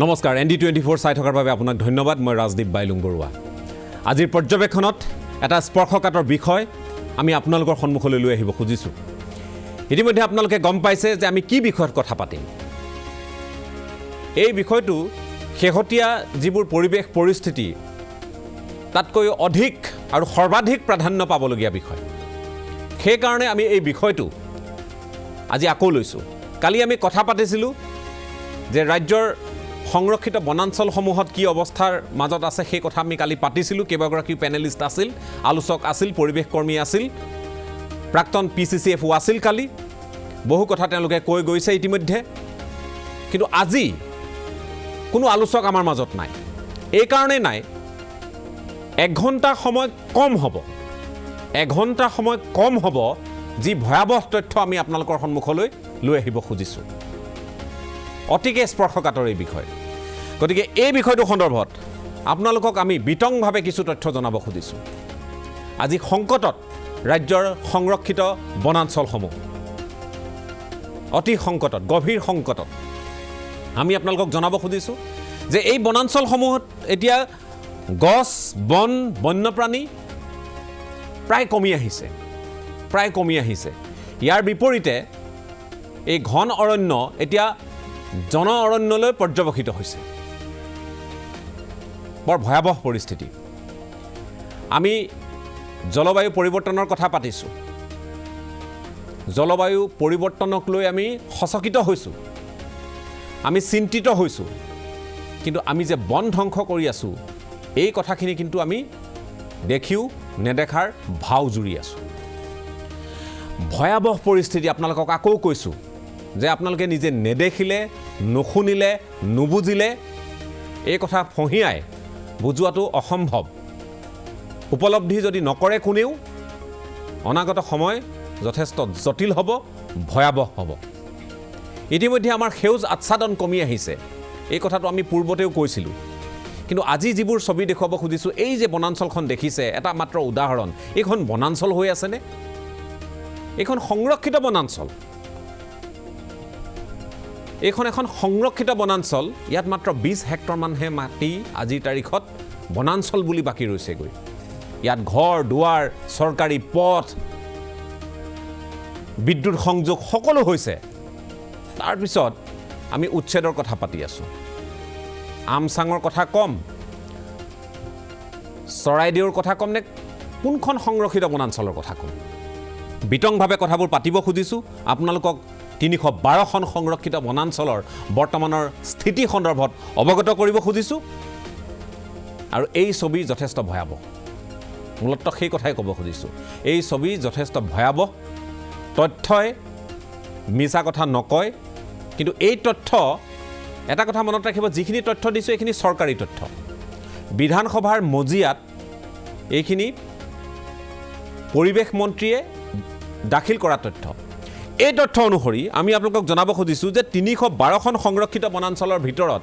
নমস্কাৰ ND24 চাই থকাৰ বাবে আপোনাক ধন্যবাদ মই ৰাজদীপ বাইলুং বৰুৱা আজিৰ পৰ্যবেক্ষণত এটা স্পৰ্শকাতৰ বিষয় আমি আপোনালোকৰ সন্মুখলৈ লৈ আহিব খুজিছো ইতিমধ্যে আপোনালোকে গম পাইছে যে আমি কি বিষয়ত কথা পাতিম এই বিষয়টো শেহতীয়া যিবোৰ পৰিৱেশ পৰিস্থিতি তাতকৈ অধিক আৰু সৰ্বাধিক প্ৰাধান্য পাবলগীয়া বিষয় সেই কাৰণে আমি এই বিষয়টো আজি আকৌ লৈছো কালি আমি কথা পাতিছিলো যে ৰাজ্যৰ সংৰক্ষিত বনাঞ্চলসমূহত কি অৱস্থাৰ মাজত আছে সেই কথা আমি কালি পাতিছিলো কেইবাগৰাকী পেনেলিষ্ট আছিল আলোচক আছিল পৰিৱেশ কৰ্মী আছিল প্ৰাক্তন PCCFO আছিল কালি বহু কথা তেওঁলোকে কৈ গৈছে ইতিমধ্যে কিন্তু আজি কোনো আলোচক আমাৰ মাজত নাই এই কাৰণে নাই 1 ঘণ্টা সময় কম হ'ব যি ভয়াবহ তথ্য আমি আপোনালোকৰ সন্মুখলৈ লৈ আহিব খুজিছো অতিকে স্পৰ্শকাতৰ এই বিষয় গতিকে এই বিষয়টো সন্দৰ্ভত আপোনালোকক আমি বিতংভাৱে কিছু তথ্য জনাব খুজিছো আজি সংকটত ৰাজ্যৰ সংৰক্ষিত বনাঞ্চলসমূহ অতি সংকটত গভীৰ সংকটত আমি আপোনালোকক জনাব খুজিছো যে এই বনাঞ্চলসমূহত এতিয়া গছ বন বন্যপ্ৰাণী প্ৰায় কমি আহিছে ইয়াৰ বিপৰীতে এই ঘন অৰণ্য এতিয়া জন অৰণ্যলৈ পৰ্যবসিত হৈছে বৰ ভয়াবহ পৰিস্থিতি আমি জলবায়ু পৰিৱৰ্তনৰ কথা পাতিছো জলবায়ু পৰিৱৰ্তনক লৈ আমি সচকিত হৈছো আমি চিন্তিত হৈছো কিন্তু আমি যে বন ধ্বংস কৰি আছো এই কথাখিনি কিন্তু আমি দেখিও নেদেখাৰ ভাও জুৰি আছো ভয়াবহ পৰিস্থিতি আপোনালোকক আকৌ কৈছো যে আপোনালোকে নিজে নেদেখিলে নুশুনিলে নুবুজিলে এই কথা ফহিয়াই বুজোৱাটো অসম্ভৱ উপলব্ধি যদি নকৰে কোনেও অনাগত সময় যথেষ্ট জটিল হ'ব ভয়াবহ হ'ব ইতিমধ্যে আমাৰ সেউজ আচ্ছাদন কমি আহিছে এই কথাটো আমি পূৰ্বতেও কৈছিলো কিন্তু আজি যিবোৰ ছবি দেখুৱাব খুজিছো এই যে বনাঞ্চলখন দেখিছে এটা মাত্ৰ উদাহৰণ এইখন বনাঞ্চল হৈ আছে নে এইখন সংৰক্ষিত বনাঞ্চল এইখন এখন সংৰক্ষিত বনাঞ্চল ইয়াত মাত্ৰ 20 হেক্টৰ মানহে মাটি আজিৰ তাৰিখত বনাঞ্চল বুলি বাকি ৰৈছে গৈ ইয়াত ঘৰ দুৱাৰ চৰকাৰী পথ বিদ্যুৎ সংযোগ সকলো হৈছে তাৰ পিছত আমি উচ্ছেদৰ কথা পাতি আছো আমচাঙৰ কথা কম চৰাইদেউৰ কথা কম নে কোনখন সংৰক্ষিত বনাঞ্চলৰ কথা কম বিতংভাৱে কথাবোৰ পাতিব খুজিছো আপোনালোকক 312খন সংৰক্ষিত বনাঞ্চলৰ বৰ্তমানৰ স্থিতি সন্দৰ্ভত অৱগত কৰিব খুজিছো আৰু এই ছবি যথেষ্ট ভয়াবহ মূলতঃ সেই কথাই ক'ব খুজিছো এই ছবি যথেষ্ট ভয়াবহ তথ্যই মিছা কথা নকয় কিন্তু এই তথ্য এটা কথা মনত ৰাখিব যিখিনি তথ্য দিছো এইখিনি চৰকাৰী তথ্য বিধানসভাৰ মজিয়াত এইখিনি পৰিৱেশ মন্ত্ৰীয়ে দাখিল কৰা তথ্য এই তথ্য অনুসৰি আমি আপোনালোকক জনাব খুজিছো যে 312খন সংৰক্ষিত বনাঞ্চলৰ ভিতৰত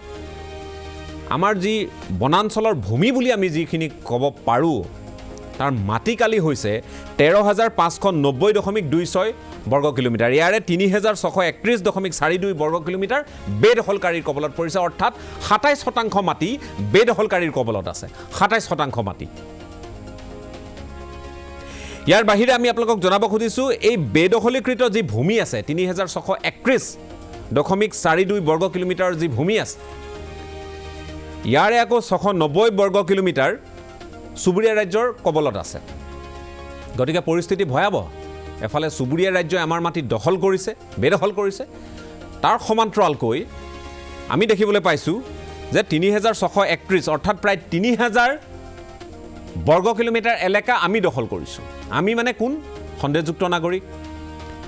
আমাৰ যি বনাঞ্চলৰ ভূমি বুলি আমি যিখিনি ক'ব পাৰো তাৰ মাটিকালি হৈছে 13,590.26 বৰ্গ কিলোমিটাৰ ইয়াৰে 3,631.42 বৰ্গ কিলোমিটাৰ বেদখলকাৰীৰ কবলত পৰিছে অৰ্থাৎ 27% মাটি বেদখলকাৰীৰ কবলত আছে 27% মাটি ইয়াৰ বাহিৰে আমি আপোনালোকক জনাব খুজিছো এই বেদখলীকৃত যি ভূমি আছে 3,631.42 বৰ্গ কিলোমিটাৰৰ যি ভূমি আছে ইয়াৰে আকৌ 690 বৰ্গ কিলোমিটাৰ সুবুৰীয়া ৰাজ্যৰ কবলত আছে গতিকে পৰিস্থিতি ভয়াবহ এফালে সুবুৰীয়া ৰাজ্যই আমাৰ মাটি দখল কৰিছে বেদখল কৰিছে তাৰ সমান্তৰালকৈ আমি দেখিবলৈ পাইছো যে 3,631 অৰ্থাৎ প্ৰায় 3,000 বৰ্গ কিলোমিটাৰ এলেকা আমি দখল কৰিছো আমি মানে কোন সন্দেহযুক্ত নাগৰিক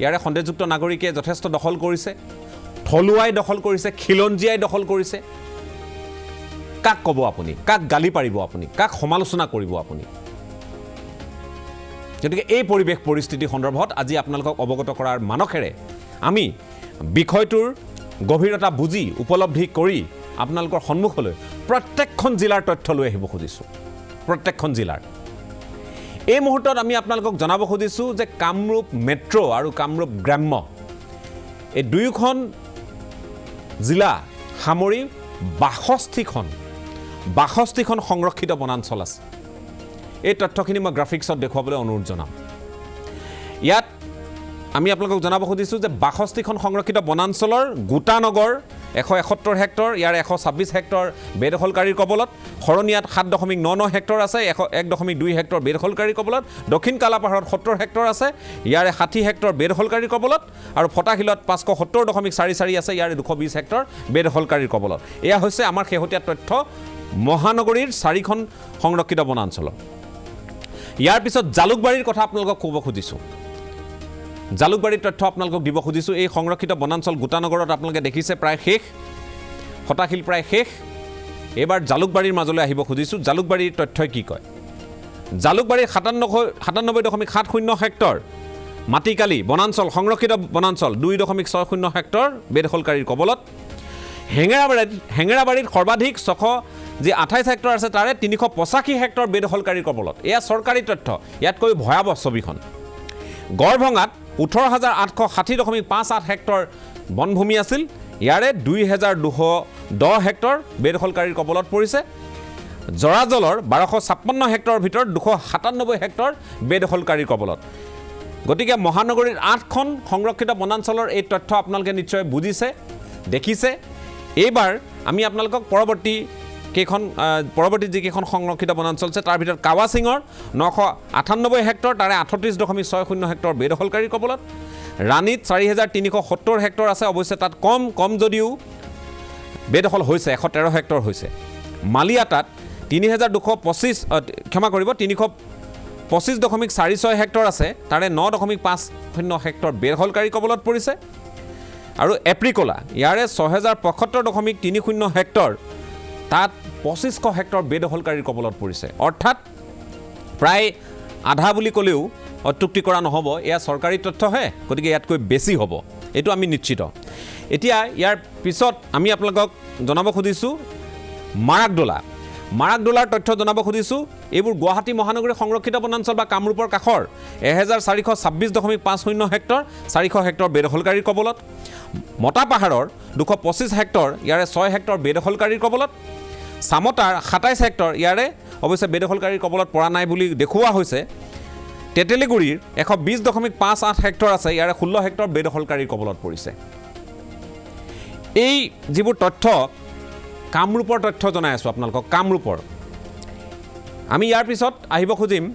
ইয়াৰে সন্দেহযুক্ত নাগৰিকে যথেষ্ট দখল কৰিছে থলুৱাই দখল কৰিছে খিলঞ্জিয়াই দখল কৰিছে কাক ক'ব আপুনি কাক গালি পাৰিব আপুনি কাক সমালোচনা কৰিব আপুনি গতিকে এই পৰিৱেশ পৰিস্থিতি সন্দৰ্ভত আজি আপোনালোকক অৱগত কৰাৰ মানসেৰে আমি বিষয়টোৰ গভীৰতা বুজি উপলব্ধি কৰি আপোনালোকৰ সন্মুখলৈ প্ৰত্যেকখন জিলাৰ তথ্য লৈ আহিব খুজিছো প্ৰত্যেকখন জিলাৰ এই মুহূৰ্তত আমি আপোনালোকক জনাব খুজিছো যে কামৰূপ মেট্ৰ আৰু কামৰূপ গ্ৰাম্য এই দুয়োখন জিলা সামৰি 62খন সংৰক্ষিত বনাঞ্চল আছে এই তথ্যখিনি মই গ্ৰাফিক্সত দেখুৱাবলৈ অনুৰোধ জনাম ইয়াত আমি আপোনালোকক জনাব খুজিছোঁ যে 62খন সংৰক্ষিত বনাঞ্চলৰ গোটানগৰ 171 হেক্টৰ ইয়াৰ 126 হেক্টৰ বেদখলকাৰীৰ কবলত খৰণিয়াত 7.99 হেক্টৰ আছে 1.2 হেক্টৰ বেদখলকাৰীৰ কবলত দক্ষিণ কালাপাহাৰত 70 হেক্টৰ আছে ইয়াৰে 60 হেক্টৰ বেদখলকাৰীৰ কবলত আৰু ফটাশিলত 570.44 আছে ইয়াৰে 220 হেক্টৰ বেদখলকাৰীৰ কবলত এয়া হৈছে আমাৰ শেহতীয়া তথ্য মহানগৰীৰ 4খন সংৰক্ষিত বনাঞ্চল ইয়াৰ পিছত জালুকবাৰীৰ কথা আপোনালোকক ক'ব খুজিছোঁ জালুকবাৰীৰ তথ্য আপোনালোকক দিব খুজিছোঁ এই সংৰক্ষিত বনাঞ্চল গোটানগৰত আপোনালোকে দেখিছে প্ৰায় শেষ ফটাশিল প্ৰায় শেষ এবাৰ জালুকবাৰীৰ মাজলৈ আহিব খুজিছোঁ জালুকবাৰীৰ তথ্যই কি কয় জালুকবাৰীৰ 97.70 হেক্টৰ মাটিকালি বনাঞ্চল সংৰক্ষিত বনাঞ্চল 2.60 হেক্টৰ বেদখলকাৰীৰ কবলত হেঙেৰাবাৰীত সৰ্বাধিক 28 হেক্টৰ আছে তাৰে 385 হেক্টৰ বেদখলকাৰীৰ কবলত এয়া চৰকাৰী তথ্য ইয়াতকৈ ভয়াৱহ ছবিখন গড়ভঙাত 18,860.58 হেক্টৰ বনভূমি আছিল ইয়াৰে 2,210 হেক্টৰ বেদখলকাৰীৰ কবলত পৰিছে জৰাজলৰ 1256 হেক্টৰৰ ভিতৰত 297 হেক্টৰ বেদখলকাৰীৰ কবলত গতিকে মহানগৰীৰ 8খন সংৰক্ষিত বনাঞ্চলৰ এই তথ্য আপোনালোকে নিশ্চয় বুজিছে দেখিছে এইবাৰ আমি আপোনালোকক পৰৱৰ্তী যিকেইখন সংৰক্ষিত বনাঞ্চল আছে তাৰ ভিতৰত কাৱাচিঙৰ 998 হেক্টৰ তাৰে 38.60 হেক্টৰ বেদখলকাৰীৰ কবলত ৰাণীত 4,370 হেক্টৰ আছে অৱশ্যে তাত কম যদিও বেদখল হৈছে 113 হেক্টৰ হৈছে মালিয়াটাত 325.46 হেক্টৰ আছে তাৰে 9.50 হেক্টৰ বেদখলকাৰীৰ কবলত পৰিছে আৰু এপ্ৰিকলা ইয়াৰে 6,075.30 হেক্টৰ তাত 2500 হেক্টৰ বেদখলকাৰীৰ কবলত পৰিছে অৰ্থাৎ প্ৰায় আধা বুলি ক'লেও অত্যুক্তি কৰা নহ'ব এয়া চৰকাৰী তথ্যহে গতিকে ইয়াতকৈ বেছি হ'ব এইটো আমি নিশ্চিত এতিয়া ইয়াৰ পিছত আমি আপোনালোকক জনাব খুজিছোঁ মাৰাকডোলাৰ তথ্য জনাব খুজিছোঁ এইবোৰ গুৱাহাটী মহানগৰী সংৰক্ষিত বনাঞ্চল বা কামৰূপৰ কাষৰ 1,426.50 হেক্টৰ 400 হেক্টৰ বেদখলকাৰীৰ কবলত মতাপাহাৰৰ 225 হেক্টৰ ইয়াৰে 6 হেক্টৰ বেদখলকাৰীৰ কবলত চামতাৰ 27 হেক্টৰ ইয়াৰে অৱশ্যে বেদখলকাৰীৰ কবলত পৰা নাই বুলি দেখুওৱা হৈছে তেতেলিগুৰিৰ 120.58 হেক্টৰ আছে ইয়াৰে 16 হেক্টৰ বেদখলকাৰীৰ কবলত পৰিছে এই যিবোৰ তথ্য কামৰূপৰ তথ্য জনাই আছোঁ আপোনালোকক কামৰূপৰ আমি ইয়াৰ পিছত আহিব খুজিম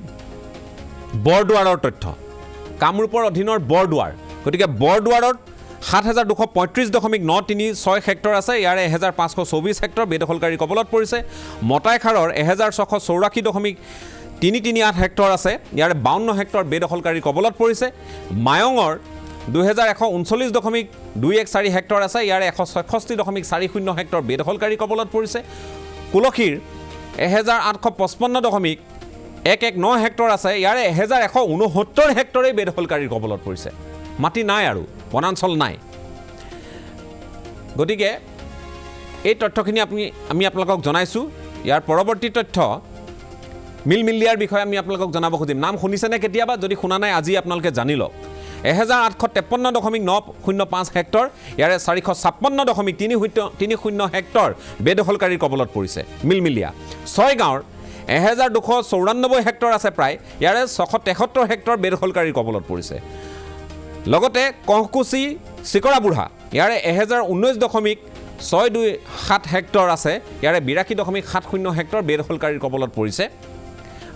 বৰদুৱাৰৰ তথ্য কামৰূপৰ অধীনৰ বৰদুৱাৰ গতিকে বৰদুৱাৰত 7,235.936 হেক্টৰ আছে ইয়াৰে 1,524 হেক্টৰ বেদখলকাৰীৰ কবলত পৰিছে মতাইখাৰৰ 1,684.338 হেক্টৰ আছে ইয়াৰে 52 হেক্টৰ বেদখলকাৰীৰ কবলত পৰিছে মায়ঙৰ 2,139.214 হেক্টৰ আছে ইয়াৰে 166.40 হেক্টৰ বেদখলকাৰীৰ কবলত পৰিছে কুলখীৰ 1,855.119 হেক্টৰ আছে ইয়াৰে 1,169 হেক্টৰেই বেদখলকাৰীৰ কবলত পৰিছে মাটি নাই আৰু বনাঞ্চল নাই গতিকে এই তথ্যখিনি আমি আপোনালোকক জনাইছোঁ ইয়াৰ পৰৱৰ্তী তথ্য মিলমিলিয়াৰ বিষয়ে আমি আপোনালোকক জনাব খুজিম নাম শুনিছেনে কেতিয়াবা যদি শুনা নাই আজি আপোনালোকে জানি লওক 1,853.905 হেক্টৰ ইয়াৰে 456.30 হেক্টৰ বেদখলকাৰীৰ কবলত পৰিছে মিলমিলিয়া ছয়গাঁৱৰ 1,294 হেক্টৰ আছে প্ৰায় ইয়াৰে 673 হেক্টৰ বেদখলকাৰীৰ কবলত পৰিছে লগতে কহকুচি চিকৰাবুঢ়া ইয়াৰে 1,019.627 হেক্টৰ আছে ইয়াৰে 82.70 হেক্টৰ বেদখলকাৰীৰ কবলত পৰিছে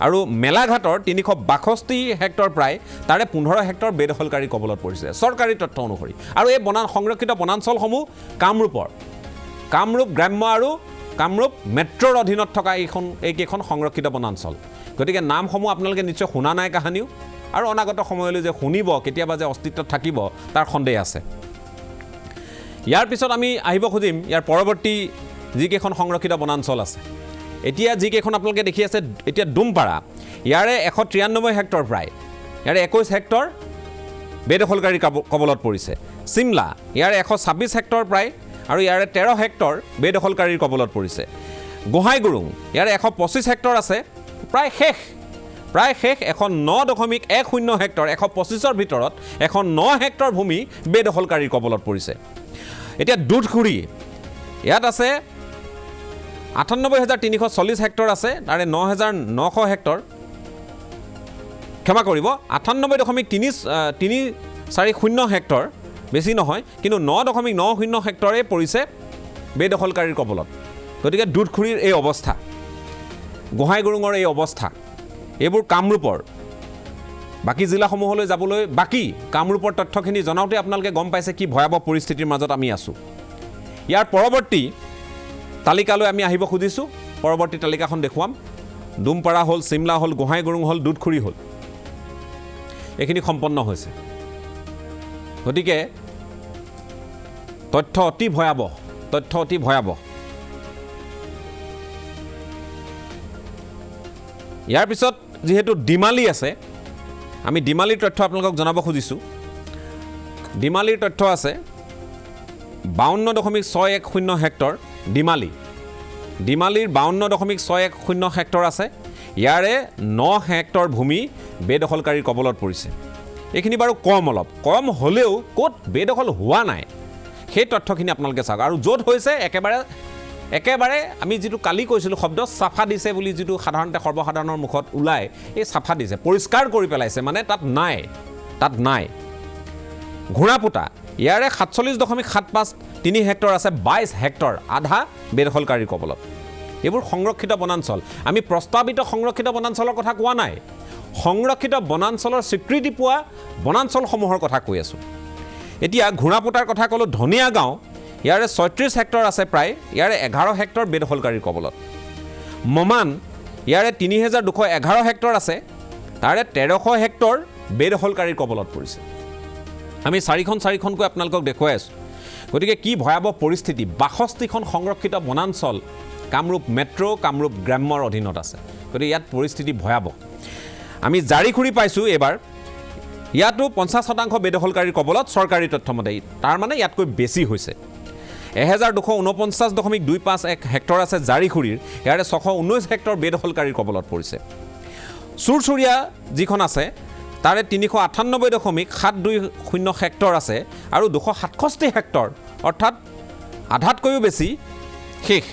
আৰু মেলাঘাটৰ 362 হেক্টৰ প্ৰায় তাৰে 15 হেক্টৰ বেদখলকাৰীৰ কবলত পৰিছে চৰকাৰী তথ্য অনুসৰি আৰু এই সংৰক্ষিত বনাঞ্চলসমূহ কামৰূপ গ্ৰাম্য আৰু কামৰূপ মেট্ৰৰ অধীনত থকা এইকেইখন সংৰক্ষিত বনাঞ্চল গতিকে নামসমূহ আপোনালোকে নিশ্চয় শুনা নাই কাহানিও আৰু অনাগত সময়লৈ যে শুনিব কেতিয়াবা যে অস্তিত্বত থাকিব তাৰ সন্দেহ আছে ইয়াৰ পিছত আমি আহিব খুজিম ইয়াৰ পৰৱৰ্তী যিকেইখন সংৰক্ষিত বনাঞ্চল আছে এতিয়া যিকেইখন আপোনালোকে দেখি আছে এতিয়া ডুমপাৰা ইয়াৰে 193 হেক্টৰ প্ৰায় ইয়াৰে 21 হেক্টৰ বেদখলকাৰীৰ কবলত পৰিছে চিমলা ইয়াৰে 126 হেক্টৰ প্ৰায় আৰু ইয়াৰে 13 হেক্টৰ বেদখলকাৰীৰ কবলত পৰিছে গোহাইগুৰুং ইয়াৰে 125 হেক্টৰ আছে প্ৰায় শেষ 109.10 হেক্টৰ 125ৰ ভিতৰত 109 হেক্টৰ ভূমি বেদখলকাৰীৰ কবলত পৰিছে এতিয়া দুধখুৰি ইয়াত আছে 98,340 হেক্টৰ আছে তাৰে 9,900 হেক্টৰ ক্ষমা কৰিব 98.340 হেক্টৰ বেছি নহয় কিন্তু 9.90 হেক্টৰে পৰিছে বেদখলকাৰীৰ কবলত গতিকে দুধখুৰীৰ এই অৱস্থা গোহাঁইগুৰুঙৰ এই অৱস্থা এইবোৰ কামৰূপৰ বাকি জিলাসমূহলৈ যাবলৈ বাকি কামৰূপৰ তথ্যখিনি জনাওঁতে আপোনালোকে গম পাইছে কি ভয়াবহ পৰিস্থিতিৰ মাজত আমি আছোঁ ইয়াৰ পৰৱৰ্তী তালিকালৈ আমি আহিব খুজিছোঁ পৰৱৰ্তী তালিকাখন দেখুৱাম ডুমপাৰা হ'ল চিমলা হ'ল গোহাঁইগুৰুং হ'ল দুধখুৰী হ'ল এইখিনি সম্পন্ন হৈছে গতিকে তথ্য অতি ভয়াবহ ইয়াৰ পিছত যেহেতু ডিমালি আছে আমি ডিমালিৰ তথ্য আপোনালোকক জনাব খুজিছোঁ ডিমালিৰ তথ্য আছে 52.610 হেক্টৰ ডিমালিৰ 52.610 হেক্টৰ আছে ইয়াৰে 9 হেক্টৰ ভূমি বেদখলকাৰীৰ কবলত পৰিছে এইখিনি বাৰু কম হ'লেও ক'ত বেদখল হোৱা নাই সেই তথ্যখিনি আপোনালোকে চাওক আৰু য'ত হৈছে একেবাৰে আমি যিটো কালি কৈছিলোঁ শব্দ চাফা দিছে বুলি যিটো সাধাৰণতে সৰ্বসাধাৰণৰ মুখত ওলায় এই চাফা দিছে পৰিষ্কাৰ কৰি পেলাইছে মানে তাত নাই ঘোঁৰাপোতা ইয়াৰে 47.753 হেক্টৰ আছে 22 হেক্টৰ আধা বেদখলকাৰীৰ কবলত এইবোৰ সংৰক্ষিত বনাঞ্চল আমি প্ৰস্তাৱিত সংৰক্ষিত বনাঞ্চলৰ কথা কোৱা নাই সংৰক্ষিত বনাঞ্চলৰ স্বীকৃতি পোৱা বনাঞ্চলসমূহৰ কথা কৈ আছোঁ এতিয়া ঘোঁৰাপোতাৰ কথা ক'লোঁ ধনিয়া গাঁও ইয়াৰে 36 হেক্টৰ আছে প্ৰায় ইয়াৰে 11 হেক্টৰ বেদখলকাৰীৰ কবলত মমান ইয়াৰে 3,211 হেক্টৰ আছে তাৰে 1300 হেক্টৰ বেদখলকাৰীৰ কবলত পৰিছে আমি চাৰিখনকৈ আপোনালোকক দেখুৱাই আছোঁ গতিকে কি ভয়াবহ পৰিস্থিতি 62খন সংৰক্ষিত বনাঞ্চল কামৰূপ মেট্ৰ' কামৰূপ গ্ৰাম্যৰ অধীনত আছে গতিকে ইয়াত পৰিস্থিতি ভয়াবহ আমি জাৰিখুৰি পাইছোঁ এবাৰ ইয়াতো 50% বেদখলকাৰীৰ কবলত চৰকাৰী তথ্যমতে তাৰ মানে ইয়াতকৈ বেছি হৈছে 1249.251 হেক্টৰ আছে জাৰিখুৰিৰ ইয়াৰে 619 হেক্টৰ বেদখলকাৰীৰ কবলত পৰিছে চুৰচুৰীয়া যিখন আছে তাৰে 398.720 হেক্টৰ আছে আৰু 267 হেক্টৰ অৰ্থাৎ আধাতকৈও বেছি শেষ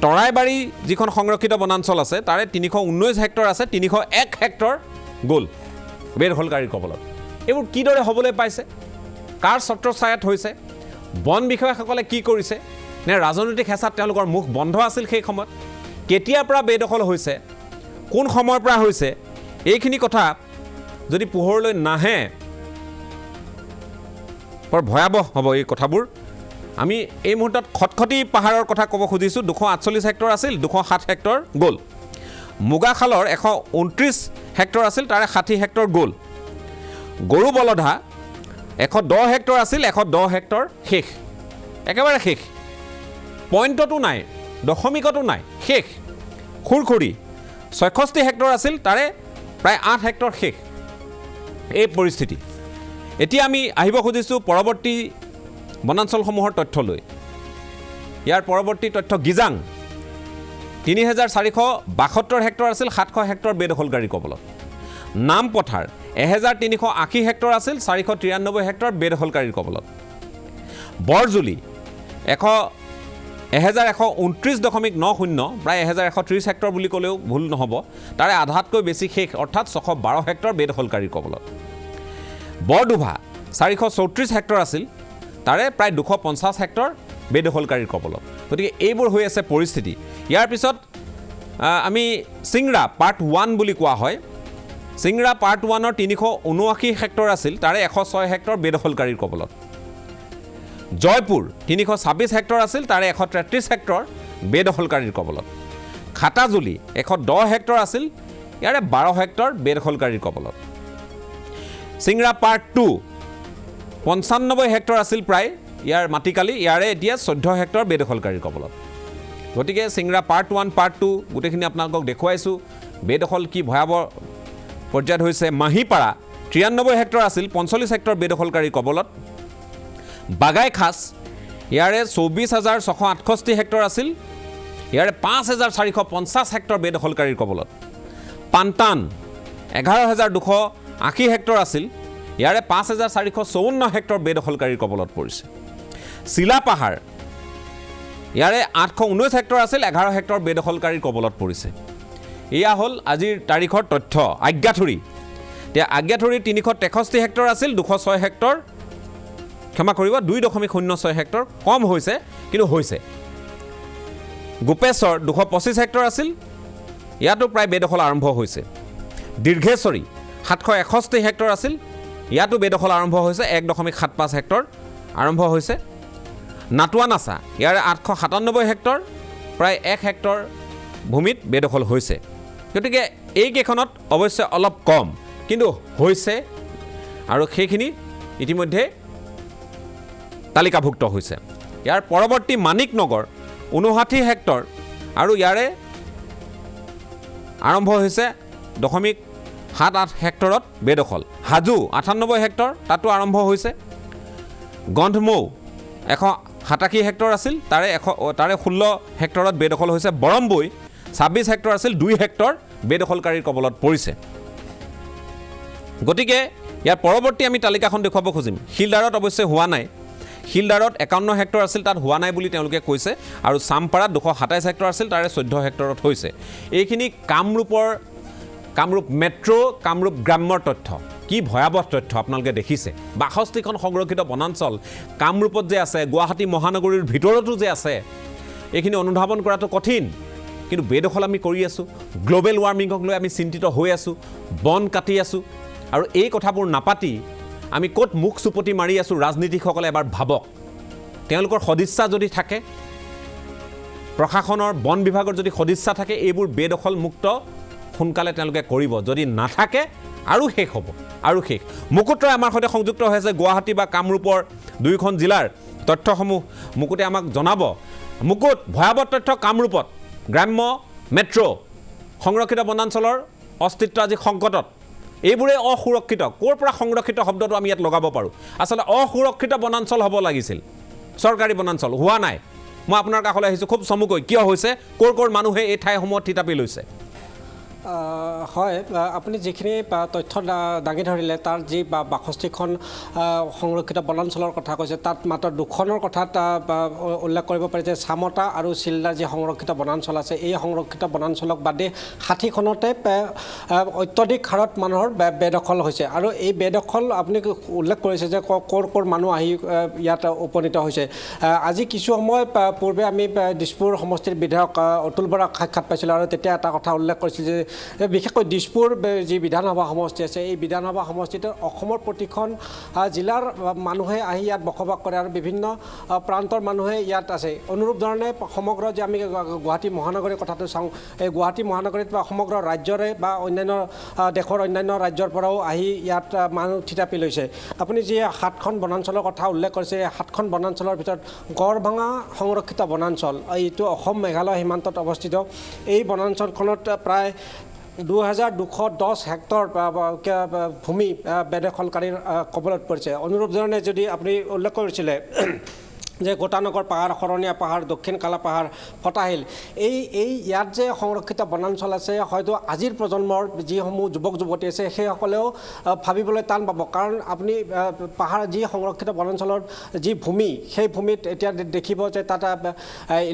তৰাইবাৰী যিখন সংৰক্ষিত বনাঞ্চল আছে তাৰে 319 হেক্টৰ আছে 301 হেক্টৰ গ'ল বেদখলকাৰীৰ কবলত এইবোৰ কিদৰে হ'বলৈ পাইছে কাৰ ছত্ৰছায়াত হৈছে বন বিষয়াসকলে কি কৰিছে নে ৰাজনৈতিক হেঁচাত তেওঁলোকৰ মুখ বন্ধ আছিল সেই সময়ত কেতিয়াৰ পৰা বেদখল হৈছে কোন সময়ৰ পৰা হৈছে এইখিনি কথা যদি পোহৰলৈ নাহে বৰ ভয়াবহ হ'ব এই কথাবোৰ আমি এই মুহূৰ্তত খটখটি পাহাৰৰ কথা ক'ব খুজিছোঁ 248 হেক্টৰ আছিল 207 হেক্টৰ গ'ল মুগাখালৰ 129 হেক্টৰ আছিল তাৰে 60 হেক্টৰ গ'ল গৰু বলধা 110 হেক্টৰ আছিল 110 হেক্টৰ শেষ একেবাৰে শেষ পইণ্টতো নাই দশমিকতো নাই শেষ খুৰখুৰি 66 হেক্টৰ আছিল তাৰে প্ৰায় 8 হেক্টৰ শেষ এই পৰিস্থিতি এতিয়া আমি আহিব খুজিছোঁ পৰৱৰ্তী বনাঞ্চলসমূহৰ তথ্যলৈ ইয়াৰ পৰৱৰ্তী তথ্য গিজাং 3,472 হেক্টৰ আছিল 700 হেক্টৰ বেদখলকাৰীৰ কবলত নামপথাৰ 1,380 হেক্টৰ আছিল 493 হেক্টৰ বেদখলকাৰীৰ কবলত বৰজুলি 1,129.90 প্ৰায় 1,130 হেক্টৰ বুলি ক'লেও ভুল নহ'ব তাৰে আধাতকৈ বেছি শেষ অৰ্থাৎ 612 হেক্টৰ বেদখলকাৰীৰ কবলত বৰডোভা 434 হেক্টৰ আছিল তাৰে প্ৰায় 250 হেক্টৰ বেদখলকাৰীৰ কবলত গতিকে এইবোৰ হৈ আছে পৰিস্থিতি ইয়াৰ পিছত আমি চিংৰা পাৰ্ট 1 বুলি কোৱা হয় চিংৰা পাৰ্ট 1ৰ 379 হেক্টৰ আছিল তাৰে 106 হেক্টৰ বেদখলকাৰীৰ কবলত জয়পুৰ 326 হেক্টৰ আছিল তাৰে 133 হেক্টৰ বেদখলকাৰীৰ কবলত খাটাজুলি 110 হেক্টৰ আছিল ইয়াৰে 12 হেক্টৰ বেদখলকাৰীৰ কবলত চিংৰা পাৰ্ট 2 95 হেক্টৰ আছিল প্ৰায় ইয়াৰ মাটিকালি ইয়াৰে এতিয়া 14 হেক্টৰ বেদখলকাৰীৰ কবলত গতিকে চিংৰা পাৰ্ট 1 পাৰ্ট 2 গোটেইখিনি আপোনালোকক দেখুৱাইছোঁ বেদখল কি ভয়াবহ পৰ্যায়ত হৈছে মাহিপাৰা 93 হেক্টৰ আছিল 45 হেক্টৰ বেদখলকাৰীৰ কবলত বাগাইখাছ ইয়াৰে 24,668 হেক্টৰ আছিল ইয়াৰে 5,450 হেক্টৰ বেদখলকাৰীৰ কবলত পান্তান 11,280 হেক্টৰ আছিল ইয়াৰে 5,454 হেক্টৰ বেদখলকাৰীৰ কবলত পৰিছে চিলাপাহাৰ ইয়াৰে 819 হেক্টৰ আছিল 11 হেক্টৰ বেদখলকাৰীৰ কবলত পৰিছে এয়া হ'ল আজিৰ তাৰিখৰ তথ্য আজ্ঞাথুৰি এতিয়া আজ্ঞাথুৰিৰ 363 হেক্টৰ আছিল 206 হেক্টৰ ক্ষমা কৰিব 2.06 হেক্টৰ কম হৈছে কিন্তু হৈছে গোপেশ্বৰ 225 হেক্টৰ আছিল ইয়াতো প্ৰায় বেদখল আৰম্ভ হৈছে দীৰ্ঘেশ্বৰী 761 হেক্টৰ আছিল ইয়াতো বেদখল আৰম্ভ হৈছে 1.75 হেক্টৰ আৰম্ভ হৈছে নাটুৱানাচা ইয়াৰে 897 হেক্টৰ প্ৰায় 1 হেক্টৰ ভূমিত বেদখল হৈছে গতিকে এইকেইখনত অৱশ্যে অলপ কম কিন্তু হৈছে আৰু সেইখিনি ইতিমধ্যে তালিকাভুক্ত হৈছে ইয়াৰ পৰৱৰ্তী মানিকনগৰ 59 হেক্টৰ আৰু ইয়াৰে আৰম্ভ হৈছে 0.78 হেক্টৰত বেদখল হাজু 98 হেক্টৰ তাতো আৰম্ভ হৈছে গন্ধমৌ 187 হেক্টৰ আছিল তাৰে 16 হেক্টৰত বেদখল হৈছে বৰমবৈ 26 হেক্টৰ আছিল 2 হেক্টৰ বেদখলকাৰীৰ কবলত পৰিছে গতিকে ইয়াৰ পৰৱৰ্তী আমি তালিকাখন দেখুৱাব খুজিম শিলদাৰত অৱশ্যে হোৱা নাই শিলদাৰত 51 হেক্টৰ আছিল তাত হোৱা নাই বুলি তেওঁলোকে কৈছে আৰু চামপাৰাত 227 হেক্টৰ আছিল তাৰে 14 হেক্টৰত হৈছে এইখিনি কামৰূপ মেট্ৰ' কামৰূপ গ্ৰাম্যৰ তথ্য কি ভয়াৱহ তথ্য আপোনালোকে দেখিছে 62খন সংৰক্ষিত বনাঞ্চল কামৰূপত যে আছে গুৱাহাটী মহানগৰীৰ ভিতৰতো যে আছে এইখিনি অনুধাৱন কৰাটো কঠিন কিন্তু বেদখল আমি কৰি আছোঁ গ্লোবেল ৱাৰ্মিঙক লৈ আমি চিন্তিত হৈ আছোঁ বন কাটি আছোঁ আৰু এই কথাবোৰ নাপাতি আমি ক'ত মুখ চুপতি মাৰি আছোঁ ৰাজনীতিকসকলে এবাৰ ভাবক তেওঁলোকৰ সদিচ্ছা যদি থাকে প্ৰশাসনৰ বন বিভাগৰ যদি সদিচ্ছা থাকে এইবোৰ বেদখল মুক্ত সোনকালে তেওঁলোকে কৰিব যদি নাথাকে আৰু শেষ হ'ব আৰু শেষ মুকুট ৰয় আমাৰ সৈতে সংযুক্ত হৈ আছে গুৱাহাটী বা কামৰূপৰ দুইখন জিলাৰ তথ্যসমূহ মুকুটে আমাক জনাব মুকুট ভয়াৱহ তথ্য কামৰূপত গ্ৰাম্য মেট্ৰ' সংৰক্ষিত বনাঞ্চলৰ অস্তিত্ব আজি সংকটত এইবোৰে অসুৰক্ষিত ক'ৰ পৰা সংৰক্ষিত শব্দটো আমি ইয়াত লগাব পাৰোঁ আচলতে অসুৰক্ষিত বনাঞ্চল হ'ব লাগিছিল চৰকাৰী বনাঞ্চল হোৱা নাই মই আপোনাৰ কাষলৈ আহিছোঁ খুব চমুকৈ কিয় হৈছে ক'ৰ মানুহে এই ঠাইসমূহত থিতাপি লৈছে হয় আপুনি যিখিনি তথ্য দাঙি ধৰিলে তাৰ যি 62খন সংৰক্ষিত বনাঞ্চলৰ কথা কৈছে তাত মাত্ৰ দুখনৰ কথাত উল্লেখ কৰিব পাৰি যে চামতা আৰু চিলদাৰ যি সংৰক্ষিত বনাঞ্চল আছে এই সংৰক্ষিত বনাঞ্চলক বাদে 60খনতে অত্যধিক হাৰত মানুহৰ বেদখল হৈছে আৰু এই বেদখল আপুনি উল্লেখ কৰিছে যে ক'ৰ মানুহ আহি ইয়াত উপনীত হৈছে আজি কিছু সময় পূৰ্বে আমি দিছপুৰ সমষ্টিৰ বিধায়ক অতুল বৰাক সাক্ষাৎ পাইছিলোঁ আৰু তেতিয়া এটা কথা উল্লেখ কৰিছিল যে বিশেষকৈ দিছপুৰ যি বিধানসভা সমষ্টি আছে এই বিধানসভা সমষ্টিটোৰ অসমৰ প্ৰতিখন জিলাৰ মানুহে আহি ইয়াত বসবাস কৰে আৰু বিভিন্ন প্ৰান্তৰ মানুহে ইয়াত আছে অনুৰূপ ধৰণে সমগ্ৰ যে আমি গুৱাহাটী মহানগৰীৰ কথাটো চাওঁ এই গুৱাহাটী মহানগৰীত বা সমগ্ৰ ৰাজ্যৰে বা অন্যান্য দেশৰ অন্যান্য ৰাজ্যৰ পৰাও আহি ইয়াত মানুহ থিতাপি লৈছে আপুনি যি 7খন বনাঞ্চলৰ কথা উল্লেখ কৰিছে 7খন বনাঞ্চলৰ ভিতৰত গড়ভাঙা সংৰক্ষিত বনাঞ্চল এইটো অসম মেঘালয় সীমান্তত অৱস্থিত এই বনাঞ্চলখনত প্ৰায় 2210 হেক্টৰ ভূমি বেদখলকাৰীৰ কবলত পৰিছে অনুৰূপ ধৰণে যদি আপুনি উল্লেখ কৰিছিলে যে গোটানগৰ পাহাৰ শৰণীয়া পাহাৰ দক্ষিণ কালা পাহাৰ ফটাহিল এই ইয়াত যে সংৰক্ষিত বনাঞ্চল আছে হয়তো আজিৰ প্ৰজন্মৰ যিসমূহ যুৱক যুৱতী আছে সেইসকলেও ভাবিবলৈ টান পাব কাৰণ আপুনি পাহাৰ যি সংৰক্ষিত বনাঞ্চলৰ যি ভূমি সেই ভূমিত এতিয়া দেখিব যে তাত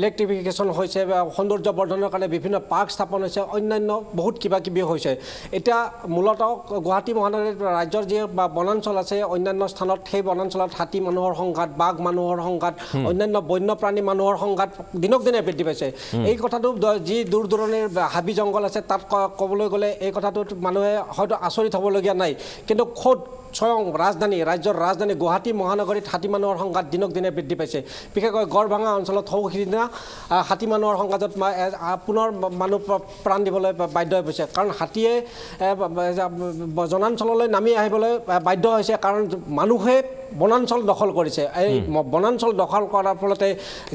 ইলেক্ট্ৰিফিকেশ্যন হৈছে সৌন্দৰ্য বৰ্ধনৰ কাৰণে বিভিন্ন পাৰ্ক স্থাপন হৈছে অন্যান্য বহুত কিবা কিবি হৈছে এতিয়া মূলতঃ গুৱাহাটী মহানগৰীৰ ৰাজ্যৰ যি বনাঞ্চল আছে অন্যান্য স্থানত সেই বনাঞ্চলত হাতী মানুহৰ সংঘাত বাঘ মানুহৰ সংঘাত অন্যান্য বন্যপ্ৰাণী মানুহৰ সংঘাত দিনক দিনে বৃদ্ধি পাইছে এই কথাটো যি দূৰ দূৰণিৰ হাবি জংঘল আছে তাত ক'বলৈ গ'লে এই কথাটোত মানুহে হয়তো আচৰিত হ'বলগীয়া নাই কিন্তু খোদ স্বয়ং ৰাজ্যৰ ৰাজধানী গুৱাহাটী মহানগৰীত হাতী মানুহৰ সংঘাত দিনক দিনে বৃদ্ধি পাইছে বিশেষকৈ গড়ভাঙা অঞ্চলত সিদিনা হাতী মানুহৰ সংঘাতত পুনৰ মানুহ প্ৰাণ দিবলৈ বাধ্য হৈ পৰিছে কাৰণ হাতীয়ে জনাঞ্চললৈ নামি আহিবলৈ বাধ্য হৈছে কাৰণ মানুহে বনাঞ্চল দখল কৰিছে এই বনাঞ্চল দখল কৰাৰ ফলতে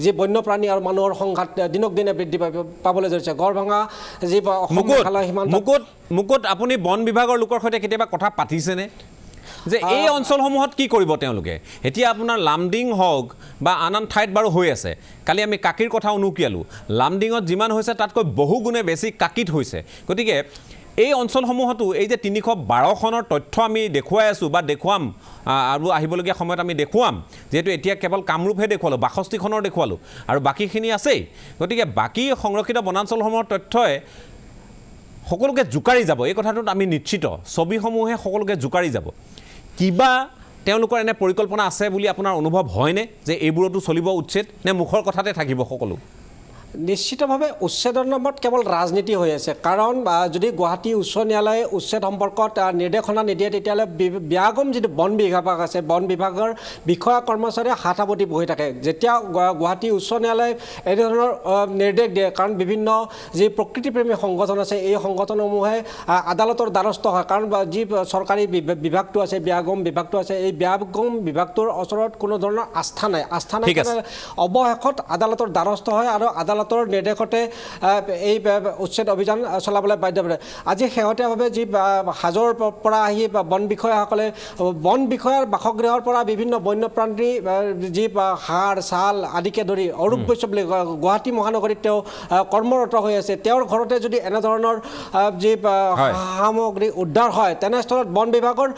যি বন্যপ্ৰাণী আৰু মানুহৰ সংঘাত দিনক দিনে বৃদ্ধি পাবলৈ ধৰিছে গড়ভাঙা যি মুকুট আপুনি বন বিভাগৰ লোকৰ সৈতে কেতিয়াবা কথা পাতিছেনে যে এই অঞ্চলসমূহত কি কৰিব তেওঁলোকে এতিয়া আপোনাৰ লামডিং হওক বা আন ঠাইত বাৰু হৈ আছে কালি আমি কাকিৰ কথা উনুকিয়ালোঁ লামডিঙত যিমান হৈছে তাতকৈ বহু গুণে বেছি কাকিত হৈছে গতিকে এই অঞ্চলসমূহতো এই যে 312 সনৰ তথ্য আমি দেখুৱাই আছোঁ বা দেখুৱাম আৰু আহিবলগীয়া সময়ত আমি দেখুৱাম, যিহেতু এতিয়া কেৱল কামৰূপহে দেখুৱালোঁ, 62খনৰ দেখুৱালোঁ আৰু বাকীখিনি আছেই। গতিকে বাকী সংৰক্ষিত বনাঞ্চলসমূহৰ তথ্যই সকলোকে জোকাৰি যাব, এই কথাটোত আমি নিশ্চিত। ছবিসমূহে সকলোকে জোকাৰি যাব। কিবা তেওঁলোকৰ এনে পৰিকল্পনা আছে বুলি আপোনাৰ অনুভৱ হয়নে যে এইবোৰতো চলিব উচ্ছেদ, নে মুখৰ কথাতে থাকিব সকলো? নিশ্চিতভাৱে উচ্ছেদৰ নামত কেৱল ৰাজনীতি হৈ আছে। কাৰণ যদি গুৱাহাটী উচ্চ ন্যায়ালয়ে উচ্ছেদ সম্পৰ্কত নিৰ্দেশনা নিদিয়ে, তেতিয়াহ'লে ব্যাগম যিটো বন বিভাগ আছে, বন বিভাগৰ বিষয়া কৰ্মচাৰীয়ে হাত সাৱটি বহি থাকে। যেতিয়া গুৱাহাটী উচ্চ ন্যায়ালয়ে এনেধৰণৰ নিৰ্দেশ দিয়ে, কাৰণ বিভিন্ন যি প্ৰকৃতিপ্ৰেমী সংগঠন আছে, এই সংগঠনসমূহে আদালতৰ দ্বাৰস্থ হয়। কাৰণ যি চৰকাৰী বিভাগটো আছে, ব্যাগম বিভাগটো আছে, এই ব্যাগম বিভাগটোৰ ওচৰত কোনো ধৰণৰ আস্থা নাই। অৱশেষত আদালতৰ দ্বাৰস্থ হয় আৰু আদালতৰ নিৰ্দেশতে এই উচ্ছেদ অভিযান চলাবলৈ বাধ্য কৰে। আজি শেহতীয়াভাৱে যি হাজোৰ পৰা আহি বন বিষয়াসকলে বন বিষয়াৰ বাসগৃহৰ পৰা বিভিন্ন বন্যপ্ৰাণী যি হাড় ছাল আদিকে ধৰি অৰূপ বৈশ্য বুলি গুৱাহাটী মহানগৰীত তেওঁ কৰ্মৰত হৈ আছে, তেওঁৰ ঘৰতে যদি এনেধৰণৰ যি সামগ্ৰী উদ্ধাৰ হয়, তেনেস্থলত বন বিভাগৰ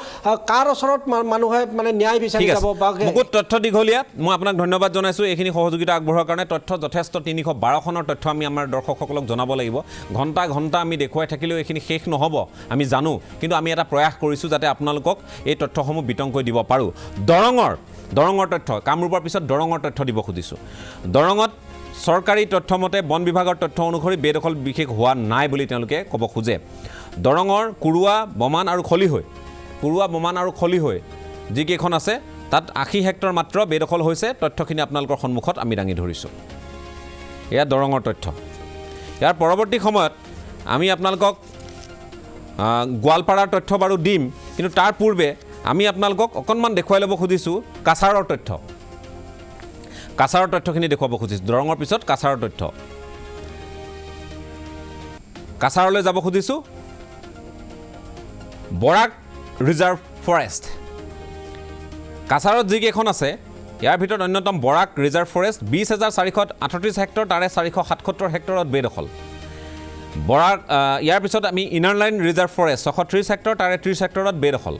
কাৰ ওচৰত মানুহে মানে ন্যায় বিচাৰি যাব? বহুত তথ্য দীঘলীয়া, মই আপোনাক ধন্যবাদ জনাইছোঁ এইখিনি সহযোগিতা আগবঢ়োৱাৰ কাৰণে। তথ্য যথেষ্ট 312 সনৰ তথ্য আমি আমাৰ দৰ্শকসকলক জনাব লাগিব। ঘণ্টা ঘণ্টা আমি দেখুৱাই থাকিলেও এইখিনি শেষ নহ'ব, আমি জানো, কিন্তু আমি এটা প্ৰয়াস কৰিছোঁ যাতে আপোনালোকক এই তথ্যসমূহ বিতংকৈ দিব পাৰোঁ। দৰঙৰ তথ্য, কামৰূপৰ পিছত দৰঙৰ তথ্য দিব খুজিছোঁ। দৰঙত চৰকাৰী তথ্যমতে বন বিভাগৰ তথ্য অনুসৰি বেদখল বিশেষ হোৱা নাই বুলি তেওঁলোকে ক'ব খোজে। দৰঙৰ কুৰুৱা বমান আৰু খলিহৈ যিকেইখন আছে, তাত 80 হেক্টৰ মাত্ৰ বেদখল হৈছে। তথ্যখিনি আপোনালোকৰ সন্মুখত আমি দাঙি ধৰিছোঁ। এয়া দৰঙৰ তথ্য। ইয়াৰ পৰৱৰ্তী সময়ত আমি আপোনালোকক গোৱালপাৰাৰ তথ্য বাৰু দিম, কিন্তু তাৰ পূৰ্বে আমি আপোনালোকক অকণমান দেখুৱাই ল'ব খুজিছোঁ কাছাৰৰ তথ্য। কাছাৰৰ তথ্যখিনি দেখুৱাব খুজিছোঁ। দৰঙৰ পিছত কাছাৰৰ তথ্য। কাছাৰলৈ যাব খুজিছোঁ। বৰাক ৰিজাৰ্ভ ফৰেষ্ট, কাছাৰত যিকেইখন আছে ইয়াৰ ভিতৰত অন্যতম বৰাক ৰিজাৰ্ভ ফৰেষ্ট 20,438 হেক্টৰ, তাৰে 477 হেক্টৰত বেদখল। বৰাক ইয়াৰ পিছত আমি inner line reserve forest 630 hectare, তাৰে 30 হেক্টৰত বেদখল।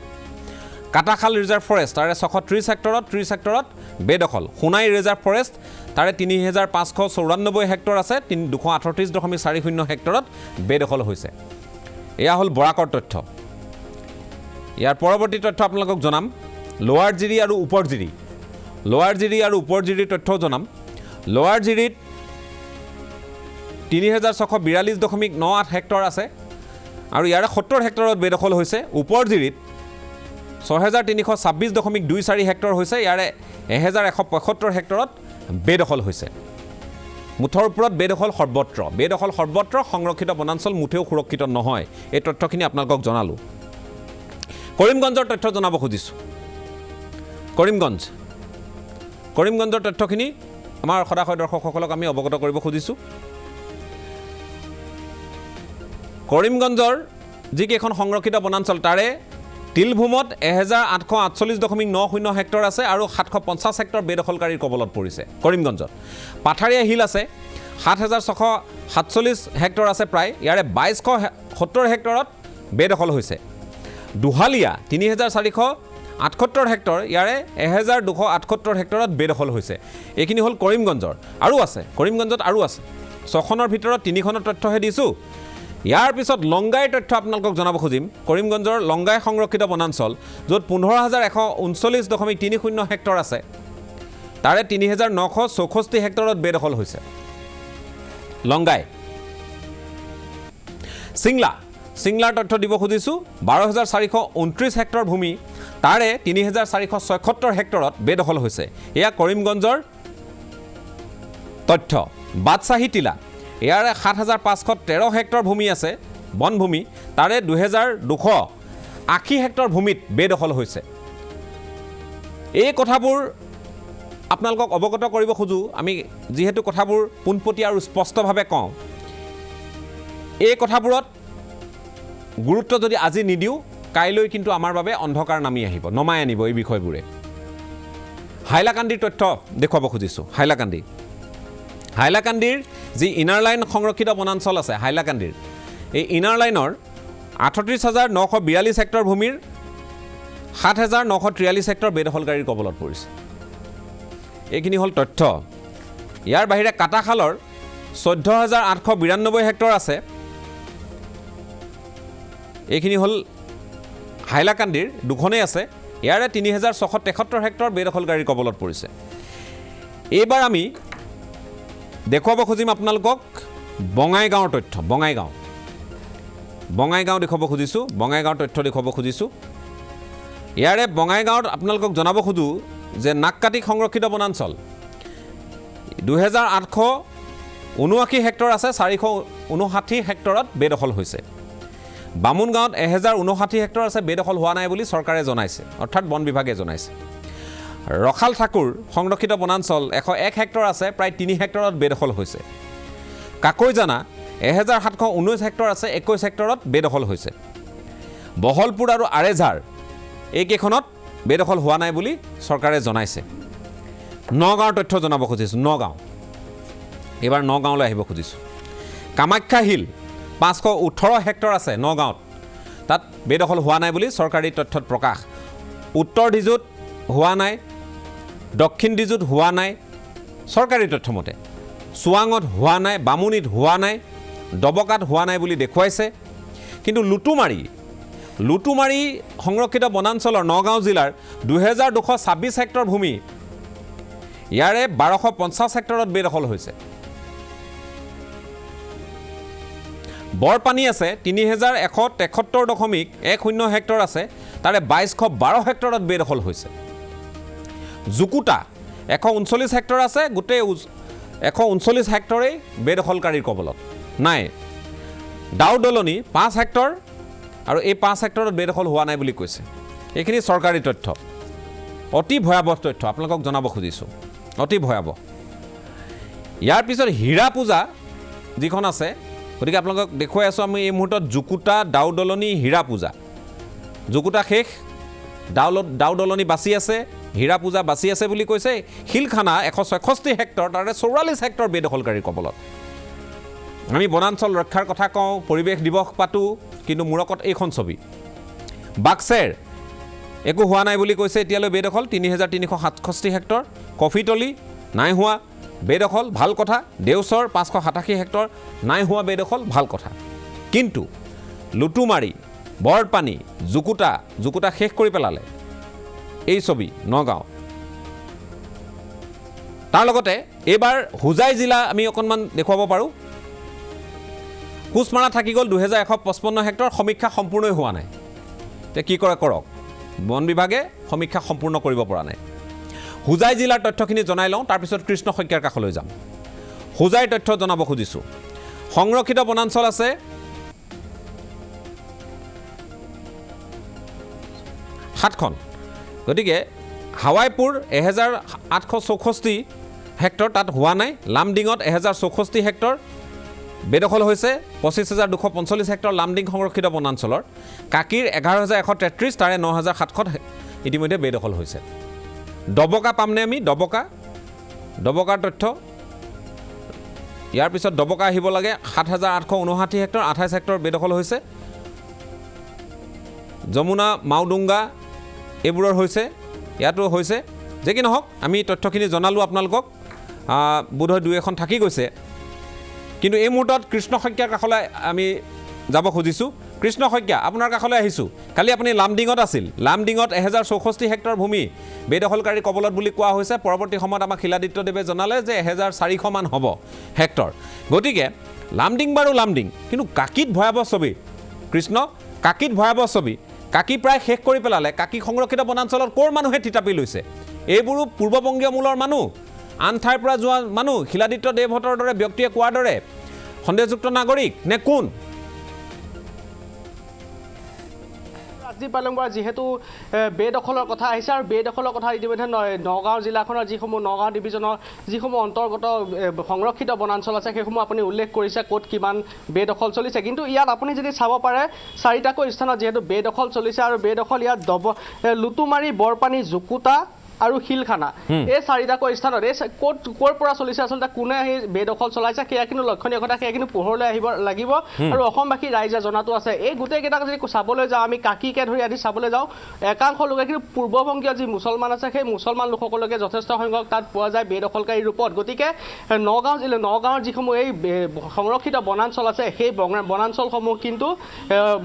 কাটাখাল ৰিজাৰ্ভ ফৰেষ্ট তাৰে 630 হেক্টৰত 30 হেক্টৰত বেদখল। সোণাই ৰিজাৰ্ভ ফৰেষ্ট তাৰে 3,594 হেক্টৰ আছে, 238.40 হেক্টৰত বেদখল হৈছে। এয়া হ'ল বৰাকৰ তথ্য। ইয়াৰ পৰৱৰ্তী তথ্য আপোনালোকক জনাম লোৱাৰ জিৰি আৰু ওপৰ জিৰি। লোৱাৰ জিৰি আৰু ওপৰ জিৰিৰ তথ্যও জনাম। লোৱাৰ জিৰিত 3,642.98 হেক্টৰ আছে আৰু ইয়াৰে 70 হেক্টৰত বেদখল হৈছে। ওপৰ জিৰিত 6,326.24 হেক্টৰ হৈছে, ইয়াৰে 1,175 হেক্টৰত বেদখল হৈছে। মুঠৰ ওপৰত বেদখল সৰ্বত্ৰ। সংৰক্ষিত বনাঞ্চল মুঠেও সুৰক্ষিত নহয়। এই তথ্যখিনি আপোনালোকক জনালোঁ। কৰিমগঞ্জৰ তথ্য জনাব খুজিছোঁ। কৰিমগঞ্জৰ তথ্যখিনি আমাৰ সদাশয় দৰ্শকসকলক আমি অৱগত কৰিব খুজিছোঁ। কৰিমগঞ্জৰ যিকেইখন সংৰক্ষিত বনাঞ্চল, তাৰে তিলভূমত 1,848.90 হেক্টৰ আছে আৰু 750 হেক্টৰ বেদখলকাৰীৰ কবলত পৰিছে কৰিমগঞ্জত। পাথাৰীয়া হিল আছে 7,647 হেক্টৰ আছে প্ৰায়, ইয়াৰে 2,270 হেক্টৰত বেদখল হৈছে। দুহালীয়া 3,478 হেক্টৰ, ইয়াৰে 1,278 হেক্টৰত বেদখল হৈছে। এইখিনি হ'ল কৰিমগঞ্জৰ। আৰু আছে কৰিমগঞ্জত আৰু আছে 6খনৰ ভিতৰত 3খনৰ তথ্যহে দিছোঁ। ইয়াৰ পিছত লংগাইৰ তথ্য আপোনালোকক জনাব খুজিম। কৰিমগঞ্জৰ লংগাই সংৰক্ষিত বনাঞ্চল, য'ত 15,139.30 হেক্টৰ আছে, তাৰে 3,964 হেক্টৰত বেদখল হৈছে। লংগাই। চিংলাৰ তথ্য দিব খুজিছোঁ। 12,429 হেক্টৰ ভূমি, তাৰে 3,476 হেক্টৰত বেদখল হৈছে। এয়া কৰিমগঞ্জৰ তথ্য। বাদশ্বাহী টিলা, ইয়াৰে 7,513 হেক্টৰ ভূমি আছে বনভূমি, তাৰে 2,280 হেক্টৰ ভূমিত বেদখল হৈছে। এই কথাবোৰ আপোনালোকক অৱগত কৰিব খোজোঁ। আমি যিহেতু কথাবোৰ পোনপটীয়া আৰু স্পষ্টভাৱে কওঁ, এই কথাবোৰত গুৰুত্ব যদি আজি নিদিওঁ, কাইলৈ কিন্তু আমাৰ বাবে অন্ধকাৰ নমাই আনিব এই বিষয়বোৰে। হাইলাকান্দিৰ তথ্য দেখুৱাব খুজিছোঁ। হাইলাকান্দিৰ যি ইনাৰ লাইন সংৰক্ষিত বনাঞ্চল আছে, হাইলাকান্দিৰ এই ইনাৰ লাইনৰ 38,942 হেক্টৰ ভূমিৰ 7,943 হেক্টৰ বেদখলকাৰীৰ কবলত পৰিছে। এইখিনি হ'ল তথ্য। ইয়াৰ বাহিৰে কাটাখালৰ 14,892 হেক্টৰ আছে। এইখিনি হ'ল হাইলাকান্দিৰ দুখনেই আছে। ইয়াৰে 3,673 হেক্টৰ বেদখলকাৰীৰ কবলত পৰিছে। এইবাৰ আমি দেখুৱাব খুজিম আপোনালোকক বঙাইগাঁৱৰ তথ্য। বঙাইগাঁও দেখুৱাব খুজিছোঁ, বঙাইগাঁৱৰ তথ্য দেখুৱাব খুজিছোঁ। ইয়াৰে বঙাইগাঁৱত আপোনালোকক জনাব খোজোঁ যে নাককাটি সংৰক্ষিত বনাঞ্চল 2,879 হেক্টৰ আছে, 459 হেক্টৰত বেদখল হৈছে। বামুণগাঁৱত 1,059 হেক্টৰ আছে, বেদখল হোৱা নাই বুলি চৰকাৰে জনাইছে, অৰ্থাৎ বন বিভাগে জনাইছে। ৰখাল ঠাকুৰ সংৰক্ষিত বনাঞ্চল 101 হেক্টৰ আছে, প্ৰায় 3 হেক্টৰত বেদখল হৈছে। কাকৈজানা 1,719 হেক্টৰ আছে, 21 হেক্টৰত বেদখল হৈছে। বহলপুৰ আৰু আৰেঝাৰ এইকেইখনত বেদখল হোৱা নাই বুলি চৰকাৰে জনাইছে। নগাঁৱৰ তথ্য জনাব খুজিছোঁ। নগাঁও, এইবাৰ নগাঁৱলৈ আহিব খুজিছোঁ। কামাখ্যা হিল 518 হেক্টৰ আছে নগাঁৱত, তাত বেদখল হোৱা নাই বুলি চৰকাৰী তথ্যত প্ৰকাশ। উত্তৰ ডিজুত হোৱা নাই, দক্ষিণ ডিজুত হোৱা নাই চৰকাৰী তথ্যমতে। চুৱাঙত হোৱা নাই, বামুণীত হোৱা নাই, ডবকাত হোৱা নাই বুলি দেখুৱাইছে। কিন্তু লুটুমাৰী সংৰক্ষিত বনাঞ্চলৰ নগাঁও জিলাৰ 2,226 হেক্টৰ ভূমি, ইয়াৰে 1,250 হেক্টৰত বেদখল হৈছে। বৰপানী আছে 3,173.10 হেক্টৰ আছে, তাৰে 2,212 হেক্টৰত বেদখল হৈছে। জুকুটা 139 হেক্টৰ আছে, গোটেই 139 হেক্টৰেই বেদখলকাৰীৰ কবলত নাই। ডাউদলনি 5 হেক্টৰ আৰু এই 5 হেক্টৰত বেদখল হোৱা নাই বুলি কৈছে। এইখিনি চৰকাৰী তথ্য, অতি ভয়াৱহ তথ্য আপোনালোকক জনাব খুজিছোঁ, অতি ভয়াৱহ। ইয়াৰ পিছত হীৰাপূজা যিখন আছে, গতিকে আপোনালোকক দেখুৱাই আছোঁ আমি এই মুহূৰ্তত জুকুটা, ডাউদলনি, হীৰাপূজা। জুকুটা শেষ, ডাউদলনি বাচি আছে, হীৰাপূজা বাচি আছে বুলি কৈছে। শিলখানা 166 হেক্টৰ, তাৰে 44 হেক্টৰ বেদখলকাৰীৰ কবলত। আমি বনাঞ্চল ৰক্ষাৰ কথা কওঁ, পৰিৱেশ দিৱস পাতোঁ, কিন্তু মূৰকত এইখন ছবি। বাক্সেৰ একো হোৱা নাই বুলি কৈছে এতিয়ালৈ বেদখল, 3,367 হেক্টৰ। কফিতলি নাই হোৱা বেদখল, ভাল কথা। দেওচৰ 587 হেক্টৰ, নাই হোৱা বেদখল, ভাল কথা। কিন্তু লুটুমাৰী, বৰপানী, জুকুটা শেষ কৰি পেলালে। এই ছবি নগাঁও। তাৰ লগতে এইবাৰ হোজাই জিলা আমি অকণমান দেখুৱাব পাৰোঁ। কোচমাৰা থাকি গ'ল 2,155 হেক্টৰ, সমীক্ষা সম্পূৰ্ণই হোৱা নাই। এতিয়া কি কৰে কৰক, বন বিভাগে সমীক্ষা সম্পূৰ্ণ কৰিব পৰা নাই। হোজাই জিলাৰ তথ্যখিনি জনাই লওঁ, তাৰপিছত কৃষ্ণ শইকীয়াৰ কাষলৈ যাম। হোজাইৰ তথ্য জনাব খুজিছোঁ। সংৰক্ষিত বনাঞ্চল আছে 7খন, গতিকে হাৱাইপুৰ 1,864 হেক্টৰ, তাত হোৱা নাই। লামডিঙত 1,064 হেক্টৰ বেদখল হৈছে, 25,245 হেক্টৰ লামডিং সংৰক্ষিত বনাঞ্চলৰ। কাকিৰ 11,133, তাৰে 9,700 ইতিমধ্যে বেদখল হৈছে। ডবকা পামনে আমি? ডবকাৰ তথ্য। ইয়াৰ পিছত ডবকা আহিব লাগে, 7,859 হেক্টৰ, 28 হেক্টৰ বেদখল হৈছে। যমুনা, মাউডুংগা এইবোৰৰ হৈছে, ইয়াতো হৈছে। যে কি নহওক আমি তথ্যখিনি জনালোঁ আপোনালোকক, বোধহয় 2-এখন থাকি গৈছে। কিন্তু এই মুহূৰ্তত কৃষ্ণ শইকীয়াৰ কাষলৈ আমি যাব খুজিছোঁ। কৃষ্ণ শইকীয়া, আপোনাৰ কাষলৈ আহিছোঁ। কালি আপুনি লামডিঙত আছিল। লামডিঙত 1,064 হেক্টৰ ভূমি বেদখলকাৰীৰ কবলত বুলি কোৱা হৈছে। পৰৱৰ্তী সময়ত আমাক শিলাদিত্যদেৱে জনালে যে 1,400 মান হ'ব হেক্টৰ। গতিকে লামডিং বাৰু লামডিং, কিন্তু কাকিত ভয়াৱহ ছবি। কৃষ্ণ, কাকিত ভয়াৱহ ছবি। কাকি প্ৰায় শেষ কৰি পেলালে। কাকি সংৰক্ষিত বনাঞ্চলত ক'ৰ মানুহে থিতাপি লৈছে? এইবোৰো পূৰ্ববংগীয় মূলৰ মানুহ, আন ঠাইৰ পৰা যোৱা মানুহ, শিলাদিত্য দেৱহঁতৰ দৰে ব্যক্তিয়ে কোৱাৰ দৰে সন্দেহযুক্ত নাগৰিক নে কোন? ৰাজদীপ পালেংবাৰ, যিহেতু বেদখলৰ কথা আহিছে আৰু বেদখলৰ কথা ইতিমধ্যে নগাঁও জিলাখনৰ যিসমূহ নগাঁও ডিভিজনৰ যিসমূহ অন্তৰ্গত সংৰক্ষিত বনাঞ্চল আছে সেইসমূহ আপুনি উল্লেখ কৰিছে ক'ত কিমান বেদখল চলিছে। কিন্তু ইয়াত আপুনি যদি চাব পাৰে 4টাকৈ স্থানত যিহেতু বেদখল চলিছে আৰু বেদখল ইয়াত লুটুমাৰী, বৰপানী, জুকুটা আৰু শিলখানা এই চাৰিটাকৈ স্থানত এই ক'ৰ পৰা চলিছে আচলতে কোনে সেই বেদখল চলাইছে সেয়া কিন্তু লক্ষণীয় কথা সেয়া কিন্তু পোহৰলৈ আহিব লাগিব আৰু অসমবাসী ৰাইজে জনাটো আছে এই গোটেইকেইটাক যদি চাবলৈ যাওঁ আমি কাকিকে ধৰি আদি চাবলৈ যাওঁ একাংশ লোকে কিন্তু পূৰ্ববংগীয় যি মুছলমান আছে সেই মুছলমান লোকসকলকে যথেষ্ট সংখ্যক তাত পোৱা যায় বেদখলকাৰী ৰূপত গতিকে নগাঁৱৰ যিসমূহ এই সংৰক্ষিত বনাঞ্চল আছে সেই বনাঞ্চলসমূহ কিন্তু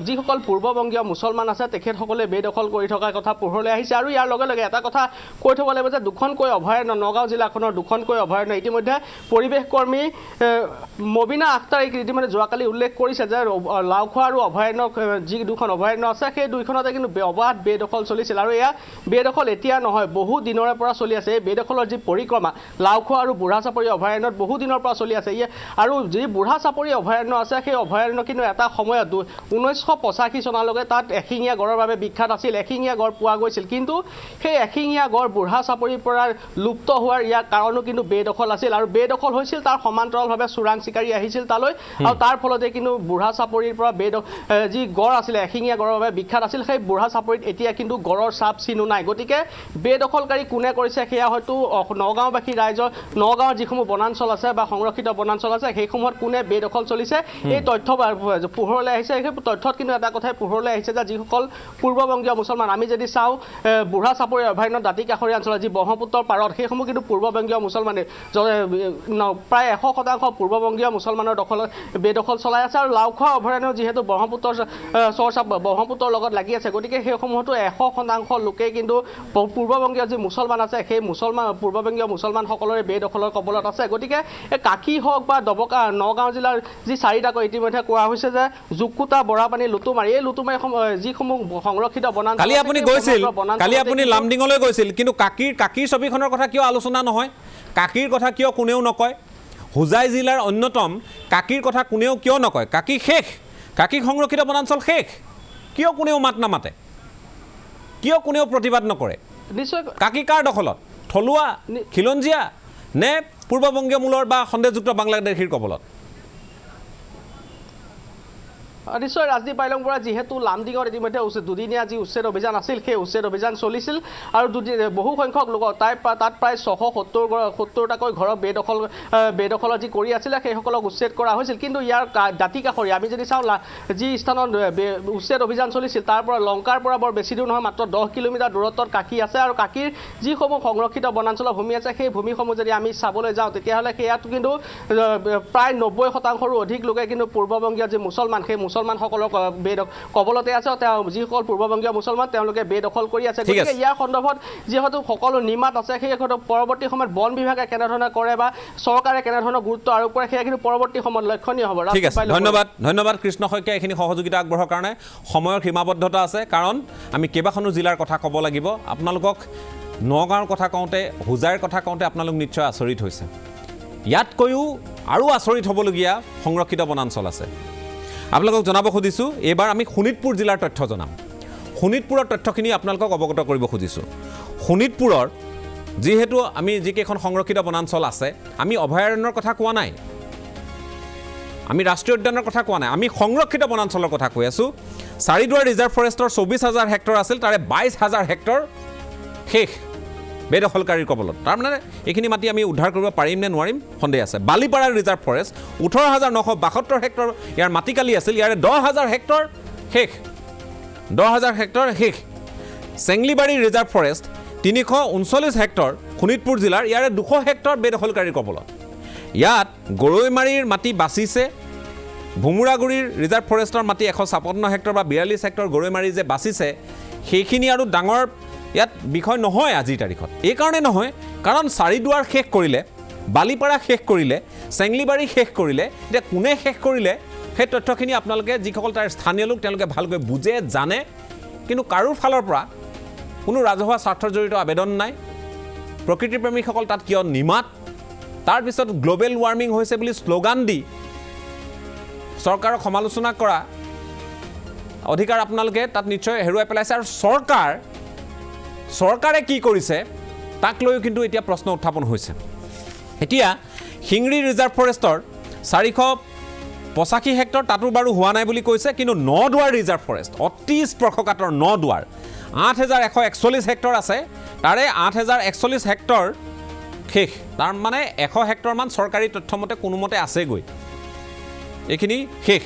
যিসকল পূৰ্ববংগীয় মুছলমান আছে তেখেতসকলে বেদখল কৰি থকাৰ কথা পোহৰলৈ আহিছে আৰু ইয়াৰ লগে লগে এটা কথা কৈ থ'ব লাগিব যে দুখনকৈ অভয়াৰণ্য নগাঁও জিলাখনৰ দুখনকৈ অভয়াৰণ্য ইতিমধ্যে পৰিৱেশ কৰ্মী মবিনা আখতাৰীক ইতিমধ্যে যোৱাকালি উল্লেখ কৰিছে যে লাওখোৱা আৰু অভয়াৰণ্য যি দুখন অভয়াৰণ্য আছে সেই দুইখনতে কিন্তু অবাধ বেদখল চলিছিল আৰু এয়া বেদখল এতিয়া নহয় বহু দিনৰে পৰা চলি আছে এই বেদখলৰ যি পৰিক্ৰমা লাওখোৱা আৰু বুঢ়া চাপৰি অভয়াৰণ্যত বহু দিনৰ পৰা চলি আছে আৰু যি বুঢ়া চাপৰি অভয়াৰণ্য আছে সেই অভয়াৰণ্য কিন্তু এটা সময়ত 1985 চনলৈকে তাত এশিঙীয়া গড়ৰ বাবে বিখ্যাত আছিল এশিঙীয়া গড় পোৱা গৈছিল কিন্তু সেই এশিঙীয়া গড় বুঢ়া চাপৰিৰ পৰা লুপ্ত হোৱাৰ ইয়াৰ কাৰণো কিন্তু বেদখল আছিল আৰু বেদখল হৈছিল তাৰ সমান্তৰালভাৱে চোৰাং চিকাৰী আহিছিল তালৈ আৰু তাৰ ফলতে কিন্তু বুঢ়া চাপৰিৰ পৰা যি গড় আছিলে এশিঙীয়া গড়ৰ বাবে বিখ্যাত আছিল সেই বুঢ়া চাপৰিত এতিয়া কিন্তু গড়ৰ চাপ চিনো নাই গতিকে বেদখলকাৰী কোনে কৰিছে সেয়া হয়তো নগাঁওবাসী ৰাইজৰ নগাঁৱৰ যিসমূহ বনাঞ্চল আছে বা সংৰক্ষিত বনাঞ্চল আছে সেইসমূহত কোনে বেদখল চলিছে এই তথ্য পোহৰলৈ আহিছে সেই তথ্যত কিন্তু এটা কথাই পোহৰলৈ আহিছে যে যিসকল পূৰ্ববংগীয় মুছলমান আমি যদি চাওঁ বুঢ়া চাপৰি অভয়াৰণ্যত দাঁতি কাষৰীয়া অঞ্চলত যি ব্ৰহ্মপুত্ৰৰ পাৰত সেইসমূহ কিন্তু পূৰ্ববংগীয় মুছলমানে প্ৰায় 100% পূৰ্ববংগীয় মুছলমানৰ বেদখল চলাই আছে আৰু লাওখোৱা অভয়াৰণ্য যিহেতু ব্ৰহ্মপুত্ৰৰ লগত লাগি আছে গতিকে সেইসমূহতো 100% লোকেই কিন্তু পূৰ্ববংগীয় যি মুছলমান আছে সেই পূৰ্ববংগীয় মুছলমানসকলৰে বেদখলৰ কবলত আছে গতিকে কাকি হওক বা দবকা নগাঁও জিলাৰ যি চাৰিটাকৈ ইতিমধ্যে কোৱা হৈছে যে জুকুতা বৰাপানী লুটুমাৰী এই লুটুমাৰী যিসমূহ সংৰক্ষিত বনাঞ্চল কালি আপুনি গৈছিল কালি আপুনি লামডিঙলৈ গৈছিল কিন্তু কাকিৰ ছবিখনৰ কথা কিয় আলোচনা নহয় কাকিৰ কথা কিয় কোনেও নকয় হোজাই জিলাৰ অন্যতম কাকিৰ কথা কোনেও কিয় নকয় কাকি শেষ কাকি সংৰক্ষিত বনাঞ্চল শেষ কিয় কোনেও মাত নামাতে কিয় কোনেও প্ৰতিবাদ নকৰে নিশ্চয় কাকি কাৰ দখলত থলুৱা খিলঞ্জীয়া নে পূৰ্ববংগীয় মূলৰ বা সন্দেহযুক্ত বাংলাদেশীৰ কবলত নিশ্চয় ৰাজদীপ পাইলং বৰা যিহেতু লামডিঙত ইতিমধ্যে দুদিনীয়া যি উচ্ছেদ অভিযান আছিল সেই উচ্ছেদ অভিযান চলিছিল আৰু বহু সংখ্যক লোক তাত প্ৰায় 670টাকৈ ঘৰৰ বেদখলৰ যি কৰি আছিলে সেইসকলক উচ্ছেদ কৰা হৈছিল কিন্তু ইয়াৰ দাঁতি কাষৰী আমি যদি চাওঁ যি স্থানত উচ্ছেদ অভিযান চলিছিল তাৰ পৰা লংকাৰ পৰা বৰ বেছি দূৰ নহয় মাত্ৰ 10 কিলোমিটাৰ দূৰত্বত কাকি আছে আৰু কাকিৰ যিসমূহ সংৰক্ষিত বনাঞ্চলৰ ভূমি আছে সেই ভূমিসমূহ যদি আমি চাবলৈ যাওঁ তেতিয়াহ'লে সেয়াত কিন্তু প্ৰায় 90%ৰো অধিক লোকে কিন্তু পূৰ্ববংগীয় যি মুছলমান সেই মুছলমানসকলক কবলতে আছে যিসকল পূৰ্ববংগীয় মুছলমান তেওঁলোকে বেদখল কৰি আছে গতিকে ইয়াৰ সন্দৰ্ভত যিহেতু সকলো নিমাত আছে সেই পৰৱৰ্তী সময়ত বন বিভাগে কেনেধৰণে কৰে বা চৰকাৰে কেনেধৰণৰ গুৰুত্ব আৰোপ কৰে সেয়া কিন্তু পৰৱৰ্তী সময়ত লক্ষণীয় হ'ব ঠিক আছে ধন্যবাদ কৃষ্ণ শইকীয়া এইখিনি সহযোগিতা আগবঢ়োৱাৰ কাৰণে সময়ৰ সীমাবদ্ধতা আছে কাৰণ আমি কেইবাখনো জিলাৰ কথা ক'ব লাগিব আপোনালোকক নগাঁৱৰ কথা কওঁতে হোজাইৰ কথা কওঁতে আপোনালোক নিশ্চয় আচৰিত হৈছে ইয়াতকৈও আৰু আচৰিত হ'বলগীয়া সংৰক্ষিত বনাঞ্চল আছে আপোনালোকক জনাব খুজিছোঁ এইবাৰ আমি শোণিতপুৰ জিলাৰ তথ্য জনাম শোণিতপুৰৰ তথ্যখিনি আপোনালোকক অৱগত কৰিব খুজিছোঁ শোণিতপুৰৰ যিহেতু আমি যিকেইখন সংৰক্ষিত বনাঞ্চল আছে আমি অভয়াৰণ্যৰ কথা কোৱা নাই আমি ৰাষ্ট্ৰীয় উদ্যানৰ কথা কোৱা নাই আমি সংৰক্ষিত বনাঞ্চলৰ কথা কৈ আছোঁ চাৰিদুৱাৰ ৰিজাৰ্ভ ফৰেষ্টৰ 24,000 হেক্টৰ আছিল তাৰে 22,000 হেক্টৰ শেষ বেদখলকাৰীৰ কবলত তাৰমানে এইখিনি মাটি আমি উদ্ধাৰ কৰিব পাৰিম নে নোৱাৰিম সন্দেহ আছে বালিপাৰা ৰিজাৰ্ভ ফৰেষ্ট 18,972 হেক্টৰ ইয়াৰ মাটিকালি আছিল ইয়াৰে 10,000 হেক্টৰ শেষ 10,000 হেক্টৰ শেষ চেংলিবাৰী ৰিজাৰ্ভ ফৰেষ্ট 339 হেক্টৰ শোণিতপুৰ জিলাৰ ইয়াৰে 200 হেক্টৰ বেদখলকাৰীৰ কবলত ইয়াত গৰৈমাৰীৰ মাটি বাচিছে ভুমুৰাগুৰিৰ ৰিজাৰ্ভ ফৰেষ্টৰ মাটি 156 হেক্টৰ বা 42 হেক্টৰ গৰৈমাৰী যে বাচিছে সেইখিনি আৰু ডাঙৰ ইয়াত বিষয় নহয় আজিৰ তাৰিখত এই কাৰণে নহয় কাৰণ চাৰিদুৱাৰ শেষ কৰিলে বালিপাৰা শেষ কৰিলে চেংলিবাৰী শেষ কৰিলে এতিয়া কোনে শেষ কৰিলে সেই তথ্যখিনি আপোনালোকে যিসকল তাৰ স্থানীয় লোক তেওঁলোকে ভালকৈ বুজে জানে কিন্তু কাৰো ফালৰ পৰা কোনো ৰাজহুৱা স্বাৰ্থৰ জড়িত আবেদন নাই প্ৰকৃতি প্ৰেমীসকল তাত কিয় নিমাত তাৰপিছত গ্লোবেল ৱাৰ্মিং হৈছে বুলি শ্লোগান দি চৰকাৰক সমালোচনা কৰা অধিকাৰ আপোনালোকে তাত নিশ্চয় হেৰুৱাই পেলাইছে আৰু চৰকাৰে কি কৰিছে তাক লৈও কিন্তু এতিয়া প্ৰশ্ন উত্থাপন হৈছে এতিয়া শিংৰি ৰিজাৰ্ভ ফৰেষ্টৰ 485 হেক্টৰ তাতো বাৰু হোৱা নাই বুলি কৈছে কিন্তু নদুৱাৰ ৰিজাৰ্ভ ফৰেষ্ট অতি স্পৰ্শকাতৰ নদুৱাৰ 8,141 হেক্টৰ আছে তাৰে 8,041 হেক্টৰ শেষ তাৰ মানে 100 হেক্টৰমান চৰকাৰী তথ্যমতে কোনোমতে আছেগৈ এইখিনি শেষ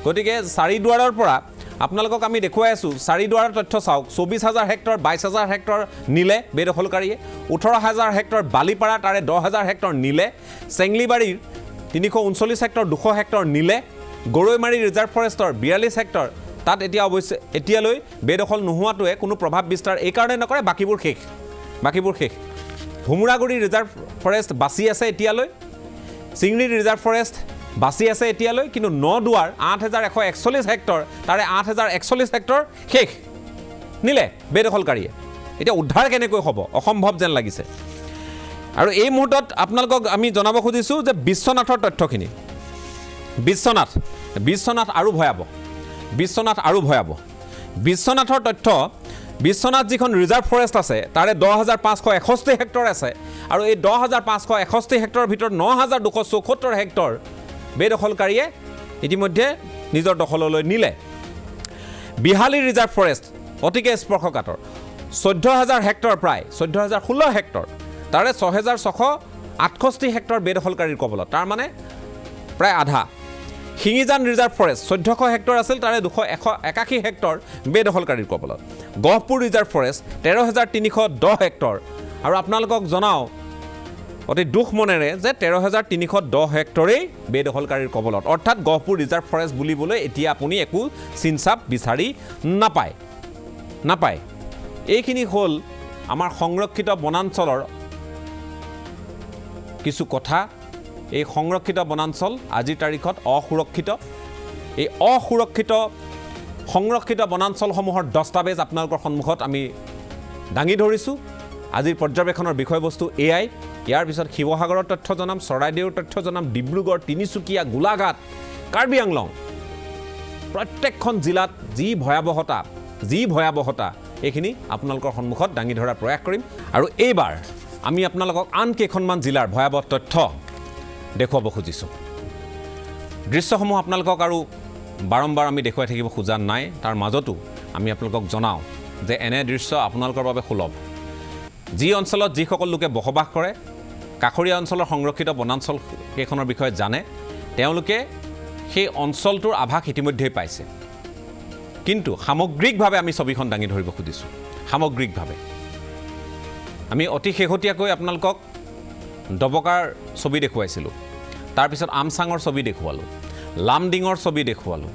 গতিকে চাৰিদুৱাৰৰ পৰা আপোনালোকক আমি দেখুৱাই আছোঁ চাৰিদুৱাৰৰ তথ্য চাওক 24,000 হেক্টৰ 22,000 হেক্টৰ নিলে বেদখলকাৰীয়ে 18,000 হেক্টৰ বালিপাৰা তাৰে 10,000 হেক্টৰ নিলে চেংলিবাৰীৰ 339 হেক্টৰ 200 হেক্টৰ নিলে গৰৈমাৰী ৰিজাৰ্ভ ফৰেষ্টৰ 42 হেক্টৰ তাত এতিয়া অৱশ্যে এতিয়ালৈ বেদখল নোহোৱাটোৱে কোনো প্ৰভাৱ বিস্তাৰ এই কাৰণে নকৰে বাকীবোৰ শেষ ভুমুৰাগুৰি ৰিজাৰ্ভ ফৰেষ্ট বাছি আছে এতিয়ালৈ চিংৰি ৰিজাৰ্ভ ফৰেষ্ট বাছি আছে এতিয়ালৈ কিন্তু নদুৱাৰ 8,141 হেক্টৰ তাৰে 8,041 হেক্টৰ শেষ নিলে বেদখলকাৰীয়ে এতিয়া উদ্ধাৰ কেনেকৈ হ'ব অসম্ভৱ যেন লাগিছে আৰু এই মুহূৰ্তত আপোনালোকক আমি জনাব খুজিছোঁ যে বিশ্বনাথৰ তথ্যখিনি বিশ্বনাথ আৰু ভয়াৱহ বিশ্বনাথৰ তথ্য বিশ্বনাথ যিখন ৰিজাৰ্ভ ফৰেষ্ট আছে তাৰে 10,561 হেক্টৰ আছে আৰু এই 10,561 হেক্টৰৰ ভিতৰত 9,274 হেক্টৰ বেদখলকাৰীয়ে ইতিমধ্যে নিজৰ দখললৈ নিলে বিহালী ৰিজাৰ্ভ ফৰেষ্ট অতিকে স্পৰ্শকাতৰ 14,000 হেক্টৰ প্ৰায় 14,016 হেক্টৰ তাৰে 6,668 হেক্টৰ বেদখলকাৰীৰ কবলত তাৰ মানে প্ৰায় আধা শিঙিজান ৰিজাৰ্ভ ফৰেষ্ট 1400 হেক্টৰ আছিল তাৰে 281 হেক্টৰ বেদখলকাৰীৰ কবলত গহপুৰ ৰিজাৰ্ভ ফৰেষ্ট 13,310 হেক্টৰ আৰু আপোনালোকক জনাওঁ অতি দুখ মনেৰে যে 13,310 হেক্টৰেই বেদখলকাৰীৰ কবলত অৰ্থাৎ গহপুৰ ৰিজাৰ্ভ ফৰেষ্ট বুলিবলৈ এতিয়া আপুনি একো চিনচাপ বিচাৰি নাপায় এইখিনি হ'ল আমাৰ সংৰক্ষিত বনাঞ্চলৰ কিছু কথা এই সংৰক্ষিত বনাঞ্চল আজিৰ তাৰিখত অসুৰক্ষিত এই অসুৰক্ষিত সংৰক্ষিত বনাঞ্চলসমূহৰ দস্তাবেজ আপোনালোকৰ সন্মুখত আমি দাঙি ধৰিছোঁ আজিৰ পৰ্যবেক্ষণৰ বিষয়বস্তু এয়াই ইয়াৰ পিছত শিৱসাগৰৰ তথ্য জনাম চৰাইদেউৰ তথ্য জনাম ডিব্ৰুগড় তিনিচুকীয়া গোলাঘাট কাৰ্বি আংলং প্ৰত্যেকখন জিলাত যি ভয়াৱহতা এইখিনি আপোনালোকৰ সন্মুখত দাঙি ধৰাৰ প্ৰয়াস কৰিম আৰু এইবাৰ আমি আপোনালোকক আন কেইখনমান জিলাৰ ভয়াৱহ তথ্য দেখুৱাব খুজিছোঁ দৃশ্যসমূহ আপোনালোকক আৰু বাৰম্বাৰ আমি দেখুৱাই থাকিব খোজা নাই তাৰ মাজতো আমি আপোনালোকক জনাওঁ যে এনে দৃশ্য আপোনালোকৰ বাবে সুলভ যি অঞ্চলত যিসকল লোকে বসবাস কৰে কাষৰীয়া অঞ্চলৰ সংৰক্ষিত বনাঞ্চল কেইখনৰ বিষয়ে জানে তেওঁলোকে সেই অঞ্চলটোৰ আভাস ইতিমধ্যেই পাইছে কিন্তু সামগ্ৰিকভাৱে আমি ছবিখন দাঙি ধৰিব খুজিছোঁ সামগ্ৰিকভাৱে আমি অতি শেহতীয়াকৈ আপোনালোকক ডবকাৰ ছবি দেখুৱাইছিলোঁ তাৰপিছত আমচাঙৰ ছবি দেখুৱালোঁ লামডিঙৰ ছবি দেখুৱালোঁ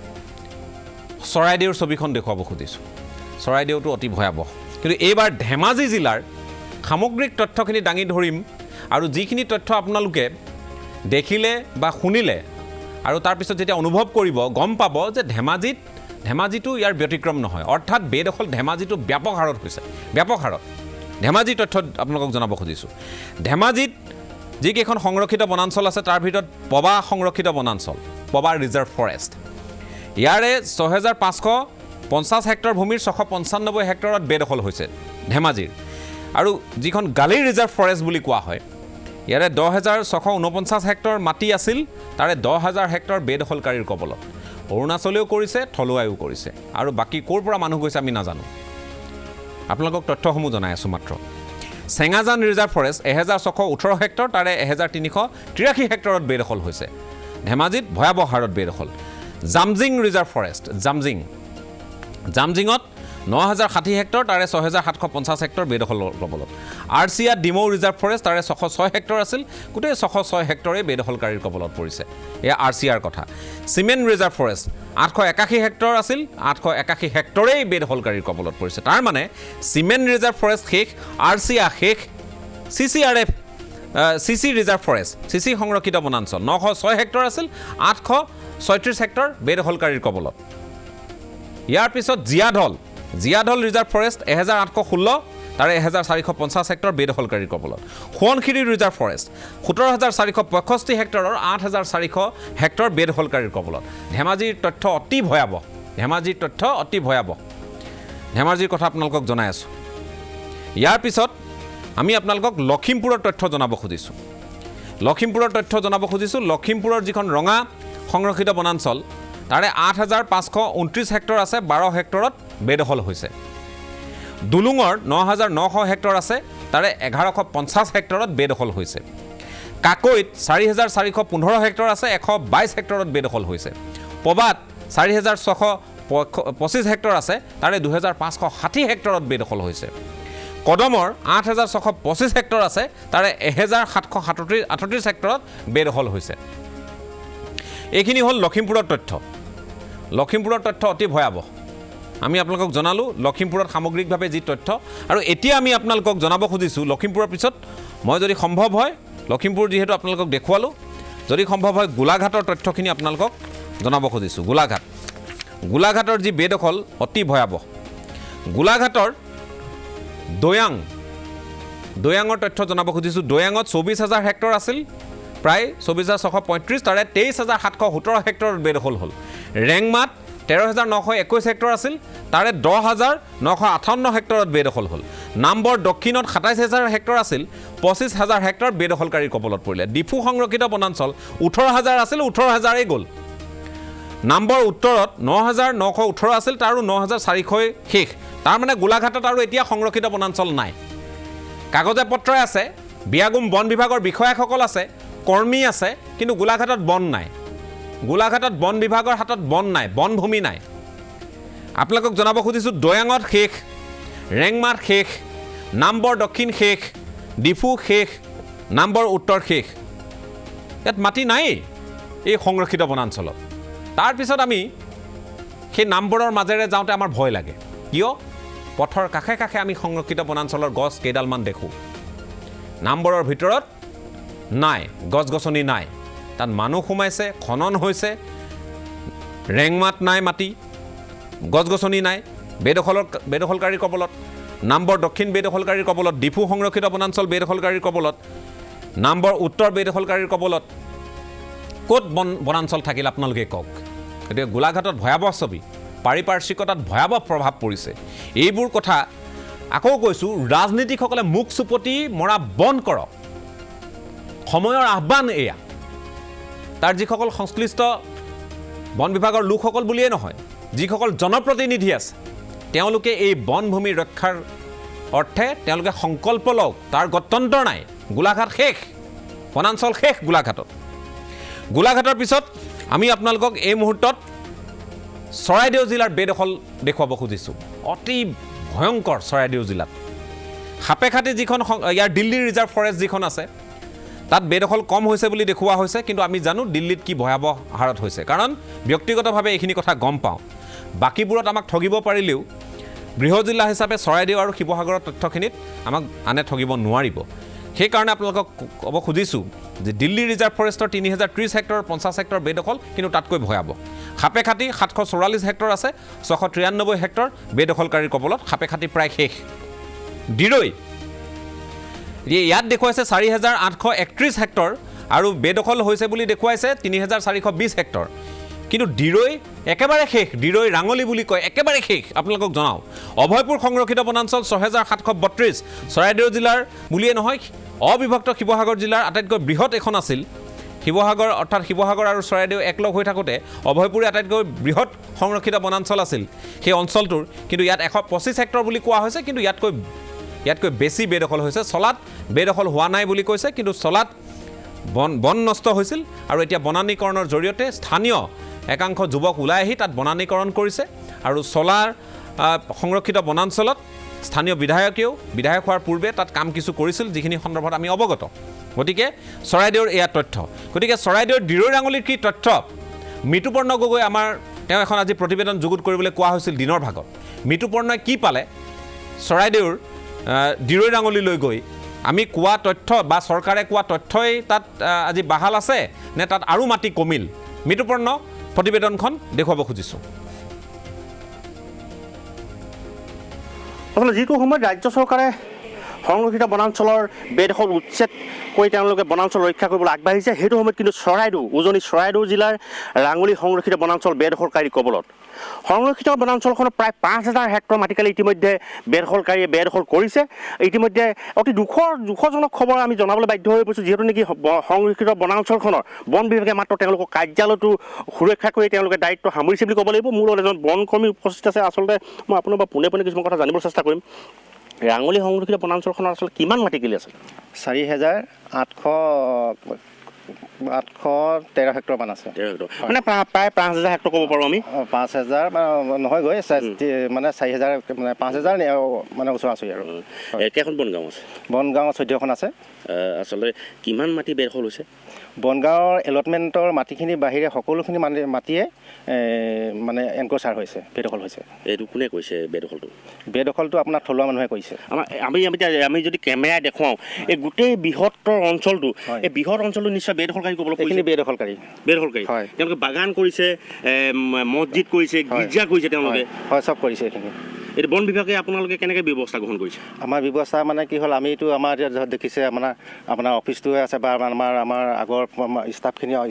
চৰাইদেউৰ ছবিখন দেখুৱাব খুজিছোঁ চৰাইদেউটো অতি ভয়াৱহ কিন্তু এইবাৰ ধেমাজি জিলাৰ সামগ্ৰিক তথ্যখিনি দাঙি ধৰিম আৰু যিখিনি তথ্য আপোনালোকে দেখিলে বা শুনিলে আৰু তাৰপিছত যেতিয়া অনুভৱ কৰিব গম পাব যে ধেমাজিটো ইয়াৰ ব্যতিক্ৰম নহয় অৰ্থাৎ বেদখল ধেমাজিটো ব্যাপক হাৰত হৈছে ধেমাজিৰ তথ্য আপোনালোকক জনাব খুজিছোঁ ধেমাজিত যিকেইখন সংৰক্ষিত বনাঞ্চল আছে তাৰ ভিতৰত পবা সংৰক্ষিত বনাঞ্চল পবা ৰিজাৰ্ভ ফৰেষ্ট ইয়াৰে 6,550 হেক্টৰ ভূমিৰ 695 হেক্টৰত বেদখল হৈছে ধেমাজিৰ আৰু যিখন গালি ৰিজাৰ্ভ ফৰেষ্ট বুলি কোৱা হয় ইয়াৰে 10,649 হেক্টৰ মাটি আছিল তাৰে 10,000 হেক্টৰ বেদখলকাৰীৰ কবলত অৰুণাচলেও কৰিছে থলুৱায়ো কৰিছে আৰু বাকী ক'ৰ পৰা মানুহ গৈছে আমি নাজানো আপোনালোকক তথ্যসমূহ জনাই আছোঁ মাত্ৰ চেঙাজান ৰিজাৰ্ভ ফৰেষ্ট 1,618 হেক্টৰ তাৰে 1,383 হেক্টৰত বেদখল হৈছে ধেমাজিত ভয়াৱহ হাৰত বেদখল জামজিং ৰিজাৰ্ভ ফৰেষ্ট জামজিঙত 9,060 হেক্টৰ তাৰে 6,750 হেক্টৰ বেদখলৰ কবলত আৰচিয়া ডিমৌ ৰিজাৰ্ভ ফৰেষ্ট তাৰে 606 হেক্টৰ আছিল গোটেই 606 হেক্টৰেই বেদখলকাৰীৰ কবলত পৰিছে এয়া আৰচিয়াৰ কথা চিমেণ্ট ৰিজাৰ্ভ ফৰেষ্ট 881 হেক্টৰ আছিল 881 হেক্টৰেই বেদখলকাৰীৰ কবলত পৰিছে তাৰ মানে চিমেণ্ট ৰিজাৰ্ভ ফৰেষ্ট শেষ আৰচিয়া শেষ চিচি ৰিজাৰ্ভ ফৰেষ্ট চিচি সংৰক্ষিত বনাঞ্চল 906 হেক্টৰ আছিল 836 হেক্টৰ বেদখলকাৰীৰ কবলত ইয়াৰ পিছত জিয়াধল ৰিজাৰ্ভ ফৰেষ্ট 1,816 তাৰে 1,450 হেক্টৰ বেদখলকাৰীৰ কবলত সোৱণশিৰি ৰিজাৰ্ভ ফৰেষ্ট 17,465 হেক্টৰৰ 8,400 হেক্টৰ বেদখলকাৰীৰ কবলত ধেমাজিৰ তথ্য অতি ভয়াৱহ ধেমাজিৰ কথা আপোনালোকক জনাই আছোঁ ইয়াৰ পিছত আমি আপোনালোকক লখিমপুৰৰ তথ্য জনাব খুজিছোঁ লখিমপুৰৰ যিখন ৰঙা সংৰক্ষিত বনাঞ্চল তাৰে 8,529 হেক্টৰ আছে 12 হেক্টৰত বেদখল হৈছে দুলুঙৰ ৯,৯০০ হেক্টৰ আছে, তাৰে ১১৫০ হেক্টৰত বেদখল হৈছে। কাকৈত ৪,৪১৫ হেক্টৰ আছে, ১২২ হেক্টৰত বেদখল হৈছে। পবাত ৪,৬২৫ হেক্টৰ আছে, তাৰে ২,৫৬০ হেক্টৰত বেদখল হৈছে। কদমৰ ৮,৬২৫ হেক্টৰ আছে, তাৰে ১,৭38 হেক্টৰত বেদখল হৈছে। এইখিনি হ'ল লখিমপুৰৰ তথ্য। লখিমপুৰৰ তথ্য অতি ভয়াৱহ। আমি আপোনালোকক জনালোঁ লখিমপুৰত সামগ্ৰিকভাৱে যি তথ্য, আৰু এতিয়া আমি আপোনালোকক জনাব খুজিছোঁ লখিমপুৰৰ পিছত মই যদি সম্ভৱ হয়, লখিমপুৰ যিহেতু আপোনালোকক দেখুৱালোঁ, যদি সম্ভৱ হয় গোলাঘাটৰ তথ্যখিনি আপোনালোকক জনাব খুজিছোঁ। গোলাঘাটৰ যি বেদখল অতি ভয়াৱহ। গোলাঘাটৰ দৈয়াঙৰ তথ্য জনাব খুজিছোঁ। দৈয়াঙত ২৪,০০০ হেক্টৰ আছিল, প্ৰায় ২৪,৬৩৫, তাৰে ২৩,৭১৭ হেক্টৰত বেদখল হ'ল। ৰেংমাত ১৩,৯২১ হেক্টৰ আছিল, তাৰে ১০,৯৫৮ হেক্টৰত বেদখল হ'ল। নামবৰ দক্ষিণত ২৭,০০০ হেক্টৰ আছিল, ২৫,০০০ হেক্টৰ বেদখলকাৰীৰ কবলত পৰিলে। ডিফু সংৰক্ষিত বনাঞ্চল ১৮,০০০ আছিল, ১৮,০০০ গ'ল। নামবৰ উত্তৰত ৯,৯১৮ আছিল, তাৰো ৯,৪০০ শেষ। তাৰমানে গোলাঘাটত আৰু এতিয়া সংৰক্ষিত বনাঞ্চল নাই। কাগজে পত্ৰই আছে, বিয়াগুম বন বিভাগৰ বিষয়াসকল আছে, কৰ্মী আছে, কিন্তু গোলাঘাটত বন নাই। গোলাঘাটত বন বিভাগৰ হাতত বন নাই, বনভূমি নাই। আপোনালোকক জনাব খুজিছোঁ দৈয়াঙত শেষ, ৰেংমাত শেষ, নামবৰ দক্ষিণ শেষ, ডিফু শেষ, নামবৰ উত্তৰ শেষ। ইয়াত মাটি নায়েই এই সংৰক্ষিত বনাঞ্চলত। তাৰপিছত আমি সেই নামবৰৰ মাজেৰে যাওঁতে আমাৰ ভয় লাগে। কিয়? পথৰ কাষে কাষে আমি সংৰক্ষিত বনাঞ্চলৰ গছ কেইডালমান দেখোঁ। নামবৰৰ ভিতৰত নাই, গছ গছনি নাই, তাত মানুহ সোমাইছে, খনন হৈছে। ৰেংমাত নাই মাটি, গছ গছনি নাই, বেদখলকাৰীৰ কবলত। নামবৰ দক্ষিণ বেদখলকাৰীৰ কবলত, ডিফু সংৰক্ষিত বনাঞ্চল বেদখলকাৰীৰ কবলত, নামবৰ উত্তৰ বেদখলকাৰীৰ কবলত। ক'ত বনাঞ্চল থাকিল আপোনালোকে কওক? গতিকে গোলাঘাটত ভয়াৱহ ছবি, পাৰিপাৰ্শ্বিকতাত ভয়াৱহ প্ৰভাৱ পৰিছে। এইবোৰ কথা আকৌ কৈছোঁ, ৰাজনীতিকসকলে মুখ চুপতি মৰা বন্ধ কৰক। সময়ৰ আহ্বান এয়া। তাৰ যিসকল সংশ্লিষ্ট বন বিভাগৰ লোকসকল বুলিয়েই নহয়, যিসকল জনপ্ৰতিনিধি আছে, তেওঁলোকে এই বনভূমি ৰক্ষাৰ অৰ্থে তেওঁলোকে সংকল্প লওক। তাৰ গত্যন্তৰ নাই। গোলাঘাট শেষ, বনাঞ্চল শেষ গোলাঘাটত। গোলাঘাটৰ পিছত আমি আপোনালোকক এই মুহূৰ্তত চৰাইদেউ জিলাৰ বেদখল দেখুৱাব খুজিছোঁ। অতি ভয়ংকৰ চৰাইদেউ জিলাত। সাপেখাতি যিখন ইয়াৰ দিল্লী ৰিজাৰ্ভ ফৰেষ্ট যিখন আছে, তাত বেদখল কম হৈছে বুলি দেখুওৱা হৈছে, কিন্তু আমি জানো দিল্লীত কি ভয়াৱহ হাৰত হৈছে। কাৰণ ব্যক্তিগতভাৱে এইখিনি কথা গম পাওঁ। বাকীবোৰত আমাক ঠগিব পাৰিলেও গৃহ জিলা হিচাপে চৰাইদেউ আৰু শিৱসাগৰৰ তথ্যখিনিত আমাক আনে ঠগিব নোৱাৰিব। সেইকাৰণে আপোনালোকক ক'ব খুজিছোঁ যে দিল্লী ৰিজাৰ্ভ ফৰেষ্টৰ ৩,০৩০ হেক্টৰ ৫০ হেক্টৰ বেদখল, কিন্তু তাতকৈ ভয়াৱহ। সাপেখাতি ৭৪৪ হেক্টৰ আছে, ৬৯৩ হেক্টৰ বেদখলকাৰীৰ কবলত। সাপেখাতি প্ৰায় শেষ। ডিৰৈ ইয়াত দেখুৱাইছে ৪,৮৩১ হেক্টৰ আৰু বেদখল হৈছে বুলি দেখুৱাইছে ৩,৪২০ হেক্টৰ। কিন্তু ডিৰৈ একেবাৰে শেষ। ডিৰৈ ৰাঙলী বুলি কয়, একেবাৰে শেষ। আপোনালোকক জনাওঁ, অভয়পুৰ সংৰক্ষিত বনাঞ্চল ৬,৭৩২। চৰাইদেউ জিলাৰ বুলিয়েই নহয়, অবিভক্ত শিৱসাগৰ জিলাৰ আটাইতকৈ বৃহৎ এখন আছিল। শিৱসাগৰ অৰ্থাৎ শিৱসাগৰ আৰু চৰাইদেউ একলগ হৈ থাকোঁতে অভয়পুৰে আটাইতকৈ বৃহৎ সংৰক্ষিত বনাঞ্চল আছিল সেই অঞ্চলটোৰ। কিন্তু ইয়াত ১২৫ হেক্টৰ বুলি কোৱা হৈছে, কিন্তু ইয়াতকৈ বেছি বেদখল হৈছে। চলাত বেদখল হোৱা নাই বুলি কৈছে, কিন্তু চলাত বন নষ্ট হৈছিল, আৰু এতিয়া বনানীকৰণৰ জৰিয়তে স্থানীয় একাংশ যুৱক ওলাই আহি তাত বনানীকৰণ কৰিছে। আৰু চলাৰ সংৰক্ষিত বনাঞ্চলত স্থানীয় বিধায়ক হোৱাৰ পূৰ্বে তাত কাম কিছু কৰিছিল, যিখিনি সন্দৰ্ভত আমি অৱগত। গতিকে চৰাইদেউৰ এয়া তথ্য। গতিকে চৰাইদেউৰ ডিৰৈ ৰাঙলীৰ কি তথ্য? মৃতুপৰ্ণ গগৈ তেওঁ এখন আজি প্ৰতিবেদন যুগুত কৰিবলৈ কোৱা হৈছিল দিনৰ ভাগত। মৃতুপৰ্ণই কি পালে চৰাইদেউৰ ডিৰৈ ৰাঙলীলৈ গৈ? আমি কোৱা তথ্য বা চৰকাৰে কোৱা তথ্যই তাত আজি বাহাল আছে নে তাত আৰু মাটি কমিল? মৃতুপৰ্ণ প্ৰতিবেদনখন দেখুৱাব খুজিছোঁ। আচলতে যিটো সময়ত ৰাজ্য চৰকাৰে সংৰক্ষিত বনাঞ্চলৰ বেদখল উচ্ছেদ কৰি তেওঁলোকে বনাঞ্চল ৰক্ষা কৰিবলৈ আগবাঢ়িছে। সেইটো সময়ত কিন্তু উজনি চৰাইদেউ জিলাৰ ৰাঙলী সংৰক্ষিত বনাঞ্চল বেদখলকাৰী কবলত। সংৰক্ষিত বনাঞ্চলখনৰ প্ৰায় 5,000 হেক্টৰ মাটিকালি ইতিমধ্যে বেদখলকাৰীয়ে বেদখল কৰিছে। ইতিমধ্যে অতি দুখজনক খবৰ আমি জনাবলৈ বাধ্য হৈ পৰিছোঁ, যিহেতু নেকি সংৰক্ষিত বনাঞ্চলখনৰ বন বিভাগে মাত্ৰ তেওঁলোকৰ কাৰ্যালয়টো সুৰক্ষা কৰি তেওঁলোকে দায়িত্ব সামৰিছে বুলি ক'ব লাগিব। মোৰ লগত এজন বন কৰ্মী উপস্থিত আছে। আচলতে মই আপোনাৰ পৰা পোনে পোনে কিছুমান কথা জানিবলৈ চেষ্টা কৰিম। ৰাঙলী সংৰক্ষিত বনাঞ্চলখনৰ আচলতে কিমান মাটিকালি আছে? 4,813 হেক্টৰমান আছে। 13 হেক্টৰ মানে প্ৰায় 5,000 হেক্টৰ ক'ব পাৰোঁ আমি। 5,000 নহয়গৈ, মানে 4,000 মানে 5,000 মানে ওচৰা-ওচৰি আৰু। কেইখন বনগাঁও আছে? বনগাঁও 14খন আছে। আচলতে কিমান মাটি বেদখল হৈছে? বনগাঁৱৰ এলটমেণ্টৰ মাটিখিনি বাহিৰে সকলোখিনি মাটিয়ে মানে এনক্ৰচাৰ হৈছে, বেদখল হৈছে। এইটো কোনে কৈছে বেদখলটো? বেদখলটো আপোনাৰ থলুৱা মানুহে কৰিছে। আমি যদি কেমেৰাই দেখুৱাওঁ এই গোটেই বৃহত্তৰ অঞ্চলটো, এই বৃহৎ অঞ্চলটো নিশ্চয় বেদখলকাৰী ক'বলৈ এইখিনি বেদখলকাৰী। হয়, তেওঁলোকে বাগান কৰিছে, মছজিদ কৰিছে, গীৰ্জা কৰিছে, তেওঁলোকে হয় চব কৰিছে এইখিনি। এইটো বন বিভাগে আপোনালোকে কেনেকৈ ব্যৱস্থা গ্ৰহণ কৰিছে? আমাৰ ব্যৱস্থা মানে কি হ'ল, আমিতো আমাৰ এতিয়া দেখিছে আপোনাৰ অফিচটোৱে আছে বা আমাৰ আগৰ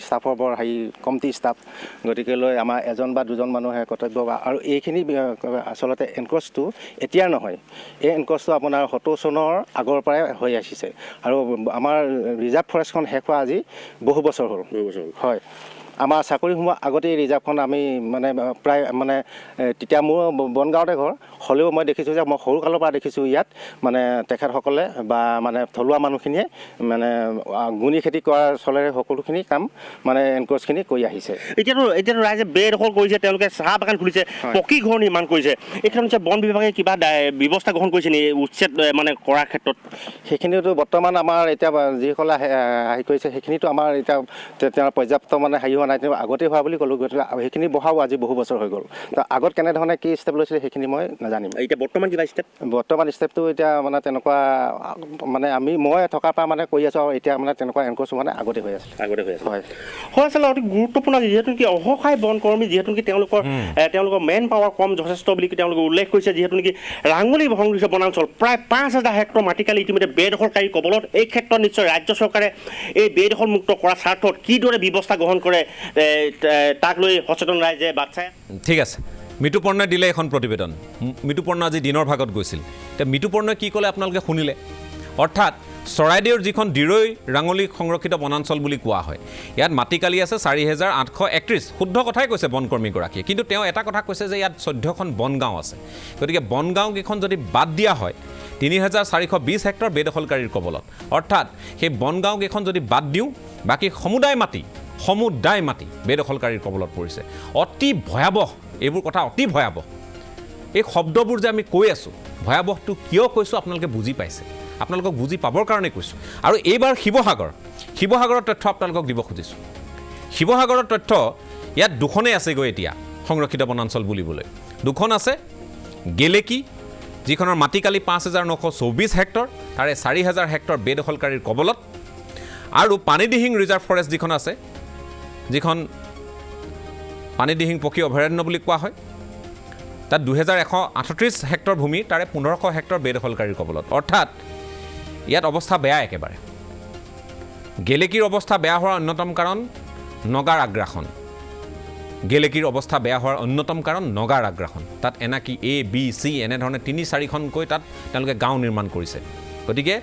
ষ্টাফৰ বৰ কমটি ষ্টাফ, গতিকে লৈ আমাৰ এজন বা দুজন মানুহে কৰ্তব্য আৰু এইখিনি আচলতে এনক্ৰচটো এতিয়াৰ নহয়, এই এনক্ৰচটো আপোনাৰ 70 চনৰ আগৰ পৰাই হৈ আহিছে আৰু আমাৰ ৰিজাৰ্ভ ফৰেষ্টখন শেষ হোৱা আজি বহু বছৰ হ'ল। হয়, আমাৰ চাকৰি সোমোৱাৰ আগতে এই ৰিজাৰ্ভখন আমি মানে প্ৰায় মানে তেতিয়া মোৰ বনগাঁৱতে ঘৰ হ'লেও মই দেখিছোঁ যে মই সৰুকালৰ পৰা দেখিছোঁ ইয়াত মানে তেখেতসকলে বা মানে থলুৱা মানুহখিনিয়ে মানে গুণী খেতি কৰাৰ চলেৰে সকলোখিনি কাম মানে এনক্ৰচখিনি কৰি আহিছে। এতিয়াতো ৰাইজে বেদখল কৰিছে, তেওঁলোকে চাহ বাগান খুলিছে, পকী ঘৰ নিৰ্মাণ কৰিছে। এইক্ষেত্ৰত নিশ্চয় বন বিভাগে কিবা ব্যৱস্থা গ্ৰহণ কৰিছে নেকি উচ্ছেদ মানে কৰাৰ ক্ষেত্ৰত? সেইখিনিতো বৰ্তমান আমাৰ এতিয়া যিসকলে হেৰি কৰিছে সেইখিনিতো আমাৰ এতিয়া তেওঁৰ পৰ্যাপ্ত মানে হেৰি হোৱা নাই, আগতেই হোৱা বুলি ক'লোঁ। গতিকে সেইখিনি বহাও আজি বহু বছৰ হৈ গ'ল। তো আগত কেনেধৰণে কি ষ্টেপ লৈছিলে সেইখিনি মই নাজানিম। এতিয়া বৰ্তমান কিবা ষ্টেপ? বৰ্তমান ষ্টেপটো এতিয়া মানে তেনেকুৱা মানে মই থকাৰ পৰা মানে কৰি আছোঁ আৰু এতিয়া মানে তেনেকুৱা এনক্ৰচ মানে আগতে হৈ আছে। হয় আচলতে অতি গুৰুত্বপূৰ্ণ, যিহেতু নেকি অসহায় বন কৰ্মী, যিহেতু নেকি তেওঁলোকৰ মেন পাৱাৰ কম যথেষ্ট বুলি তেওঁলোকে উল্লেখ কৰিছে। যিহেতু নেকি ৰাঙলী সংৰক্ষিত বনাঞ্চল প্ৰায় 5,000 হেক্টৰ মাটিকালি ইতিমধ্যে বেদখলকাৰী কবলত। এই ক্ষেত্ৰত নিশ্চয় ৰাজ্য চৰকাৰে এই বেদখলমুক্ত কৰাৰ স্বাৰ্থত কিদৰে ব্যৱস্থা গ্ৰহণ কৰে তাক লৈ সচেতন ৰাইজে বাট চায়। ঠিক আছে, মৃত্যুপৰ্ণই দিলে এখন প্ৰতিবেদন। মৃত্যুপৰ্ণ আজি দিনৰ ভাগত গৈছিল। এতিয়া মৃত্যুপৰ্ণই কি ক'লে আপোনালোকে শুনিলে। অৰ্থাৎ চৰাইদেউৰ যিখন দিৰৈ ৰাঙলী সংৰক্ষিত বনাঞ্চল বুলি কোৱা হয়, ইয়াত মাটিকালি আছে 4,831। শুদ্ধ কথাই কৈছে বনকৰ্মীগৰাকীয়ে, কিন্তু তেওঁ এটা কথা কৈছে যে ইয়াত 14খন বনগাঁও আছে। গতিকে বনগাঁওকেইখন যদি বাদ দিয়া হয় 3,420 হেক্টৰ বেদখলকাৰীৰ কবলত। অৰ্থাৎ সেই বনগাঁওকেইখন যদি বাদ দিওঁ, বাকী সমুদায় মাটি বেদখলকাৰীৰ কবলত পৰিছে। অতি ভয়াৱহ, এইবোৰ কথা অতি ভয়াৱহ। এই শব্দবোৰ যে আমি কৈ আছোঁ, ভয়াৱহটো কিয় কৈছোঁ আপোনালোকে বুজি পাইছে। আপোনালোকক বুজি পাবৰ কাৰণে কৈছোঁ। আৰু এইবাৰ শিৱসাগৰৰ তথ্য আপোনালোকক দিব খুজিছোঁ। শিৱসাগৰৰ তথ্য ইয়াত দুখনেই আছেগৈ এতিয়া সংৰক্ষিত বনাঞ্চল বুলিবলৈ। দুখন আছে, গেলেকী, যিখনৰ মাটিকালি 5,924 হেক্টৰ, তাৰে 4,000 হেক্টৰ বেদখলকাৰীৰ কবলত, আৰু পানীদিহিং ৰিজাৰ্ভ ফৰেষ্ট যিখন আছে, যিখন পানীদিহিং পক্ষী অভয়াৰণ্য বুলি কোৱা হয়, তাত 2,138 হেক্টৰ ভূমি, তাৰে 1,500 হেক্টৰ বেদখলকাৰীৰ কবলত। অৰ্থাৎ ইয়াত অৱস্থা বেয়া একেবাৰে। গেলেকীৰ অৱস্থা বেয়া হোৱাৰ অন্যতম কাৰণ নগাৰ আগ্ৰাসন। তাত এনাকি A, B, C এনেধৰণে 3-4খনকৈ তাত তেওঁলোকে গাঁও নিৰ্মাণ কৰিছে। গতিকে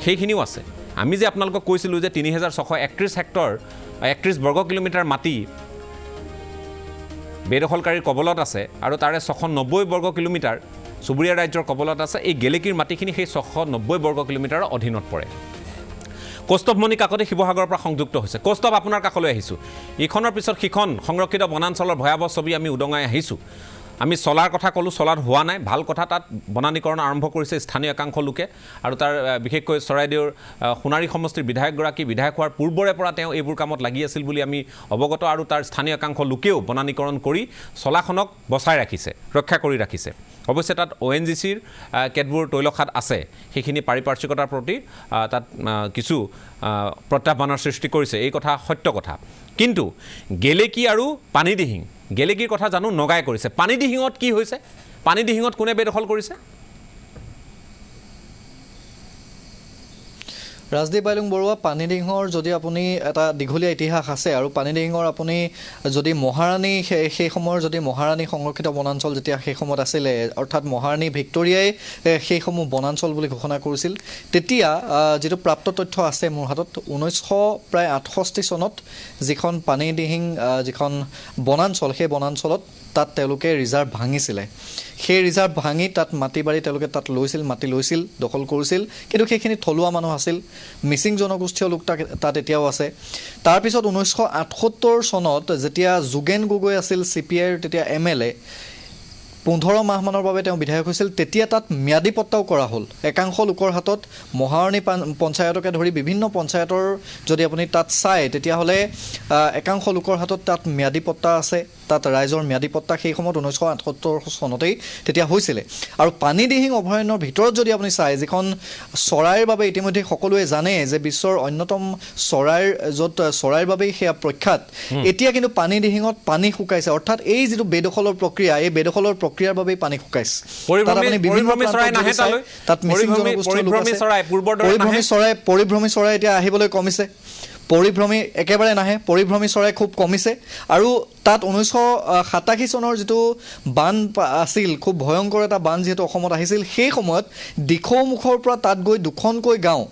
সেইখিনিও আছে। আমি যে আপোনালোকক কৈছিলোঁ যে 3,631 হেক্টৰ 31 বৰ্গ কিলোমিটাৰ মাটি বেদখলকাৰীৰ কবলত আছে আৰু তাৰে 690 বৰ্গ কিলোমিটাৰ চুবুৰীয়া ৰাজ্যৰ কবলত আছে। এই গেলেকীৰ মাটিখিনি সেই 690 বৰ্গ কিলোমিটাৰৰ অধীনত পৰে। কৌস্তভমণি কাকতি শিৱসাগৰৰ পৰা সংযুক্ত হৈছে। কৌস্তভ, আপোনাৰ কাষলৈ আহিছোঁ। ইখনৰ পিছত সিখন সংৰক্ষিত বনাঞ্চলৰ ভয়াৱহ ছবি আমি উদঙাই আহিছোঁ। আমি চলাৰ কথা ক'লোঁ, চলাত হোৱা নাই, ভাল কথা। তাত বনানীকৰণ আৰম্ভ কৰিছে স্থানীয় একাংশ লোকে, আৰু তাৰ বিশেষকৈ চৰাইদেউৰ সোণাৰী সমষ্টিৰ বিধায়ক হোৱাৰ পূৰ্বৰে পৰা তেওঁ এইবোৰ কামত লাগি আছিল বুলি আমি অৱগত, আৰু তাৰ স্থানীয় একাংশ লোকেও বনানীকৰণ কৰি চলাখনক বচাই ৰাখিছে, ৰক্ষা কৰি ৰাখিছে। অৱশ্যে তাত ONGCৰ কেতবোৰ তৈলখাট আছে, সেইখিনি পাৰিপাৰ্শ্বিকতাৰ প্ৰতি তাত কিছু প্ৰত্যাহ্বানৰ সৃষ্টি কৰিছে, এই কথা সত্য কথা। কিন্তু গেলেকী আৰু পানীদিহিং, গেলেকীৰ কথা জানো নগাই কৰিছে। পানীদিহিঙত কি হৈছে? পানীদিহিঙত কোনে বেদখল কৰিছে? ৰাজদীপ বাইলুং বৰুৱা পানীডিঙৰ যদি আপুনি এটা দীঘলীয়া ইতিহাস আছে আৰু পানীডিঙৰ আপুনি যদি মহাৰাণী সেই সময়ৰ যদি মহাৰাণী সংৰক্ষিত বনাঞ্চল যেতিয়া সেই সময়ত আছিলে অৰ্থাৎ মহাৰাণী ভিক্টৰিয়াই সেইসমূহ বনাঞ্চল বুলি ঘোষণা কৰিছিল তেতিয়া যিটো প্ৰাপ্ত তথ্য আছে মোৰ হাতত 1968 চনত যিখন পানীডিং যিখন বনাঞ্চল সেই বনাঞ্চলত তাত তেওঁলোকে ৰিজাৰ্ভ ভাঙিছিলে সেই ৰিজাৰ্ভ ভাঙি তাত মাটি বাৰী তেওঁলোকে তাত লৈছিল মাটি লৈছিল দখল কৰিছিল কিন্তু সেইখিনি থলুৱা মানুহ আছিল মিচিং জনগোষ্ঠীয় লোক তাত এতিয়াও আছে তাৰপিছত 1978 চনত যেতিয়া যোগেন গগৈ আছিল CPIৰ তেতিয়া MLA 15 মাহমানৰ বাবে তেওঁ বিধায়ক হৈছিল তেতিয়া তাত ম্যাদী পট্টাও কৰা হ'ল একাংশ লোকৰ হাতত মহাৰণী পঞ্চায়তকে ধৰি বিভিন্ন পঞ্চায়তৰ যদি আপুনি তাত চাই তেতিয়াহ'লে একাংশ লোকৰ হাতত তাত ম্যাদী পট্টা আছে তাত ৰাইজৰ ম্যাদী পট্টা সেই সময়ত 1978 চনতেই তেতিয়া হৈছিলে আৰু পানীডিহিং অভয়াৰণ্যৰ ভিতৰত যদি আপুনি চাই যিখন চৰাইৰ বাবে ইতিমধ্যে সকলোৱে জানে যে বিশ্বৰ অন্যতম য'ত চৰাইৰ বাবেই সেয়া প্ৰখ্যাত এতিয়া কিন্তু পানীডিহিঙত পানী শুকাইছে অৰ্থাৎ এই যিটো বেদখলৰ প্ৰক্ৰিয়া এই বেদখলৰ প্ৰক্ৰিয়াৰ বাবেই পানী শুকাইছে তাত মিচিং জনগোষ্ঠীৰ লোক আছে পৰিভ্ৰমী চৰাই এতিয়া আহিবলৈ কমিছে পৰিভ্ৰমী একেবাৰে নাহে পৰিভ্ৰমী চৰাই খুব কমিছে আৰু তাত 1987 চনৰ যিটো বান আছিল খুব ভয়ংকৰ এটা বান যিহেতু অসমত আহিছিল সেই সময়ত দিখৌমুখৰ পৰা তাত গৈ দুখনকৈ গাঁও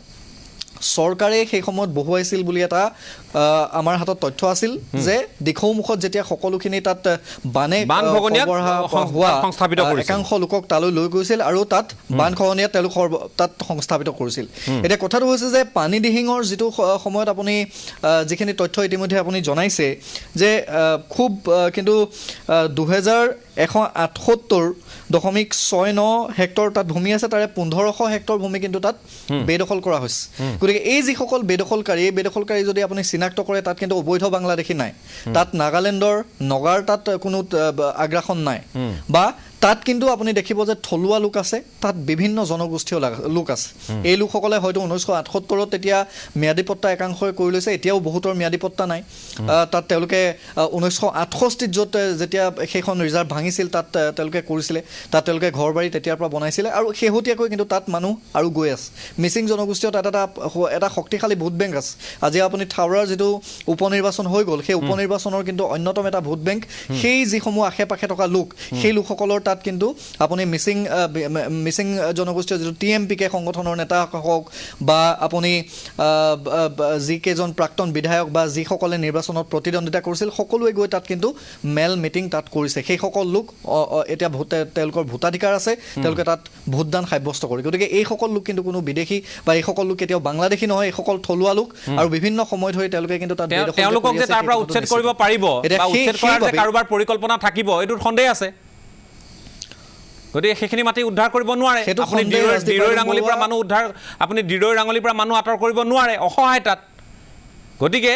চৰকাৰে সেই সময়ত বহুৱাইছিল বুলি এটা আমাৰ হাতত তথ্য আছিল যে দিখৌমুখত যেতিয়া সকলোখিনি তাত বানে একাংশ লোকক তালৈ লৈ গৈছিল আৰু তাত বান খহনীয়া তেওঁলোক তাত সংস্থাপিত কৰিছিল এতিয়া কথাটো হৈছে যে পানীডিহিঙৰ যিটো সময়ত আপুনি যিখিনি তথ্য ইতিমধ্যে আপুনি জনাইছে যে খুব কিন্তু 2178.69 হেক্টৰ তাত ভূমি আছে তাৰে 1500 হেক্টৰ ভূমি কিন্তু তাত বেদখল কৰা হৈছে গতিকে এই যিসকল বেদখলকাৰী এই বেদখলকাৰী যদি আপুনি চিনাক্ত কৰে তাত কিন্তু অবৈধ বাংলাদেশী নাই তাত নাগালেণ্ডৰ নগাৰ তাত কোনো আগ্ৰাসন নাই বা তাত কিন্তু আপুনি দেখিব যে থলুৱা লোক আছে তাত বিভিন্ন জনগোষ্ঠীয় লোক আছে এই লোকসকলে হয়তো 1978 তেতিয়া ম্যাদী পট্টা একাংশই কৰি লৈছে এতিয়াও বহুতৰ ম্যাদী পট্টা নাই তাত তেওঁলোকে 1968 য'ত যেতিয়া সেইখন ৰিজাৰ্ভ ভাঙিছিল তাত তেওঁলোকে কৰিছিলে তাত তেওঁলোকে ঘৰ বাৰী তেতিয়াৰ পৰা বনাইছিলে আৰু শেহতীয়াকৈ কিন্তু তাত মানুহ আৰু গৈ আছে মিচিং জনগোষ্ঠীয় তাত এটা শক্তিশালী ভোট বেংক আছে আজি আপুনি থাউৰাৰ যিটো উপনিৰ্বাচন হৈ গ'ল সেই উপনিৰ্বাচনৰ কিন্তু অন্যতম এটা ভোট বেংক সেই যিসমূহ আশে পাশে থকা লোক সেই লোকসকলৰ তাত কিন্তু আপুনি মিচিং জনগোষ্ঠীয় যিটো TMPK সংগঠনৰ নেতা হওক বা আপুনি যিকেইজন প্ৰাক্তন বিধায়ক বা যিসকলে নিৰ্বাচনত প্ৰতিদ্বন্দ্বিতা কৰিছিল সকলোৱে গৈ তাত কিন্তু মেল মিটিং তাত কৰিছে সেইসকল লোক এতিয়া তেওঁলোকৰ ভোটাধিকাৰ আছে তেওঁলোকে তাত ভোটদান সাব্যস্ত কৰে গতিকে এইসকল লোক কিন্তু কোনো বিদেশী বা এইসকল লোক কেতিয়াও বাংলাদেশী নহয় এইসকল থলুৱা লোক আৰু বিভিন্ন সময় ধৰি তেওঁলোকে কিন্তু তাত তেওঁলোকক যে তাৰ পৰা উচ্ছেদ কৰিব পাৰিব বা উচ্ছেদ কৰাৰ যে কাৰোবাৰ পৰিকল্পনা থাকিব এইটোৰ সন্দেহ আছে গতিকে সেইখিনি মাটি উদ্ধাৰ কৰিব নোৱাৰে আপুনি ডিৰৈ ৰাঙলিৰ পৰা মানুহ উদ্ধাৰ আপুনি ডিৰৈ ৰাঙলিৰ পৰা মানুহ আঁতৰ কৰিব নোৱাৰে অসহায় তাত গতিকে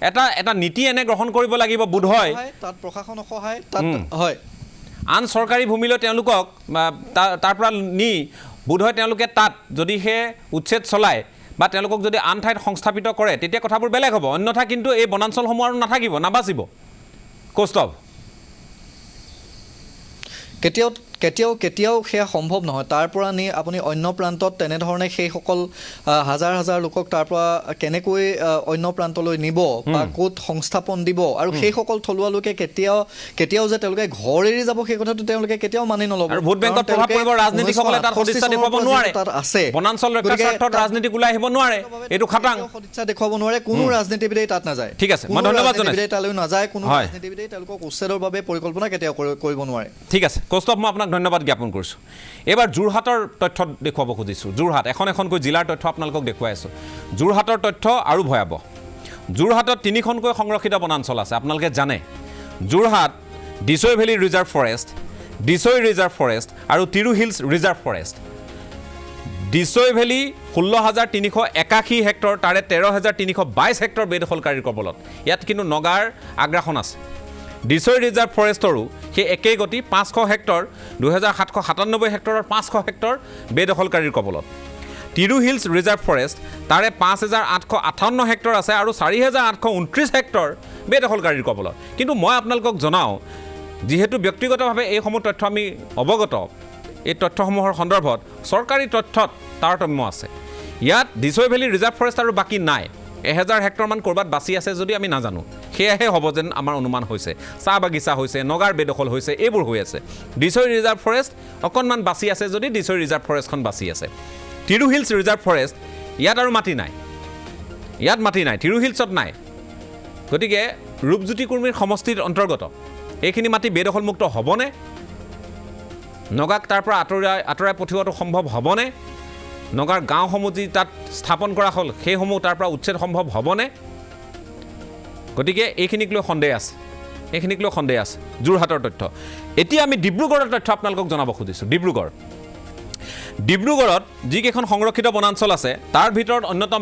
এটা নীতি এনে গ্ৰহণ কৰিব লাগিব বোধহয় তাত প্ৰশাসন অসহায় তাত হয় আন চৰকাৰী ভূমিলৈ তেওঁলোকক তাৰ পৰা নি বোধহয় তেওঁলোকে তাত যদিহে উচ্ছেদ চলায় বা তেওঁলোকক যদি আন ঠাইত সংস্থাপিত কৰে তেতিয়া কথাবোৰ বেলেগ হ'ব অন্যথা কিন্তু এই বনাঞ্চলসমূহ আৰু নাথাকিব নাবাচিব কৌস্তভ কেতিয়াও সেয়া সম্ভৱ নহয় তাৰ পৰা নি আপুনি অন্য প্ৰান্তত তেনেধৰণে সেইসকল হাজাৰ হাজাৰ লোকক তাৰ পৰা কেনেকৈ অন্য প্ৰান্তলৈ নিব বা ক'ত সংস্থাপন দিব আৰু সেইসকল থলুৱা লোকে কেতিয়াও যে তেওঁলোকে ঘৰ এৰি যাব সেই কথাটো তেওঁলোকে কেতিয়াও মানি নল'ব আৰু ভোট বেংকত প্ৰভাৱ পৰিব ৰাজনীতিকসকলে তাত সদিচ্ছা দেখুৱাব নোৱাৰে তাত আছে বনাঞ্চল ৰক্ষাৰ স্বাৰ্থত ৰাজনীতিক ওলাই আহিব নোৱাৰে এইটো খাটাং সদিচ্ছা দেখুৱাব নোৱাৰে কোনো ৰাজনীতিবিদেই তাত নাযায় ঠিক আছে মই ধন্যবাদ জনাইছোঁ তালৈ নাযায় কোনো ৰাজনীতিবিদেই তেওঁলোকক উচ্ছেদৰ বাবে পৰিকল্পনা কেতিয়াও কৰিব নোৱাৰে ঠিক আছে কৌস্তভ মই আপোনাক ধন্যবাদ জ্ঞাপন কৰিছোঁ এইবাৰ যোৰহাটৰ তথ্য দেখুৱাব খুজিছোঁ যোৰহাট এখনকৈ জিলাৰ তথ্য আপোনালোকক দেখুৱাই আছোঁ যোৰহাটৰ তথ্য আৰু ভয়াৱহ যোৰহাটত 3খনকৈ সংৰক্ষিত বনাঞ্চল আছে আপোনালোকে জানে Jorhat Disoi valley reserve forest Disoi reserve forest আৰু Tiru hills reserve forest Disoi valley 16,381 hectare তাৰে 13,322 হেক্টৰ বেদখলকাৰীৰ কবলত ইয়াত কিন্তু নগাৰ আগ্ৰাসন আছে ডিছৈ ৰিজাৰ্ভ ফৰেষ্টৰো সেই একেই গতি 500 হেক্টৰ 2,797 হেক্টৰৰ 500 হেক্টৰ বেদখলকাৰীৰ কবলত তিৰু হিলছ ৰিজাৰ্ভ ফৰেষ্ট তাৰে 5,858 হেক্টৰ আছে আৰু 4,829 হেক্টৰ বেদখলকাৰীৰ কবলত কিন্তু মই আপোনালোকক জনাওঁ যিহেতু ব্যক্তিগতভাৱে এইসমূহ তথ্য আমি অৱগত এই তথ্যসমূহৰ সন্দৰ্ভত চৰকাৰী তথ্যত তাৰতম্য আছে ইয়াত দিছৈ ভেলী ৰিজাৰ্ভ ফৰেষ্ট আৰু বাকী নাই 1000 হেক্টৰমান ক'ৰবাত বাচি আছে যদি আমি নাজানো সেয়াহে হ'ব যেন আমাৰ অনুমান হৈছে চাহ বাগিচা হৈছে নগাৰ বেদখল হৈছে এইবোৰ হৈ আছে দিছৈ ৰিজাৰ্ভ ফৰেষ্ট অকণমান বাচি আছে যদি দিছৈ ৰিজাৰ্ভ ফৰেষ্টখন বাচি আছে তিৰু হিলছ ৰিজাৰ্ভ ফৰেষ্ট ইয়াত আৰু মাটি নাই তিৰু হিলছত নাই গতিকে ৰূপজ্যোতি কুৰ্মীৰ সমষ্টিৰ অন্তৰ্গত এইখিনি মাটি বেদখলমুক্ত হ'বনে নগাক তাৰ পৰা আঁতৰাই পঠিওৱাটো সম্ভৱ হ'বনে নগাৰ গাঁওসমূহ যি তাত স্থাপন কৰা হ'ল সেইসমূহ তাৰ পৰা উচ্ছেদ সম্ভৱ হ'বনে গতিকে এইখিনিক লৈ সন্দেহ আছে যোৰহাটৰ তথ্য এতিয়া আমি ডিব্ৰুগড়ৰ তথ্য আপোনালোকক জনাব খুজিছোঁ ডিব্ৰুগড়ত যিকেইখন সংৰক্ষিত বনাঞ্চল আছে তাৰ ভিতৰত অন্যতম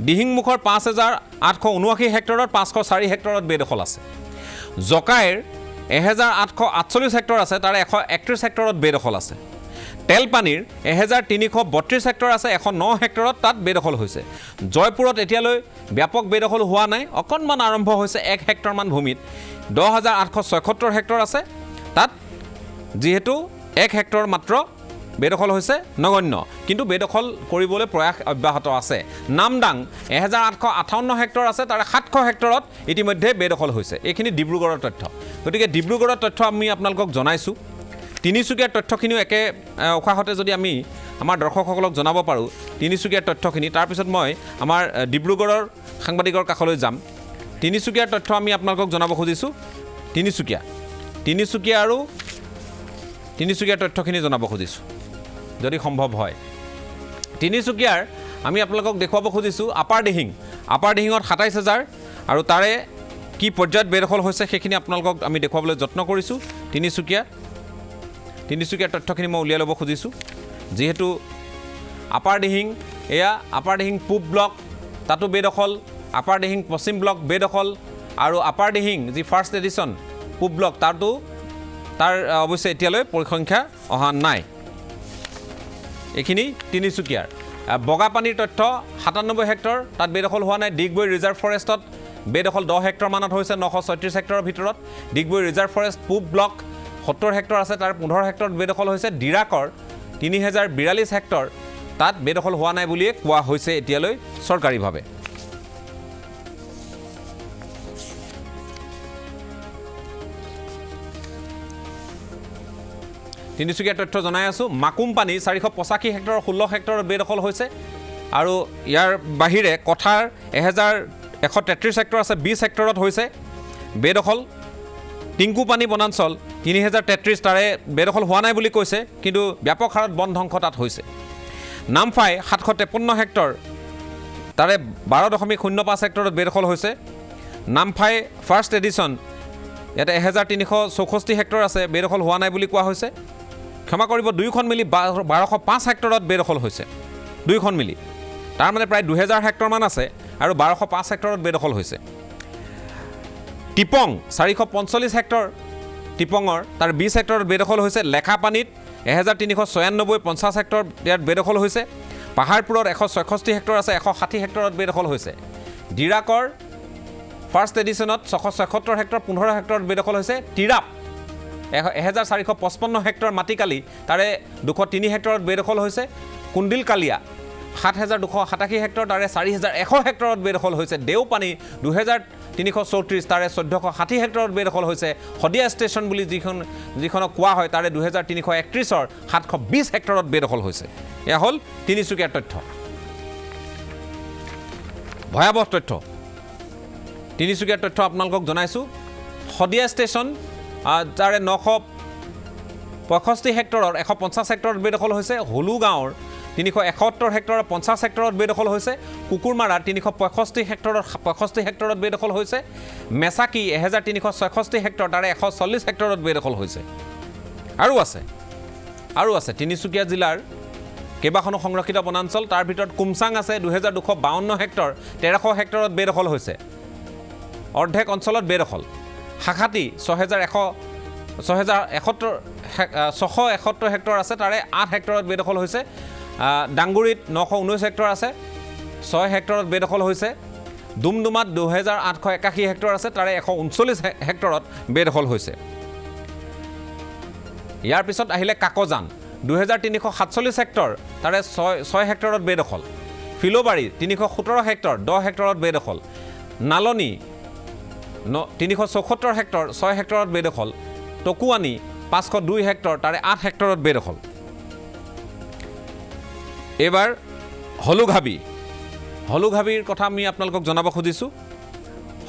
দিহিংমুখৰ 5879 হেক্টৰত 504 হেক্টৰত বেদখল আছে জকাইৰ 1848 হেক্টৰ আছে তাৰে 131 হেক্টৰত বেদখল আছে তেলপানীৰ 1332 হেক্টৰ আছে 109 হেক্টৰত তাত বেদখল হৈছে জয়পুৰত এতিয়ালৈ ব্যাপক বেদখল হোৱা নাই অকণমান আৰম্ভ হৈছে 1 হেক্টৰমান ভূমিত 10876 হেক্টৰ আছে তাত যিহেতু 1 হেক্টৰ মাত্ৰ বেদখল হৈছে নগণ্য কিন্তু বেদখল কৰিবলৈ প্ৰয়াস অব্যাহত আছে নামদাং 1858 হেক্টৰ আছে তাৰে 700 হেক্টৰত ইতিমধ্যে বেদখল হৈছে এইখিনি ডিব্ৰুগড়ৰ তথ্য গতিকে ডিব্ৰুগড়ৰ তথ্য আমি আপোনালোকক জনাইছোঁ তিনিচুকীয়াৰ তথ্যখিনিও একে উশাহতে যদি আমি আমাৰ দৰ্শকসকলক জনাব পাৰোঁ তিনিচুকীয়াৰ তথ্যখিনি তাৰপিছত মই আমাৰ ডিব্ৰুগড়ৰ সাংবাদিকৰ কাষলৈ যাম তিনিচুকীয়াৰ তথ্য আমি আপোনালোকক জনাব খুজিছোঁ তিনিচুকীয়াৰ তথ্যখিনি জনাব খুজিছোঁ যদি সম্ভৱ হয় তিনিচুকীয়াৰ আমি আপোনালোকক দেখুৱাব খুজিছোঁ আপাৰ দিহিঙত 27000 আৰু তাৰে কি পৰ্যায়ত বেদখল হৈছে সেইখিনি আপোনালোকক আমি দেখুৱাবলৈ যত্ন কৰিছোঁ তিনিচুকীয়াৰ তথ্যখিনি মই উলিয়াই ল'ব খুজিছোঁ যিহেতু আপাৰ দিহিং পূব ব্লক তাতো বেদখল আপাৰ দিহিং পশ্চিম ব্লক বেদখল আৰু আপাৰ দিহিং যি ফাৰ্ষ্ট এডিশ্যন পূব ব্লক তাৰ অৱশ্যে এতিয়ালৈ পৰিসংখ্যা অহা নাই এইখিনি তিনিচুকীয়াৰ বগাপানীৰ তথ্য 97 হেক্টৰ তাত বেদখল হোৱা নাই ডিগবৈ ৰিজাৰ্ভ ফৰেষ্টত বেদখল 10 হেক্টৰমানত হৈছে 936 হেক্টৰৰ ভিতৰত ডিগবৈ ৰিজাৰ্ভ ফৰেষ্ট পূব ব্লক 70 হেক্টৰ আছে তাৰ 15 হেক্টৰত বেদখল হৈছে ডিৰাকৰ 3042 হেক্টৰ তাত বেদখল হোৱা নাই বুলিয়ে কোৱা হৈছে এতিয়ালৈ চৰকাৰীভাৱে তিনিচুকীয়াৰ তথ্য জনাই আছোঁ মাকুমপানী 485 হেক্টৰ 16 হেক্টৰত বেদখল হৈছে আৰু ইয়াৰ বাহিৰে কঠাৰ 1133 হেক্টৰ আছে 20 হেক্টৰত হৈছে বেদখল টিংকুপানী বনাঞ্চল 3033 তাৰে বেদখল হোৱা নাই বুলি কৈছে কিন্তু ব্যাপক হাৰত বন ধ্বংস তাত হৈছে নামফাই 753 হেক্টৰ তাৰে 12.05 হেক্টৰত বেদখল হৈছে নামফাই ফাৰ্ষ্ট এডিশ্যন ইয়াতে 1364 হেক্টৰ আছে বেদখল হোৱা নাই বুলি কোৱা হৈছে ক্ষমা কৰিব দুয়োখন মিলি 1205 হেক্টৰত বেদখল হৈছে দুয়োখন মিলি তাৰ মানে প্ৰায় 2000 হেক্টৰমান আছে আৰু 1205 হেক্টৰত বেদখল হৈছে টিপং 445 হেক্টৰ টিপঙৰ তাৰ 20 হেক্টৰত বেদখল হৈছে লেখাপানীত 1396 50 হেক্টৰ ইয়াত বেদখল হৈছে পাহাৰপুৰত 166 হেক্টৰ আছে 160 হেক্টৰত বেদখল হৈছে ডিৰাকৰ ফাৰ্ষ্ট এডিশ্যনত 676 হেক্টৰ 15 হেক্টৰত বেদখল হৈছে টিৰাপ 1455 হেক্টৰ মাটিকালি তাৰে 203 হেক্টৰত বেদখল হৈছে কুণ্ডিলকালিয়া 7287 হেক্টৰ তাৰে 4100 হেক্টৰত বেদখল হৈছে দেওপানী 2334 তাৰে 1460 হেক্টৰত বেদখল হৈছে শদিয়া ষ্টেচন বুলি যিখনক কোৱা হয় তাৰে 2331ৰ 720 হেক্টৰত বেদখল হৈছে এয়া হ'ল তিনিচুকীয়াৰ তথ্য ভয়াৱহ তথ্য তিনিচুকীয়াৰ তথ্য আপোনালোকক জনাইছোঁ শদিয়া ষ্টেচন তাৰে 965 হেক্টৰৰ 150 হেক্টৰত বেদখল হৈছে হলু গাঁৱৰ 371 হেক্টৰৰ 50 হেক্টৰত বেদখল হৈছে কুকুৰমাৰা 365 হেক্টৰৰ 65 হেক্টৰত বেদখল হৈছে মেচাকি 1366 হেক্টৰ তাৰে 140 হেক্টৰত বেদখল হৈছে আৰু আছে তিনিচুকীয়া জিলাৰ কেইবাখনো সংৰক্ষিত বনাঞ্চল তাৰ ভিতৰত কুমচাং আছে 2252 হেক্টৰ 1300 হেক্টৰত বেদখল হৈছে অৰ্ধেক অঞ্চলত বেদখল হাখাতি 671 হেক্টৰ আছে তাৰে 8 হেক্টৰত বেদখল হৈছে ডাংগুৰিত 919 হেক্টৰ আছে 6 হেক্টৰত বেদখল হৈছে ডুমডুমাত 2881 হেক্টৰ আছে তাৰে 139 হেক্টৰত বেদখল হৈছে ইয়াৰ পিছত আহিলে কাকজান 2347 হেক্টৰ তাৰে 6 হেক্টৰত বেদখল ফিলোবাৰী 317 হেক্টৰ 10 হেক্টৰত বেদখল নালনি 374 হেক্টৰ 6 হেক্টৰত বেদখল টকুৱানী 502 হেক্টৰ তাৰে 8 হেক্টৰত বেদখল এবাৰ হলুঘাবিৰ কথা আমি আপোনালোকক জনাব খুজিছোঁ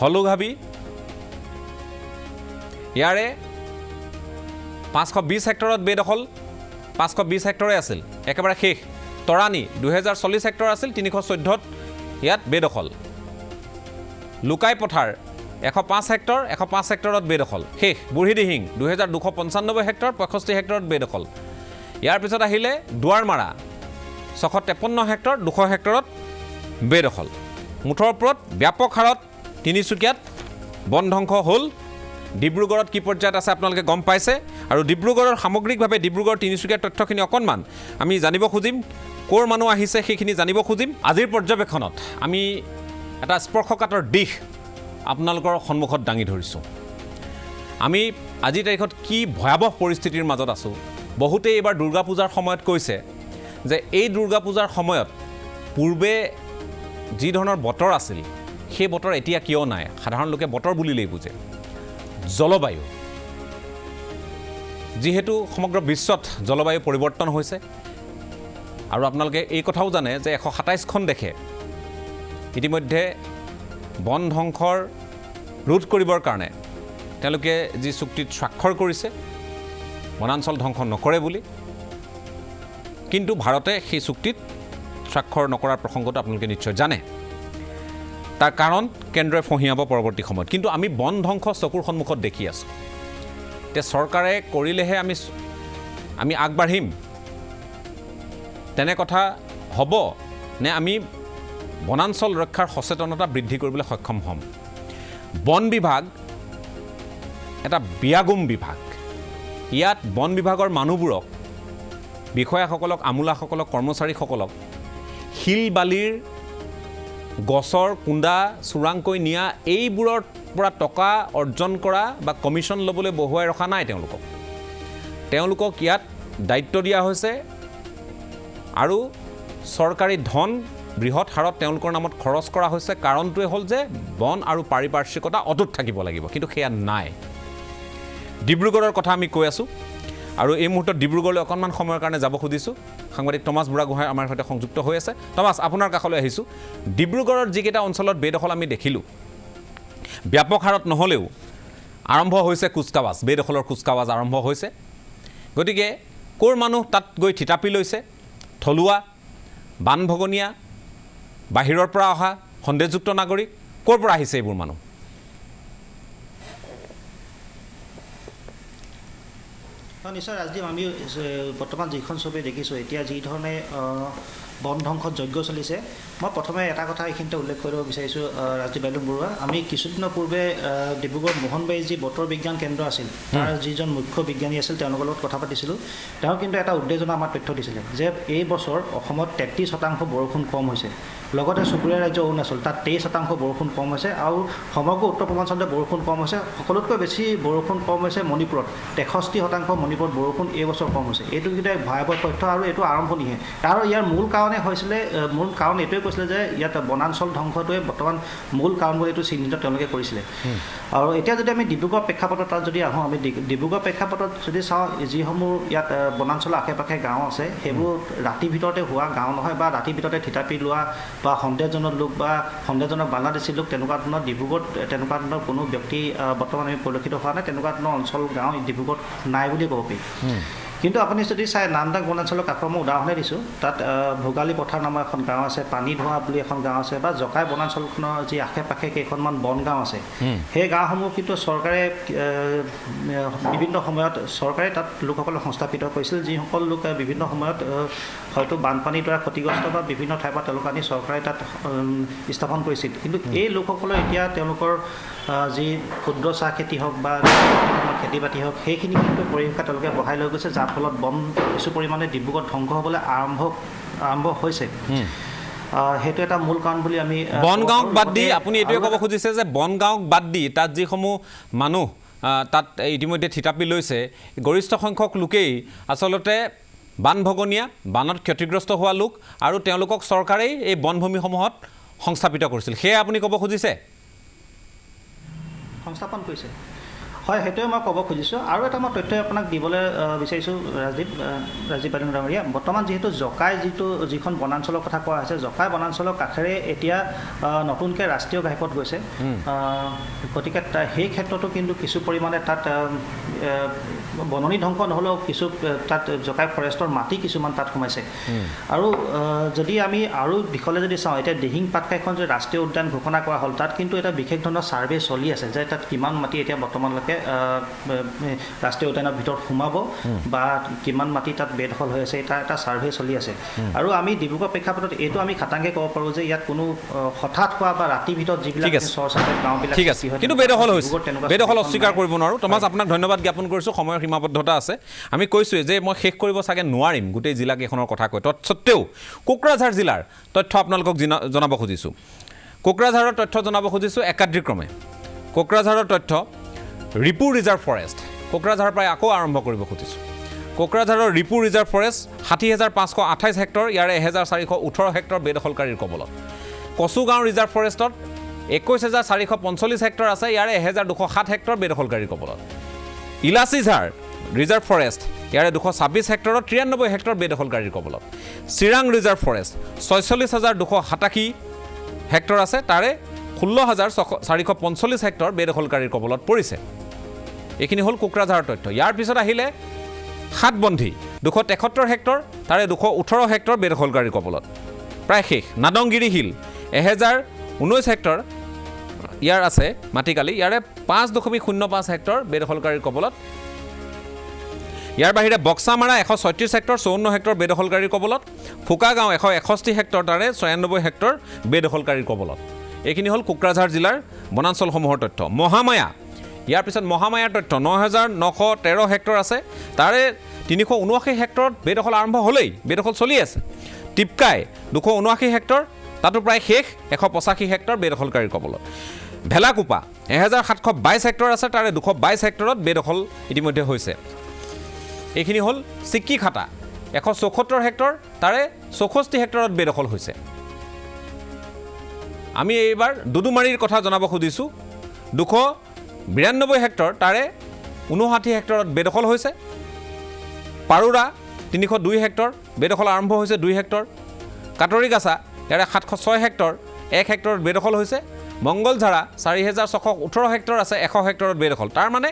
হলুঘাবি ইয়াৰে 520 হেক্টৰত বেদখল 520 হেক্টৰে আছিল একেবাৰে শেষ তৰাণী 2040 হেক্টৰ আছিল 314ত ইয়াত বেদখল লুকাই পথাৰ 105 হেক্টৰ 105 হেক্টৰত বেদখল শেষ বুঢ়ীদিহিং 2295 হেক্টৰ 65 হেক্টৰত বেদখল ইয়াৰ পিছত আহিলে দুৱাৰমাৰা 653 হেক্টৰ 200 হেক্টৰত বেদখল মুঠৰ ওপৰত ব্যাপক হাৰত তিনিচুকীয়াত বন ধ্বংস হ'ল ডিব্ৰুগড়ত কি পৰ্যায়ত আছে আপোনালোকে গম পাইছে আৰু ডিব্ৰুগড়ৰ সামগ্ৰিকভাৱে ডিব্ৰুগড় তিনিচুকীয়াৰ তথ্যখিনি অকণমান আমি জানিব খুজিম ক'ৰ মানুহ আহিছে সেইখিনি জানিব খুজিম আজিৰ পৰ্যবেক্ষণত আমি এটা স্পৰ্শকাতৰ দিশ আপোনালোকৰ সন্মুখত দাঙি ধৰিছোঁ আমি আজিৰ তাৰিখত কি ভয়াৱহ পৰিস্থিতিৰ মাজত আছোঁ বহুতেই এইবাৰ দুৰ্গা পূজাৰ সময়ত কৈছে যে এই দুৰ্গা পূজাৰ সময়ত পূৰ্বে যি ধৰণৰ বতৰ আছিল সেই বতৰ এতিয়া কিয় নাই সাধাৰণ লোকে বতৰ বুলিলেই বুজে জলবায়ু যিহেতু সমগ্ৰ বিশ্বত জলবায়ু পৰিৱৰ্তন হৈছে আৰু আপোনালোকে এই কথাও জানে যে 127খন দেশে ইতিমধ্যে বন ধ্বংসৰ ৰোধ কৰিবৰ কাৰণে তেওঁলোকে যি চুক্তিত স্বাক্ষৰ কৰিছে বনাঞ্চল ধ্বংস নকৰে বুলি কিন্তু ভাৰতে সেই চুক্তিত স্বাক্ষৰ নকৰাৰ প্ৰসংগটো আপোনালোকে নিশ্চয় জানে তাৰ কাৰণ কেন্দ্ৰই ফঁহিয়াব পৰৱৰ্তী সময়ত কিন্তু আমি বন ধ্বংস চকুৰ সন্মুখত দেখি আছোঁ তে চৰকাৰে কৰিলেহে আমি আগবাঢ়িম তেনে কথা হ'ব নে আমি বনাঞ্চল ৰক্ষাৰ সচেতনতা বৃদ্ধি কৰিবলৈ সক্ষম হ'ম বন বিভাগ এটা বিয়াগুম বিভাগ ইয়াত বন বিভাগৰ মানুহবোৰক বিষয়াসকলক আমোলাসকলক কৰ্মচাৰীসকলক শিল বালিৰ গছৰ কুণ্ডা চোৰাংকৈ নিয়া এইবোৰৰ পৰা টকা অৰ্জন কৰা বা কমিশ্যন ল'বলৈ বহুৱাই ৰখা নাই তেওঁলোকক ইয়াত দায়িত্ব দিয়া হৈছে আৰু চৰকাৰী ধন বৃহৎ হাৰত তেওঁলোকৰ নামত খৰচ কৰা হৈছে কাৰণটোৱে হ'ল যে বন আৰু পাৰিপাৰ্শ্বিকতা অটুট থাকিব লাগিব কিন্তু সেয়া নাই ডিব্ৰুগড়ৰ কথা আমি কৈ আছোঁ আৰু এই মুহূৰ্তত ডিব্ৰুগড়লৈ অকণমান সময়ৰ কাৰণে যাব খুজিছোঁ সাংবাদিক টমাছ বুঢ়াগোহাঁই আমাৰ সৈতে সংযুক্ত হৈ আছে টমাছ আপোনাৰ কাষলৈ আহিছোঁ ডিব্ৰুগড়ৰ যিকেইটা অঞ্চলত বেদখল আমি দেখিলোঁ ব্যাপক হাৰত নহ'লেও আৰম্ভ হৈছে কুচকাৱাজ বেদখলৰ কুচকাৱাজ আৰম্ভ হৈছে গতিকে ক'ৰ মানুহ তাত গৈ থিতাপি লৈছে থলুৱা বানভগনীয়া বাহিৰৰ পৰা অহা সন্দেহযুক্ত নাগৰিক ক'ৰ পৰা আহিছে এইবোৰ মানুহ নিশ্চয় ৰাজদীপ আমি বৰ্তমান যিখন ছবি দেখিছোঁ এতিয়া যি ধৰণে বন ধ্বংসত যজ্ঞ চলিছে মই প্ৰথমে এটা কথা এইখিনিতে উল্লেখ কৰিব বিচাৰিছোঁ ৰাজদীপ বাইলুং বৰুৱা আমি কিছুদিনৰ পূৰ্বে ডিব্ৰুগড় মোহনবাৰী যি বতৰ বিজ্ঞান কেন্দ্ৰ আছিল তাৰ যিজন মুখ্য বিজ্ঞানী আছিল তেওঁলোকৰ লগত কথা পাতিছিলোঁ তেওঁ কিন্তু এটা উদ্বেগজনক আমাৰ তথ্য দিছিলে যে এই বছৰ অসমত 33% বৰষুণ কম হৈছে লগতে চুবুৰীয়া ৰাজ্য অৰুণাচল তাত 23% বৰষুণ কম হৈছে আৰু সমগ্ৰ উত্তৰ পূৰ্বাঞ্চলতে বৰষুণ কম হৈছে সকলোতকৈ বেছি বৰষুণ কম হৈছে মণিপুৰত 63% মণিপুৰত বৰষুণ এই বছৰ কম হৈছে এইটো কিন্তু এক ভয়াৱহ তথ্য আৰু এইটো আৰম্ভণিহে আৰু ইয়াৰ মূল কাৰণ এইটোৱে কৈছিলে যে ইয়াত বনাঞ্চল ধ্বংসটোৱে বৰ্তমান মূল কাৰণ বুলি এইটো চিহ্নিত তেওঁলোকে কৰিছিলে আৰু এতিয়া যদি আমি ডিব্ৰুগড় প্ৰেক্ষাপটত তাত যদি আহোঁ আমি ডিব্ৰুগড় প্ৰেক্ষাপটত যদি চাওঁ যিসমূহ ইয়াত বনাঞ্চলৰ আশে পাশে গাঁও আছে সেইবোৰ ৰাতিৰ ভিতৰতে হোৱা গাঁও নহয় বা ৰাতিৰ ভিতৰতে থিতাপি লোৱা বা সন্দেহজনক লোক বা সন্দেহজনক বাংলাদেশী লোক তেনেকুৱা ধৰণৰ ডিব্ৰুগড়ত তেনেকুৱা ধৰণৰ কোনো ব্যক্তি বৰ্তমান আমি পৰিলক্ষিত হোৱা নাই তেনেকুৱা ধৰণৰ অঞ্চল গাঁও ডিব্ৰুগড়ত নাই বুলি ক'ব পাৰি কিন্তু আপুনি যদি চাই নামদাং বনাঞ্চলৰ কাষৰ মই উদাহৰণে দিছোঁ তাত ভোগালী পথাৰ নামৰ এখন গাঁও আছে পানী ধোৱা বুলি এখন গাঁও আছে বা জকাই বনাঞ্চলখনৰ যি আশে পাশে কেইখনমান বন গাঁও আছে সেই গাঁওসমূহ কিন্তু চৰকাৰে বিভিন্ন সময়ত চৰকাৰে তাত লোকসকলক সংস্থাপিত কৰিছিল যিসকল লোক বিভিন্ন সময়ত হয়তো বানপানীৰ দ্বাৰা ক্ষতিগ্ৰস্ত বা বিভিন্ন ঠাইৰ পৰা তেওঁলোক আনি চৰকাৰে তাত স্থাপন কৰিছিল কিন্তু এই লোকসকলে এতিয়া তেওঁলোকৰ যি ক্ষুদ্ৰ চাহ খেতি হওক বা খেতি বাতি হওক সেইখিনি কিন্তু পৰিসংখ্যা তেওঁলোকে বঢ়াই লৈ গৈছে যাৰ ফলত বন কিছু পৰিমাণে ডিব্ৰুগড়ত ধ্বংস হ'বলৈ আৰম্ভ হৈছে সেইটো এটা মূল কাৰণ বুলি আমি বনগাঁৱক বাদ দি আপুনি এইটোৱে ক'ব খুজিছে যে বনগাঁৱক বাদ দি তাত যিসমূহ মানুহ তাত ইতিমধ্যে থিতাপি লৈছে গৰিষ্ঠ সংখ্যক লোকেই আচলতে বানভগনীয়া বানত ক্ষতিগ্ৰস্ত হোৱা লোক আৰু তেওঁলোকক চৰকাৰেই এই বনভূমিসমূহত সংস্থাপিত কৰিছিল সেয়া আপুনি ক'ব খুজিছে সংস্থাপন কৰিছে হয় সেইটোৱে মই ক'ব খুজিছোঁ আৰু এটা মই তথ্য আপোনাক দিবলৈ বিচাৰিছোঁ ৰাজীৱ পালেং ডাঙৰীয়া বৰ্তমান যিহেতু জকাই যিখন বনাঞ্চলৰ কথা কোৱা হৈছে জকাই বনাঞ্চলৰ কাষেৰে এতিয়া নতুনকৈ ৰাষ্ট্ৰীয় ঘাইপথ গৈছে গতিকে সেই ক্ষেত্ৰতো কিন্তু কিছু পৰিমাণে তাত বননি ধ্বংস নহ'লেও কিছু তাত জকাই ফৰেষ্টৰ মাটি কিছুমান তাত সোমাইছে আৰু যদি আমি আৰু দিশলৈ যদি চাওঁ এতিয়া দিহিং পাটকাইখন যে ৰাষ্ট্ৰীয় উদ্যান ঘোষণা কৰা হ'ল তাত কিন্তু এটা বিশেষ ধৰণৰ ছাৰ্ভে চলি আছে যে তাত কিমান মাটি এতিয়া বৰ্তমানলৈকে ৰাষ্ট্ৰীয় উদ্যানৰ ভিতৰত সোমাব বা কিমান মাটি তাত বেদখল হৈ আছে এটা ছাৰ্ভে চলি আছে আৰু আমি ডিব্ৰুগড় প্ৰেক্ষাপটত এইটো আমি খাটাংকৈ ক'ব পাৰোঁ যে ইয়াত কোনো হঠাৎ হোৱা বা ৰাতিৰ ভিতৰত যিবিলাক চৰ্চাতে গাঁওবিলাক ঠিক আছে কিন্তু বেদখল অস্বীকাৰ কৰিব নোৱাৰোঁ টমাছ আপোনাক ধন্যবাদ জ্ঞাপন কৰিছোঁ সময়ৰ সীমাবদ্ধতা আছে আমি কৈছোঁৱে যে মই শেষ কৰিব চাগে নোৱাৰিম গোটেই জিলাকেইখনৰ কথা কৈ তৎসত্বেও কোকৰাঝাৰ জিলাৰ তথ্য আপোনালোকক জনাব খুজিছোঁ কোকৰাঝাৰৰ তথ্য জনাব খুজিছোঁ একাধিক্ৰমে কোকৰাঝাৰৰ তথ্য ৰিপু ৰিজাৰ্ভ ফৰেষ্ট কোকৰাঝাৰৰ পৰাই আকৌ আৰম্ভ কৰিব খুজিছোঁ কোকৰাঝাৰৰ ৰিপু ৰিজাৰ্ভ ফৰেষ্ট 60,528 হেক্টৰ ইয়াৰে 1,418 হেক্টৰ বেদখলকাৰীৰ কবলত কচুগাঁও ৰিজাৰ্ভ ফৰেষ্টত 21,445 হেক্টৰ আছে ইয়াৰে 1,207 হেক্টৰ বেদখলকাৰীৰ কবলত ইলাচিঝাৰ ৰিজাৰ্ভ ফৰেষ্ট ইয়াৰে 226 হেক্টৰত 93 হেক্টৰ বেদখলকাৰীৰ কবলত চিৰাং ৰিজাৰ্ভ ফৰেষ্ট 46,287 হেক্টৰ আছে তাৰে 16,445 হেক্টৰ বেদখলকাৰীৰ কবলত পৰিছে এইখিনি হ'ল কোকৰাঝাৰৰ তথ্য ইয়াৰ পিছত আহিলে সাতবন্ধি 273 হেক্টৰ তাৰে 218 হেক্টৰ বেদখলকাৰীৰ কবলত প্ৰায় শেষ নাদংগিৰি হিল 1,019 হেক্টৰ ইয়াৰ আছে মাটিকালি ইয়াৰে 5.05 হেক্টৰ বেদখলকাৰীৰ কবলত ইয়াৰ বাহিৰে বক্সামাৰা 136 হেক্টৰ 54 হেক্টৰ বেদখলকাৰীৰ কবলত ফুকাগাঁও 161 হেক্টৰ তাৰে 96 হেক্টৰ বেদখলকাৰীৰ কবলত এইখিনি হ'ল কোকৰাঝাৰ জিলাৰ বনাঞ্চলসমূহৰ তথ্য মহামায়া ইয়াৰ পিছত মহামায়াৰ তথ্য 9,913 হেক্টৰ আছে তাৰে 379 হেক্টৰত বেদখল আৰম্ভ হ'লেই বেদখল চলি আছে টিপকাই 279 হেক্টৰ তাতো প্ৰায় শেষ 185 হেক্টৰ বেদখলকাৰীৰ কবলত ভেলাকোপা 1,722 হেক্টৰ আছে তাৰে 222 হেক্টৰত বেদখল ইতিমধ্যে হৈছে এইখিনি হ'ল চিক্কিখাটা 174 হেক্টৰ তাৰে 64 হেক্টৰত বেদখল হৈছে আমি এইবাৰ দুদুমাৰীৰ কথা জনাব খুজিছোঁ 292 হেক্টৰ তাৰে 59 হেক্টৰত বেদখল হৈছে পাৰুৰা 302 হেক্টৰ বেদখল আৰম্ভ হৈছে 2 হেক্টৰ কাটৰিগাছা ইয়াৰে 706 হেক্টৰ 1 হেক্টৰত বেদখল হৈছে মংগলঝাৰা 4,618 হেক্টৰ আছে 100 হেক্টৰত বেদখল তাৰ মানে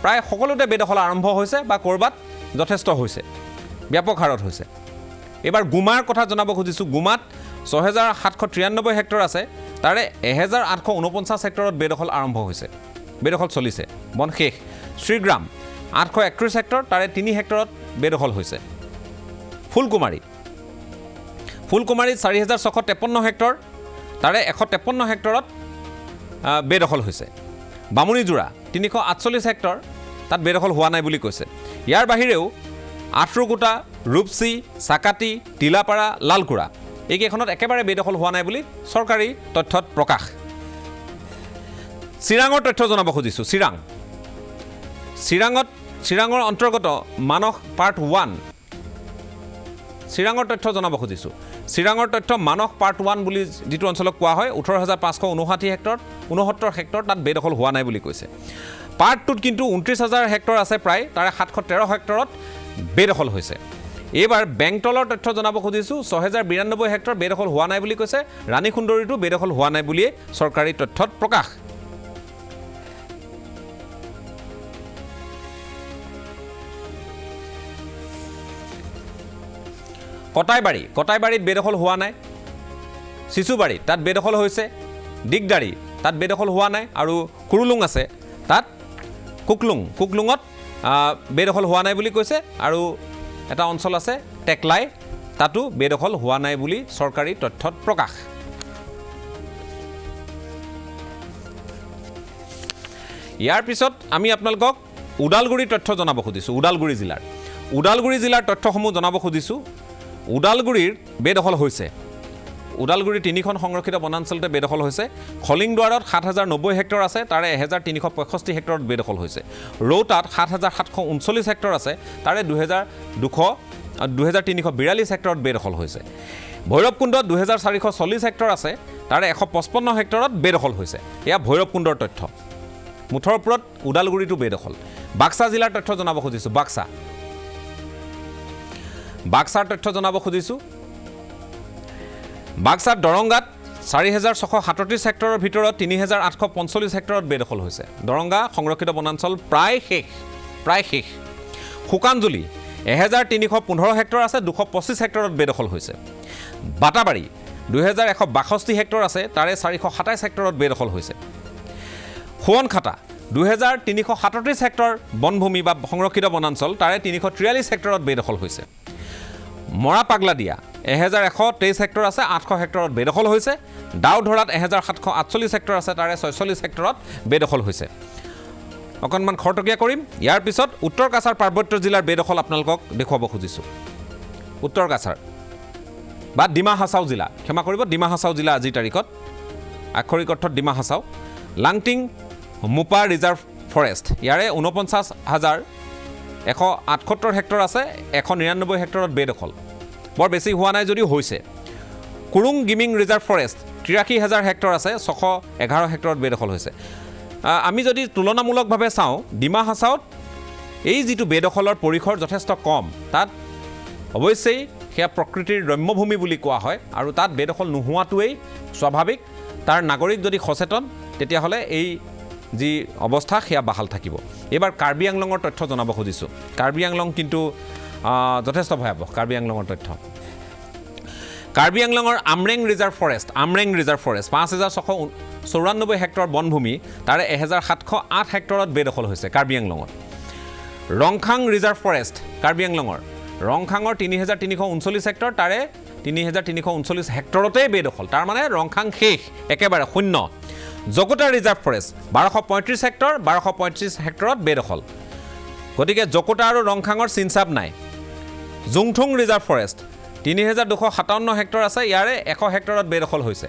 প্ৰায় সকলোতে বেদখল আৰম্ভ হৈছে বা ক'ৰবাত যথেষ্ট হৈছে ব্যাপক হাৰত হৈছে এবাৰ গুমাৰ কথা জনাব খুজিছোঁ গুমাত 6,793 হেক্টৰ আছে তাৰে 1,849 হেক্টৰত বেদখল আৰম্ভ হৈছে বেদখল চলিছে বন শেষ শ্ৰীগ্ৰাম 831 হেক্টৰ তাৰে 3 হেক্টৰত বেদখল হৈছে ফুলকুমাৰী 4,653 হেক্টৰ তাৰে 153 হেক্টৰত বেদখল হৈছে বামুণীজোৰা 348 হেক্টৰ তাত বেদখল হোৱা নাই বুলি কৈছে ইয়াৰ বাহিৰেও আট্ৰুকুটা ৰূপচি চাকাটি তিলাপাৰা লালকুৰা এইকেইখনত একেবাৰে বেদখল হোৱা নাই বুলি চৰকাৰী তথ্যত প্ৰকাশ চিৰাঙৰ তথ্য জনাব খুজিছোঁ চিৰাঙৰ অন্তৰ্গত মানস পাৰ্ট 1 চিৰাঙৰ তথ্য জনাব খুজিছোঁ চিৰাঙৰ তথ্য মানস পাৰ্ট 1 বুলি যিটো অঞ্চলক কোৱা হয় 18,559 হেক্টৰ 69 হেক্টৰ তাত বেদখল হোৱা নাই বুলি কৈছে পাৰ্ট 2ত কিন্তু 29,000 হেক্টৰ আছে প্ৰায় তাৰে 713 হেক্টৰত বেদখল হৈছে এইবাৰ বেংটলৰ তথ্য জনাব খুজিছোঁ 6,092 হেক্টৰ বেদখল হোৱা নাই বুলি কৈছে ৰাণী সুন্দৰীটো বেদখল হোৱা নাই বুলিয়ে চৰকাৰী তথ্যত প্ৰকাশ কটাইবাৰীত বেদখল হোৱা নাই শিশুবাৰীত তাত বেদখল হৈছে দিগদাৰী তাত বেদখল হোৱা নাই আৰু কুৰুলুং আছে তাত কুকলুঙত বেদখল হোৱা নাই বুলি কৈছে আৰু এটা অঞ্চল আছে টেকলাই তাতো বেদখল হোৱা নাই বুলি চৰকাৰী তথ্যত প্ৰকাশ ইয়াৰ পিছত আমি আপোনালোকক ওদালগুৰিৰ তথ্য জনাব খুজিছোঁ ওদালগুৰি জিলাৰ তথ্যসমূহ জনাব খুজিছোঁ ওদালগুৰিৰ বেদখল হৈছে ওদালগুৰি 3খন সংৰক্ষিত বনাঞ্চলতে বেদখল হৈছে খলিংদুৱাৰত 7,090 হেক্টৰ আছে তাৰে 1,365 হেক্টৰত বেদখল হৈছে ৰৌতাত 7,739 হেক্টৰ আছে তাৰে 2,200 2342 হেক্টৰত বেদখল হৈছে ভৈৰৱকুণ্ডত 2440 হেক্টৰ আছে তাৰে 155 হেক্টৰত বেদখল হৈছে এয়া ভৈৰৱকুণ্ডৰ তথ্য মুঠৰ ওপৰত ওদালগুৰিটো বেদখল বাক্সা জিলাৰ তথ্য জনাব খুজিছোঁ বাক্সাৰ তথ্য জনাব খুজিছোঁ বাক্সাৰ দৰংগাত 4637 হেক্টৰৰ ভিতৰত 3845 হেক্টৰত বেদখল হৈছে দৰংগা সংৰক্ষিত বনাঞ্চল প্ৰায় শেষ শুকানজুলি 1315 হেক্টৰ আছে 225 হেক্টৰত বেদখল হৈছে বাটাবাৰী 2162 হেক্টৰ আছে তাৰে 427 হেক্টৰত বেদখল হৈছে সোৱনখাটা 2337 হেক্টৰ বনভূমি বা সংৰক্ষিত বনাঞ্চল তাৰে 343 হেক্টৰত বেদখল হৈছে মৰা পাগলা দিয়া 1123 হেক্টৰ আছে 800 হেক্টৰত বেদখল হৈছে ডাউধৰাত 1748 হেক্টৰ আছে তাৰে 46 হেক্টৰত বেদখল হৈছে অকণমান খৰতকীয়া কৰিম ইয়াৰ পিছত উত্তৰ কাছাৰ পাৰ্বত্য জিলাৰ বেদখল আপোনালোকক দেখুৱাব খুজিছোঁ উত্তৰ কাছাৰ বা ডিমা হাছাও জিলা ক্ষমা কৰিব ডিমা হাছাও জিলা আজিৰ তাৰিখত আক্ষৰিক অৰ্থত ডিমা হাছাও লাংটিং মোপা ৰিজাৰ্ভ ফৰেষ্ট ইয়াৰে 49,178 হেক্টৰ আছে 199 হেক্টৰত বেদখল বৰ বেছি হোৱা নাই যদিও হৈছে কুৰুং গিমিং ৰিজাৰ্ভ ফৰেষ্ট 83,000 হেক্টৰ আছে 611 হেক্টৰত বেদখল হৈছে আমি যদি তুলনামূলকভাৱে চাওঁ ডিমা হাছাওত এই যিটো বেদখলৰ পৰিসৰ যথেষ্ট কম তাত অৱশ্যেই সেয়া প্ৰকৃতিৰ ৰম্যভূমি বুলি কোৱা হয় আৰু তাত বেদখল নোহোৱাটোৱেই স্বাভাৱিক তাৰ নাগৰিক যদি সচেতন তেতিয়াহ'লে এই যি অৱস্থা সেয়া বাহাল থাকিব এবাৰ কাৰ্বি আংলঙৰ তথ্য জনাব খুজিছোঁ কাৰ্বি আংলং কিন্তু যথেষ্ট ভয়াৱহ কাৰ্বি আংলঙৰ তথ্য কাৰ্বি আংলঙৰ আমৰেং ৰিজাৰ্ভ ফৰেষ্ট 5694 হেক্টৰ বনভূমি তাৰে 1708 হেক্টৰত বেদখল হৈছে কাৰ্বি আংলঙত ৰংখাং ৰিজাৰ্ভ ফৰেষ্ট কাৰ্বি আংলঙৰ ৰংখাঙৰ 3339 হেক্টৰ তাৰে 3339 হেক্টৰতেই বেদখল তাৰ মানে ৰংখাং শেষ একেবাৰে শূন্য জকোটা ৰিজাৰ্ভ ফৰেষ্ট 1235 হেক্টৰ 1235 হেক্টৰত বেদখল গতিকে জকোটা আৰু ৰংখাঙৰ চিনচাপ নাই জুংথুং ৰিজাৰ্ভ ফৰেষ্ট 3257 হেক্টৰ আছে ইয়াৰে 100 হেক্টৰত বেদখল হৈছে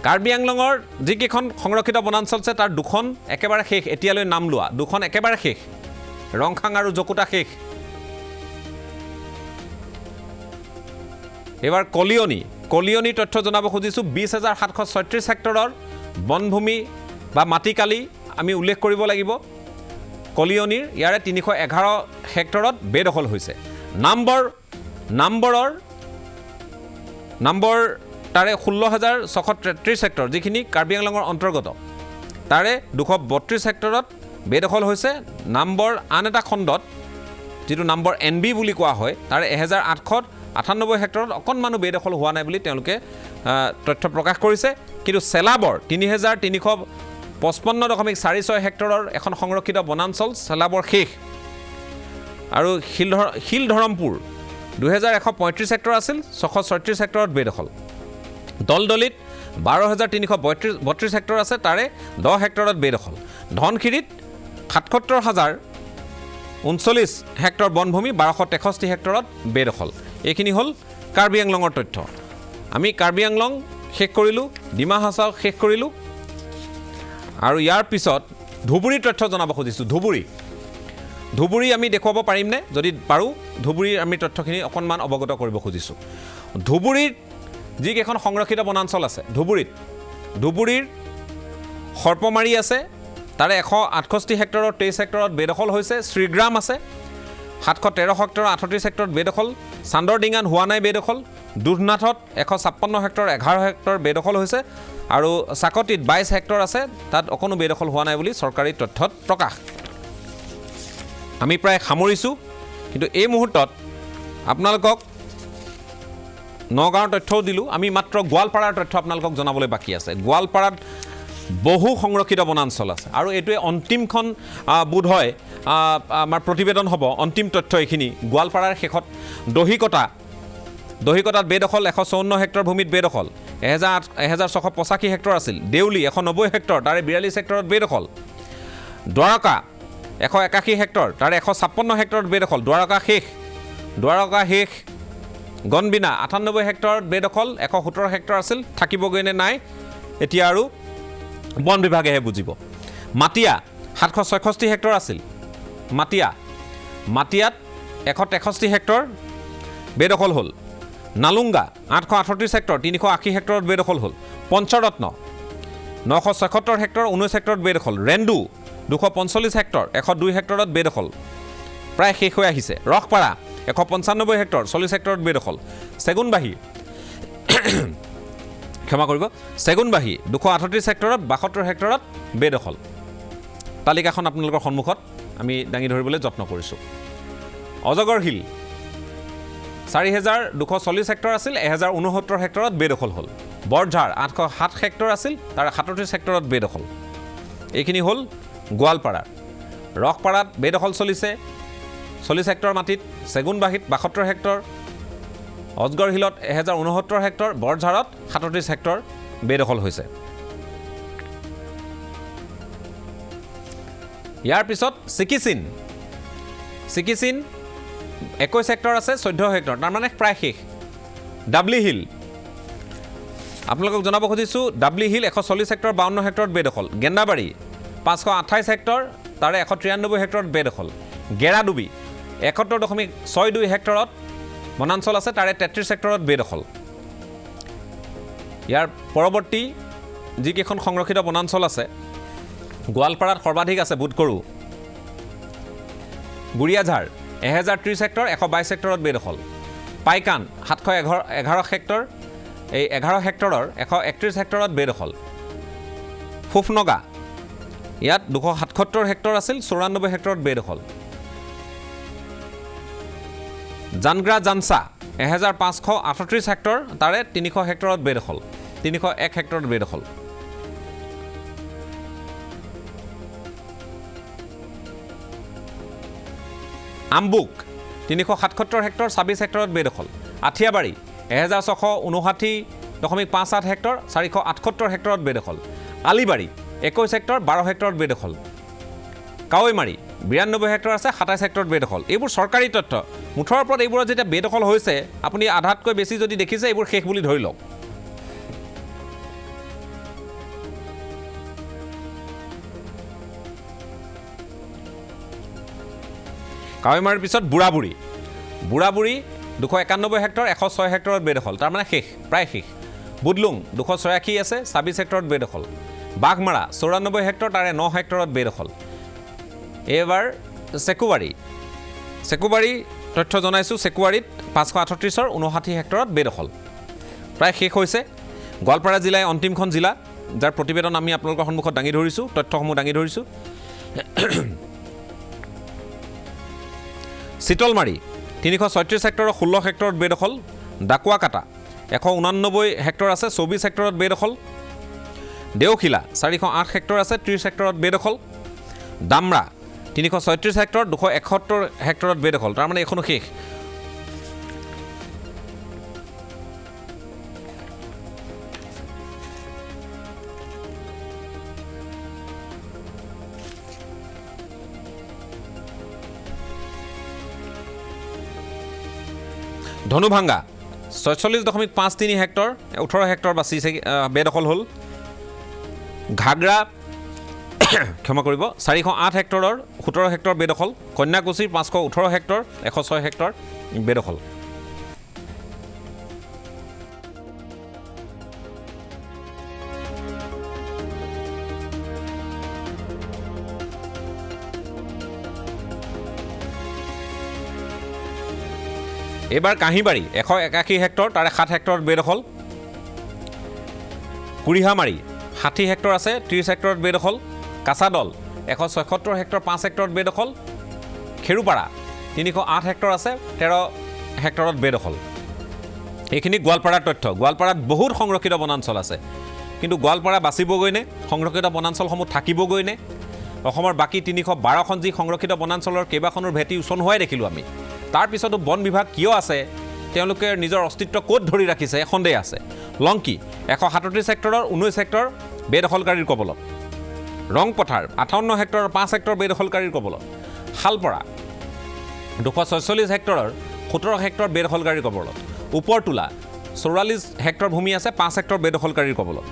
কাৰ্বি আংলঙৰ যিকেইখন সংৰক্ষিত বনাঞ্চল আছে তাৰ দুখন একেবাৰে শেষ এতিয়ালৈ নাম লোৱা দুখন একেবাৰে শেষ ৰংখাং আৰু জকোটা শেষ এবাৰ কলিয়নি তথ্য জনাব খুজিছোঁ 20,736 হেক্টৰৰ বনভূমি বা মাটিকালি আমি উল্লেখ কৰিব লাগিব কলিয়নিৰ ইয়াৰে 311 হেক্টৰত বেদখল হৈছে নম্বৰ তাৰে 16,633 হেক্টৰ যিখিনি কাৰ্বি আংলঙৰ অন্তৰ্গত তাৰে 232 হেক্টৰত বেদখল হৈছে নম্বৰ আন এটা খণ্ডত যিটো নম্বৰ NB বুলি কোৱা হয় তাৰে 1898 হেক্টৰত অকণমানো বেদখল হোৱা নাই বুলি তেওঁলোকে তথ্য প্ৰকাশ কৰিছে কিন্তু চেলাবৰ 3355.46 হেক্টৰৰ এখন সংৰক্ষিত বনাঞ্চল চেলাবৰ শেষ আৰু শিলধৰমপুৰ 2135 হেক্টৰ আছিল 636 হেক্টৰত বেদখল দলদলিত 12,332 হেক্টৰ আছে তাৰে 10 হেক্টৰত বেদখল ধনশিৰিত 77,039 হেক্টৰ বনভূমি 1263 হেক্টৰত বেদখল এইখিনি হ'ল কাৰ্বি আংলঙৰ তথ্য আমি কাৰ্বি আংলং শেষ কৰিলোঁ ডিমা হাছাও শেষ কৰিলোঁ আৰু ইয়াৰ পিছত ধুবুৰীৰ তথ্য জনাব খুজিছোঁ ধুবুৰী আমি দেখুৱাব পাৰিমনে যদি পাৰোঁ ধুবুৰীৰ আমি তথ্যখিনি অকণমান অৱগত কৰিব খুজিছোঁ ধুবুৰীত যিকেইখন সংৰক্ষিত বনাঞ্চল আছে ধুবুৰীৰ সৰ্পমাৰী আছে তাৰে 168 হেক্টৰৰ 23 হেক্টৰত বেদখল হৈছে শ্ৰীগ্ৰাম আছে 713 হেক্টৰ 38 হেক্টৰত বেদখল চান্দৰডিঙাত হোৱা নাই বেদখল দুধনাথত 156 হেক্টৰ 11 হেক্টৰ বেদখল হৈছে আৰু চাকতিত 22 হেক্টৰ আছে তাত অকণো বেদখল হোৱা নাই বুলি চৰকাৰী তথ্যত প্ৰকাশ আমি প্ৰায় সামৰিছোঁ কিন্তু এই মুহূৰ্তত আপোনালোকক নগাঁৱৰ তথ্যও দিলোঁ আমি মাত্ৰ গোৱালপাৰাৰ তথ্য আপোনালোকক জনাবলৈ বাকী আছে গোৱালপাৰাত বহু সংৰক্ষিত বনাঞ্চল আছে আৰু এইটোৱে অন্তিমখন বোধ হয় আমাৰ প্ৰতিবেদন হ'ব অন্তিম তথ্য এইখিনি গোৱালপাৰাৰ শেষত দহিকতাত বেদখল 154 হেক্টৰ ভূমিত বেদখল 1685 হেক্টৰ আছিল দেউলি 190 হেক্টৰ তাৰে 42 হেক্টৰত বেদখল দ্বাৰকা 181 হেক্টৰ তাৰে 156 হেক্টৰত বেদখল দ্বাৰকা শেষ গণবিনা 98 হেক্টৰত বেদখল 117 হেক্টৰ আছিল থাকিবগৈ নে নাই এতিয়া আৰু বন বিভাগেহে বুজিব মাটিয়া 766 হেক্টৰ আছিল মাটিয়াত 163 হেক্টৰ বেদখল হ'ল। নালুংগা 838 হেক্টৰ 380 হেক্টৰত বেদখল হ'ল। পঞ্চৰত্ন 976 হেক্টৰ 19 হেক্টৰত বেদখল। ৰেন্দু 245 হেক্টৰ 102 হেক্টৰত বেদখল, প্ৰায় শেষ হৈ আহিছে। ৰসপাৰা 195 হেক্টৰ 40 হেক্টৰত বেদখল। চেগুনবাহী ক্ষমা কৰিব, চেগুনবাহী 238 হেক্টৰত 72 হেক্টৰত বেদখল। তালিকাখন আপোনালোকৰ সন্মুখত আমি দাঙি ধৰিবলৈ যত্ন কৰিছোঁ। অজগৰ হিল 4240 হেক্টৰ আছিল, 1069 হেক্টৰত বেদখল হ'ল। বৰঝাৰ 807 হেক্টৰ আছিল, তাৰ 37 হেক্টৰত বেদখল। এইখিনি হ'ল গোৱালপাৰা। ৰসপাৰাত বেদখল চলিছে 40 হেক্টৰ মাটিত, চেগুনবাহীত 72 হেক্টৰ, অজগৰ হিলত 1069 হেক্টৰ, বৰঝাৰত 37 হেক্টৰ বেদখল হৈছে। ইয়াৰ পিছত ছিকিচিন 21 হেক্টৰ আছে, 14 হেক্টৰ, তাৰমানে প্ৰায় শেষ। ডাবলি হিল আপোনালোকক জনাব খুজিছোঁ, ডাবলি হিল 140 হেক্টৰ 52 হেক্টৰত বেদখল। গেন্দাবাৰী 528 হেক্টৰ, তাৰে 193 হেক্টৰত বেদখল। গেৰাডুবি 71.62 হেক্টৰত বনাঞ্চল আছে, তাৰে 33 হেক্টৰত বেদখল। ইয়াৰ পৰৱৰ্তী যিকেইখন সংৰক্ষিত বনাঞ্চল আছে, গোৱালপাৰাত সৰ্বাধিক আছে বুটকৰু। গুৰিয়াঝাৰ 1030 হেক্টৰ 122 হেক্টৰত বেদখল। পাইকান 711 হেক্টৰ, এই 11 হেক্টৰৰ 131 হেক্টৰত বেদখল। ফুফনগা ইয়াত 277 হেক্টৰ আছিল, 94 হেক্টৰত বেদখল। জানগ্ৰা জানচা 1538 হেক্টৰ, তাৰে 300 হেক্টৰত বেদখল, 301 হেক্টৰত বেদখল। আমবুক 377 হেক্টৰ 26 হেক্টৰত বেদখল। আঠিয়াবাৰী 1659.58 হেক্টৰ, 478 হেক্টৰত বেদখল। আলিবাৰী 21 হেক্টৰ 12 হেক্টৰত বেদখল। কাৱৈমাৰী 92 হেক্টৰ আছে, 27 হেক্টৰত বেদখল। এইবোৰ চৰকাৰী তথ্য। মুঠৰ ওপৰত এইবোৰত যেতিয়া বেদখল হৈছে, আপুনি আধাতকৈ বেছি যদি দেখিছে, এইবোৰ শেষ বুলি ধৰি লওক। কাৱৈমাৰীৰ পিছত বুঢ়াবুঢ়ী 291 হেক্টৰ 106 হেক্টৰত বেদখল, তাৰমানে শেষ, প্ৰায় শেষ। বুদলুং 286 আছে, 26 হেক্টৰত বেদখল। বাঘমাৰা 94 হেক্টৰ, তাৰে 9 হেক্টৰত বেদখল। এইবাৰ চেকুবাৰী তথ্য জনাইছোঁ, চেকুৱাৰীত 538ৰ 59 হেক্টৰত বেদখল, প্ৰায় শেষ হৈছে। গোৱালপাৰা জিলাই অন্তিমখন জিলা, যাৰ প্ৰতিবেদন আমি আপোনালোকৰ সন্মুখত দাঙি ধৰিছোঁ, তথ্যসমূহ দাঙি ধৰিছোঁ। চিতলমাৰী 336 হেক্টৰৰ 16 হেক্টৰত বেদখল। ডাকুৱাকাটা 189 হেক্টৰ আছে, 24 হেক্টৰত বেদখল। দেওখিলা 408 হেক্টৰ আছে, 30 হেক্টৰত বেদখল। ডামৰা 336 হেক্টৰ 271 হেক্টৰত বেদখল, তাৰমানে এখনো শেষ। ধনুভাংগা 46.53 হেক্টৰ, 18 হেক্টৰ বাচিছে, বেদখল হ'ল। ঘাগৰা ক্ষমা কৰিব 408 হেক্টৰৰ 17 হেক্টৰ বেদখল। কন্যাকুছিৰ 518 হেক্টৰ 106 হেক্টৰ বেদখল। এইবাৰ কাহিবাৰী 181 হেক্টৰ, তাৰে 7 হেক্টৰত বেদখল। কুৰিহামাৰী 60 হেক্টৰ আছে, 30 হেক্টৰত বেদখল। কাছাদল 176 হেক্টৰ 5 হেক্টৰত বেদখল। খেৰুপাৰা 308 হেক্টৰ আছে, 13 হেক্টৰত বেদখল। এইখিনি গোৱালপাৰাৰ তথ্য। গোৱালপাৰাত বহুত সংৰক্ষিত বনাঞ্চল আছে, কিন্তু গোৱালপাৰা বাচিবগৈনে, সংৰক্ষিত বনাঞ্চলসমূহ থাকিবগৈনে? অসমৰ বাকী 312খন যি সংৰক্ষিত বনাঞ্চলৰ কেইবাখনৰ ভেটি উচন হোৱাই দেখিলোঁ আমি। তাৰপিছতো বন বিভাগ কিয় আছে, তেওঁলোকে নিজৰ অস্তিত্ব ক'ত ধৰি ৰাখিছে, সন্দেহ আছে। লংকি 137 হেক্টৰৰ 19 হেক্টৰ বেদখলকাৰীৰ কবলত। ৰংপথাৰ 58 হেক্টৰৰ 5 হেক্টৰ বেদখলকাৰীৰ কবলত। শালপৰা 246 হেক্টৰৰ 17 হেক্টৰ বেদখলকাৰীৰ কবলত। ওপৰতোলা 44 হেক্টৰ ভূমি আছে, 5 হেক্টৰ বেদখলকাৰীৰ কবলত।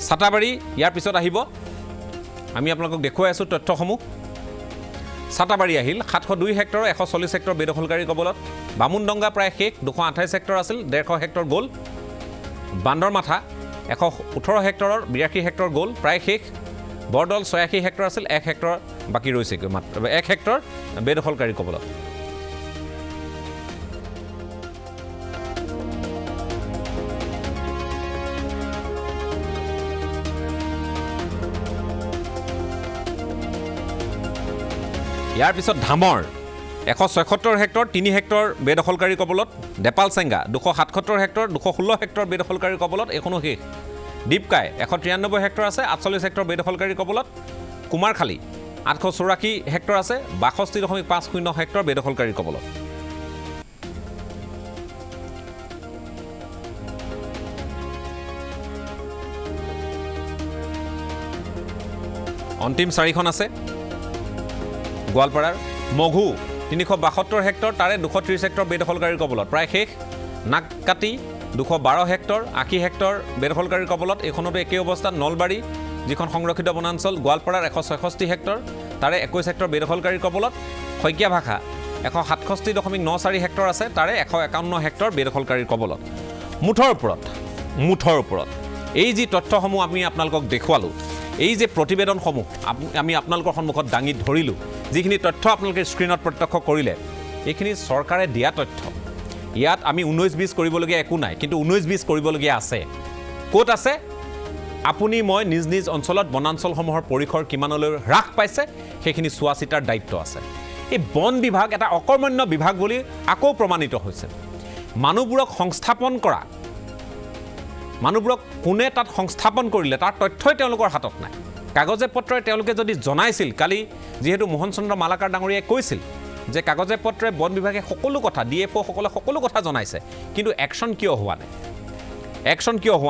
চাটাবাৰী ইয়াৰ পিছত আহিব, আমি আপোনালোকক দেখুৱাই আছোঁ তথ্যসমূহ। চাটাবাৰী আহিল 702 হেক্টৰ 140 হেক্টৰ বেদখলকাৰী কবলত বামুণডংগা প্ৰায় শেষ 228 হেক্টৰ আছিল 150 হেক্টৰ গ'ল বান্দৰমাথা 118 হেক্টৰৰ 82 হেক্টৰ গ'ল প্ৰায় শেষ বৰদল 86 হেক্টৰ আছিল 1 হেক্টৰ বাকী ৰৈছে মাত্ৰ 1 হেক্টৰ বেদখলকাৰী কবলত ইয়াৰ পিছত ধামৰ 176 হেক্টৰ 3 হেক্টৰ বেদখলকাৰী কবলত দেপাল চেঙ্গা 277 হেক্টৰ 216 হেক্টৰ বেদখলকাৰী কবলত এখনো শেষ দীপকাই 193 হেক্টৰ আছে 48 হেক্টৰ বেদখলকাৰী কবলত কুমাৰখালী 884 হেক্টৰ আছে 62.50 হেক্টৰ বেদখলকাৰী কবলত অন্তিম 4খন আছে গোৱালপাৰাৰ মঘু 372 হেক্টৰ তাৰে 230 হেক্টৰ বেদখলকাৰীৰ কবলত প্ৰায় শেষ নাগকাটি 212 হেক্টৰ 80 হেক্টৰ বেদখলকাৰীৰ কবলত এইখনতো একে অৱস্থাত নলবাৰী যিখন সংৰক্ষিত বনাঞ্চল গোৱালপাৰাৰ 166 হেক্টৰ তাৰে 21 হেক্টৰ বেদখলকাৰীৰ কবলত শইকীয়া ভাষা 167.94 হেক্টৰ আছে তাৰে 151 হেক্টৰ বেদখলকাৰীৰ কবলত মুঠৰ ওপৰত এই যি তথ্যসমূহ আমি আপোনালোকক দেখুৱালোঁ এই যে প্ৰতিবেদনসমূহ আমি আপোনালোকৰ সন্মুখত দাঙি ধৰিলোঁ যিখিনি তথ্য আপোনালোকে স্ক্ৰীণত প্ৰত্যক্ষ কৰিলে এইখিনি চৰকাৰে দিয়া তথ্য ইয়াত আমি 19-20 কৰিবলগীয়া একো নাই কিন্তু 19-20 কৰিবলগীয়া আছে ক'ত আছে আপুনি মই নিজ অঞ্চলত বনাঞ্চলসমূহৰ পৰিসৰ কিমানলৈ হ্ৰাস পাইছে সেইখিনি চোৱা চিতাৰ দায়িত্ব আছে এই বন বিভাগ এটা অকৰ্মণ্য বিভাগ বুলি আকৌ প্ৰমাণিত হৈছে মানুহবোৰক সংস্থাপন কৰা মানুহবোৰক কোনে তাত সংস্থাপন কৰিলে তাৰ তথ্যই তেওঁলোকৰ হাতত নাই কাগজে পত্ৰই তেওঁলোকে যদি জনাইছিল কালি যিহেতু মোহন চন্দ্ৰ মালাকাৰ ডাঙৰীয়াই কৈছিল যে কাগজে পত্ৰে বন বিভাগে সকলো কথা ডিএফঅ সকলে সকলো কথা জনাইছে কিন্তু একশ্যন কিয় হোৱা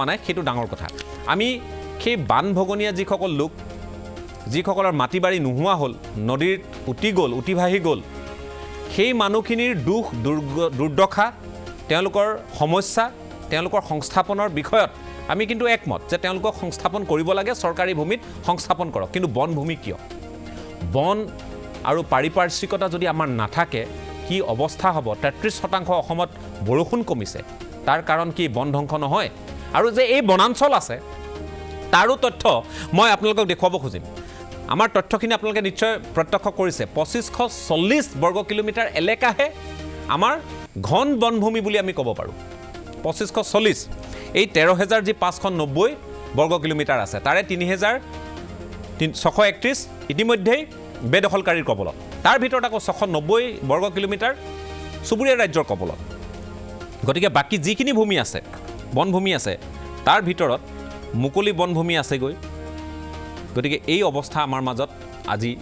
নাই সেইটো ডাঙৰ কথা আমি সেই বানভগনীয়া যিসকল লোক যিসকলৰ মাটি বাৰী নোহোৱা হ'ল নদীত উটি ভাহি গ'ল সেই মানুহখিনিৰ দুখ দুৰ্দশা তেওঁলোকৰ সমস্যা তেওঁলোকৰ সংস্থাপনৰ বিষয়ত আমি কিন্তু একমত যে তেওঁলোকক সংস্থাপন কৰিব লাগে চৰকাৰী ভূমিত সংস্থাপন কৰক কিন্তু বনভূমি কিয় বন আৰু পাৰিপাৰ্শ্বিকতা যদি আমাৰ নাথাকে কি অৱস্থা হ'ব 33% অসমত বৰষুণ কমিছে তাৰ কাৰণ কি বন ধ্বংস নহয় আৰু যে এই বনাঞ্চল আছে তাৰো তথ্য মই আপোনালোকক দেখুৱাব খুজিম আমাৰ তথ্যখিনি আপোনালোকে নিশ্চয় প্ৰত্যক্ষ কৰিছে 2540 বৰ্গ কিলোমিটাৰ এলেকাহে আমাৰ ঘন বনভূমি বুলি আমি ক'ব পাৰোঁ 2540 এই 13,000 যি 590 বৰ্গ কিলোমিটাৰ আছে তাৰে 3,631 ইতিমধ্যেই বেদখলকাৰীৰ কবলত তাৰ ভিতৰত আকৌ 690 বৰ্গ কিলোমিটাৰ চুবুৰীয়া ৰাজ্যৰ কবলত গতিকে বাকী যিখিনি ভূমি আছে বনভূমি আছে তাৰ ভিতৰত মুকলি বনভূমি আছেগৈ গতিকে এই অৱস্থা আমাৰ মাজত আজি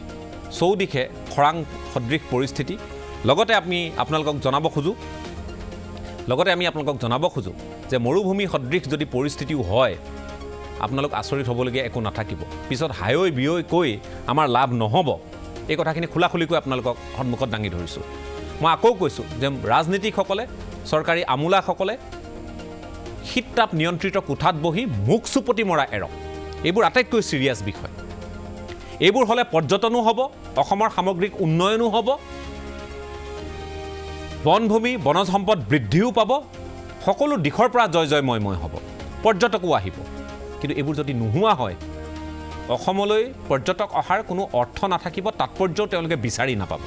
চৌদিশে খৰাং সদৃশ পৰিস্থিতি লগতে আমি আপোনালোকক জনাব খোজো যে মৰুভূমি সদৃশ যদি পৰিস্থিতিও হয় আপোনালোক আচৰিত হ'বলগীয়া একো নাথাকিব পিছত হায়ৈ বিয়ৈ কৈ আমাৰ লাভ নহ'ব এই কথাখিনি খোলাখুলিকৈ আপোনালোকক সন্মুখত দাঙি ধৰিছোঁ মই আকৌ কৈছোঁ যে ৰাজনীতিকসকলে চৰকাৰী আমোলাসকলে শীত তাপ নিয়ন্ত্ৰিত কোঠাত বহি মুখ চুপতি মৰা এৰক এইবোৰ আটাইতকৈ চিৰিয়াছ বিষয় এইবোৰ হ'লে পৰ্যটনো হ'ব অসমৰ সামগ্ৰিক উন্নয়নো হ'ব বনভূমি বনজ সম্পদ বৃদ্ধিও পাব সকলো দিশৰ পৰা জয় হ'ব পৰ্যটকো আহিব কিন্তু এইবোৰ যদি নোহোৱা হয় অসমলৈ পৰ্যটক অহাৰ কোনো অৰ্থ নাথাকিব তাৎপৰ্যও তেওঁলোকে বিচাৰি নাপাব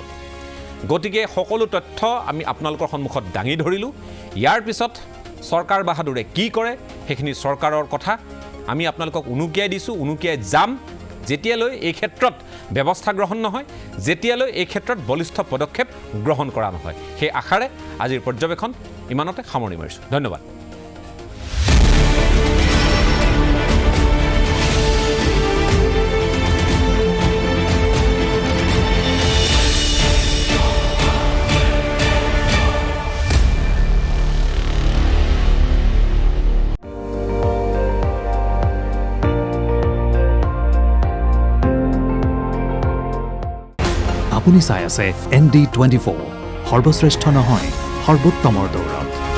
গতিকে সকলো তথ্য আমি আপোনালোকৰ সন্মুখত দাঙি ধৰিলোঁ ইয়াৰ পিছত চৰকাৰ বাহাদুৰে কি কৰে সেইখিনি চৰকাৰৰ কথা আমি আপোনালোকক উনুকিয়াই দিছোঁ উনুকিয়াই যাম যেতিয়ালৈ এই ক্ষেত্ৰত ব্যৱস্থা গ্ৰহণ নহয় যেতিয়ালৈ এই ক্ষেত্ৰত বলিষ্ঠ পদক্ষেপ গ্ৰহণ কৰা নহয় সেই আশাৰে আজিৰ পৰ্যবেক্ষণ ইমানতে সামৰণি মাৰিছোঁ ধন্যবাদ আপুনি চাই আছে ND24 সৰ্বশ্ৰেষ্ঠ নহয় সৰ্বোত্তমৰ দৌৰত